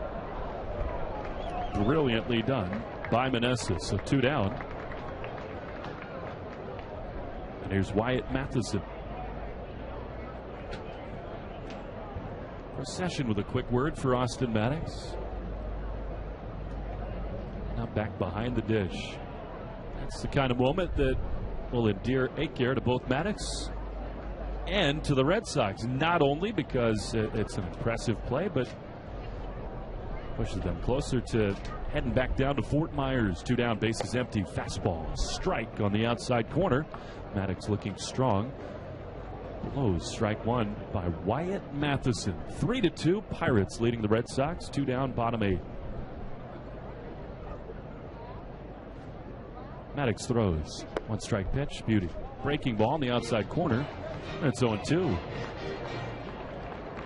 C: Brilliantly done by Meneses. So two down. And here's Wyatt Matheson. Procession with a quick word for Austin Maddox. Now back behind the dish. That's the kind of moment that will endear Aker to both Maddox and to the Red Sox. Not only because it's an impressive play, but pushes them closer to heading back down to Fort Myers. Two down, bases empty. Fastball, strike on the outside corner. Maddox looking strong. Blows strike one by Wyatt Matheson. 3-2, Pirates leading the Red Sox. Two down, bottom eight. Maddox throws. One strike pitch, beauty. Breaking ball on the outside corner. And it's 0-2.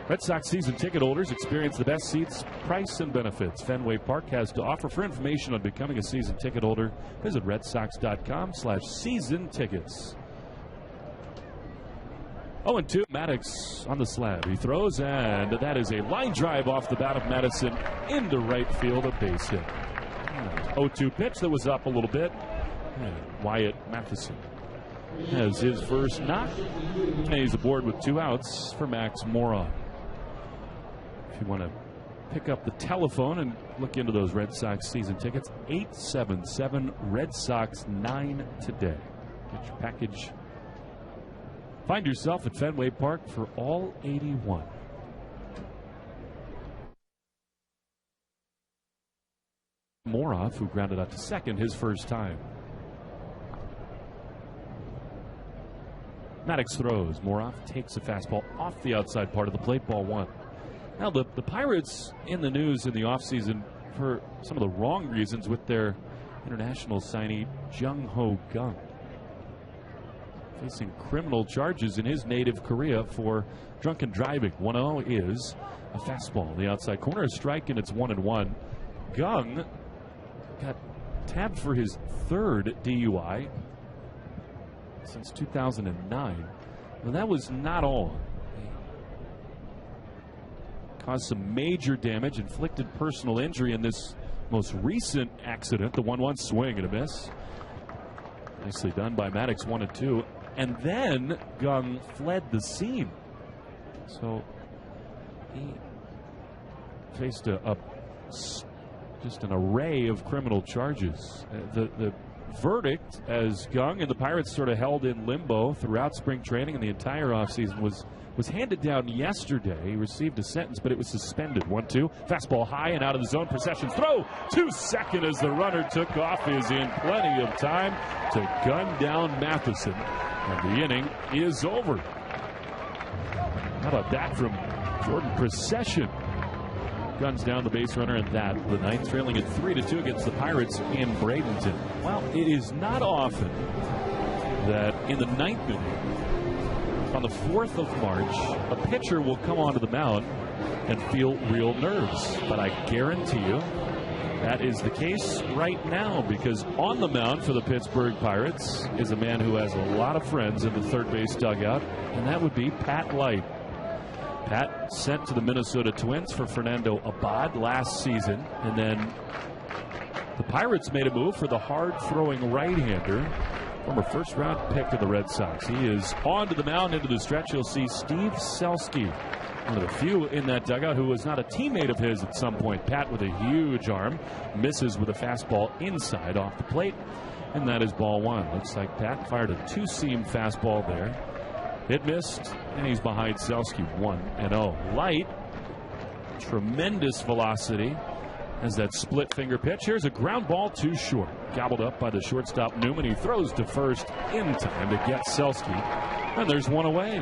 C: Red Sox season ticket holders experience the best seats, price, and benefits Fenway Park has to offer. For information on becoming a season ticket holder, visit redsox.com/season tickets. 0-2, Maddox on the slab. He throws, and that is a line drive off the bat of Madison into right field, a base hit. 0-2 pitch that was up a little bit. And Wyatt Matheson has his first knock. And he's aboard with two outs for Max Moron. If you want to pick up the telephone and look into those Red Sox season tickets, 877 Red Sox 9 today. Get your package. Find yourself at Fenway Park for all 81. Moroff, who grounded out to second his first time. Maddox throws. Moroff takes a fastball off the outside part of the plate, ball one. Now, the Pirates in the news in the offseason for some of the wrong reasons with their international signee, Jung Ho Gung. Facing criminal charges in his native Korea for drunken driving. 1-0 is a fastball. The outside corner, a strike, and it's 1-1. Gung got tabbed for his third DUI since 2009. Well, that was not all. Caused some major damage, inflicted personal injury in this most recent accident, the 1-1 swing and a miss. Nicely done by Maddox, 1-2. And then Gung fled the scene. So he faced just an array of criminal charges. The verdict, as Gung and the Pirates sort of held in limbo throughout spring training and the entire offseason, was handed down yesterday. He received a sentence, but it was suspended. 1-2, fastball high and out of the zone. Processions throw to second as the runner took off. Is in plenty of time to gun down Matheson, and the inning is over. How about that from Jordan Procession? Guns down the base runner, and that the ninth, trailing at 3-2 against the Pirates in Bradenton. Well, it is not often that in the ninth inning, on the 4th of March, a pitcher will come onto the mound and feel real nerves. But I guarantee you that is the case right now, because on the mound for the Pittsburgh Pirates is a man who has a lot of friends in the third base dugout, and that would be Pat Light. Pat sent to the Minnesota Twins for Fernando Abad last season, and then the Pirates made a move for the hard-throwing right-hander, former first-round pick of the Red Sox. He is on to the mound into the stretch. You'll see Steve Selski, one of the few in that dugout who was not a teammate of his at some point. Pat with a huge arm misses with a fastball inside off the plate, and that is ball one. Looks like Pat fired a two-seam fastball there. It missed, and he's behind Selski 1-0. Light, tremendous velocity as that split finger pitch. Here's a ground ball too short. Gobbled up by the shortstop Newman. He throws to first in time to get Selski, and there's one away.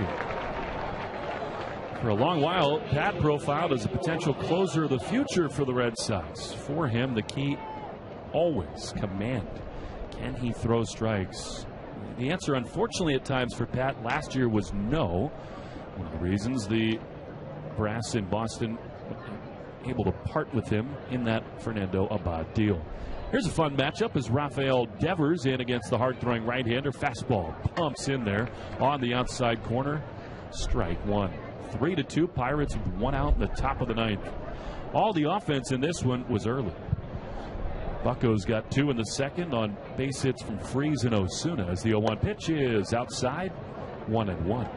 C: For a long while, Pat profiled as a potential closer of the future for the Red Sox. For him, the key always command. Can he throw strikes? The answer, unfortunately, at times for Pat last year was no. One of the reasons the brass in Boston able to part with him in that Fernando Abad deal. Here's a fun matchup as Rafael Devers in against the hard-throwing right-hander. Fastball pumps in there on the outside corner. Strike one. 3-2. Pirates with one out in the top of the ninth. All the offense in this one was early. Buccos got two in the second on base hits from Freese and Osuna as the 0-1 pitch is outside. 1-1.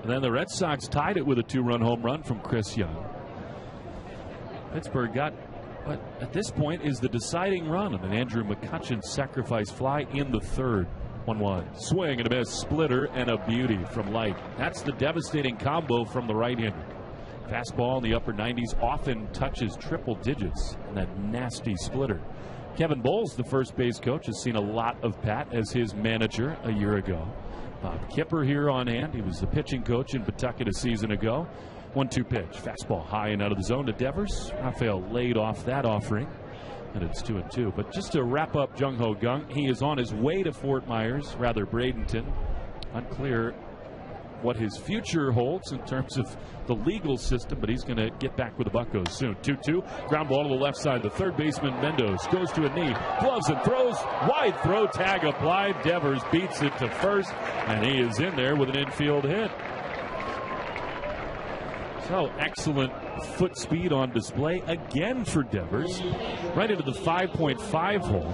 C: And then the Red Sox tied it with a two-run home run from Chris Young. Pittsburgh got what at this point is the deciding run of an Andrew McCutchen sacrifice fly in the third. 1-1. Swing and a miss, splitter, and a beauty from Light. That's the devastating combo from the right-hander. Fastball in the upper 90s often touches triple digits, and that nasty splitter. Kevin Bowles, the first base coach, has seen a lot of Pat as his manager a year ago. Bob Kipper here on hand. He was the pitching coach in Pawtucket a season ago. 1-2 pitch. Fastball high and out of the zone to Devers. Rafael laid off that offering, and it's 2-2. But just to wrap up Jung Ho Kang, he is on his way to Fort Myers, rather Bradenton. Unclear what his future holds in terms of the legal system, but he's going to get back with the Buccos soon. 2-2. Ground ball to the left side. The third baseman, Mendoz, goes to a knee, gloves and throws. Wide throw, tag applied. Devers beats it to first, and he is in there with an infield hit. So excellent foot speed on display again for Devers. Right into the 5.5 hole.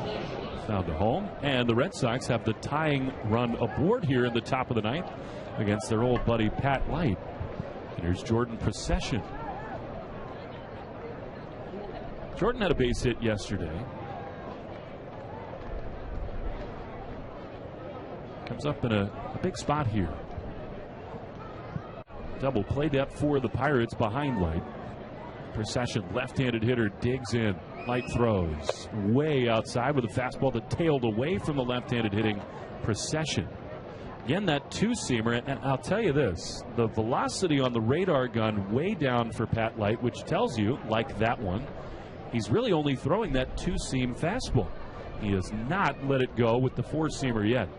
C: Found a home, and the Red Sox have the tying run aboard here in the top of the ninth against their old buddy Pat Light. And here's Jordan Procession. Jordan had a base hit yesterday. Comes up in a big spot here. Double play depth for the Pirates behind Light. Procession, left-handed hitter, digs in. Light throws way outside with a fastball that tailed away from the left-handed hitting Procession. Again, that two-seamer, and I'll tell you this, the velocity on the radar gun way down for Pat Light, which tells you, like that one, he's really only throwing that two-seam fastball. He has not let it go with the four-seamer yet.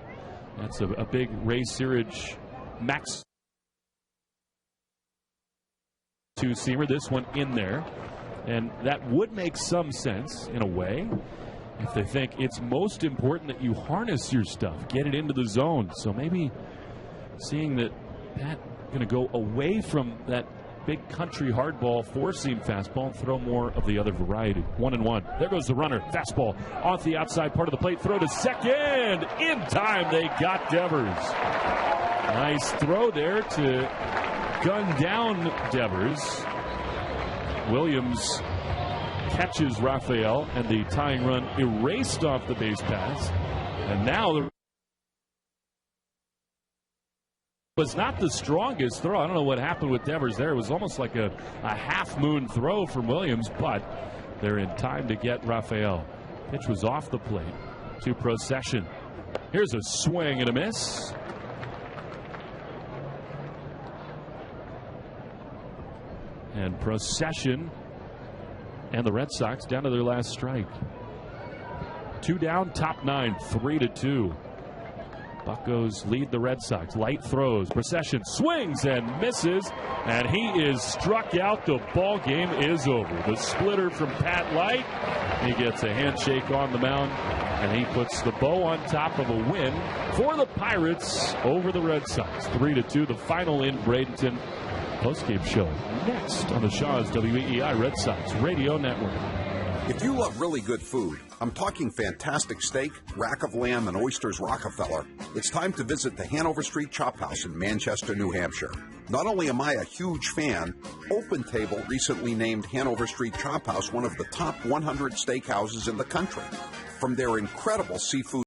C: That's a big Ray Searage max two-seamer. This one in there, and that would make some sense in a way if they think it's most important that you harness your stuff, get it into the zone. So maybe seeing that Pat going to go away from that big country hardball four-seam fastball and throw more of the other variety. 1-1. There goes the runner. Fastball off the outside part of the plate. Throw to second. In time, they got Devers. Nice throw there to gun down Devers. Williams catches Rafael, and the tying run erased off the base paths. And now the was not the strongest throw. I don't know what happened with Devers there. It was almost like a half-moon throw from Williams, but they're in time to get Rafael. Pitch was off the plate to Procession. Here's a swing and a miss. And Procession and the Red Sox down to their last strike. Two down, top nine, 3-2. Buccos lead the Red Sox. Light throws. Procession swings and misses, and he is struck out. The ball game is over. The splitter from Pat Light. He gets a handshake on the mound, and he puts the bow on top of a win for the Pirates over the Red Sox. 3-2, the final in Bradenton. Postgame show next on the Shaw's WEEI Red Sox Radio Network.
E: If you love really good food, I'm talking fantastic steak, rack of lamb, and oysters Rockefeller, it's time to visit the Hanover Street Chop House in Manchester, New Hampshire. Not only am I a huge fan, Open Table recently named Hanover Street Chop House one of the top 100 steakhouses in the country. From their incredible seafood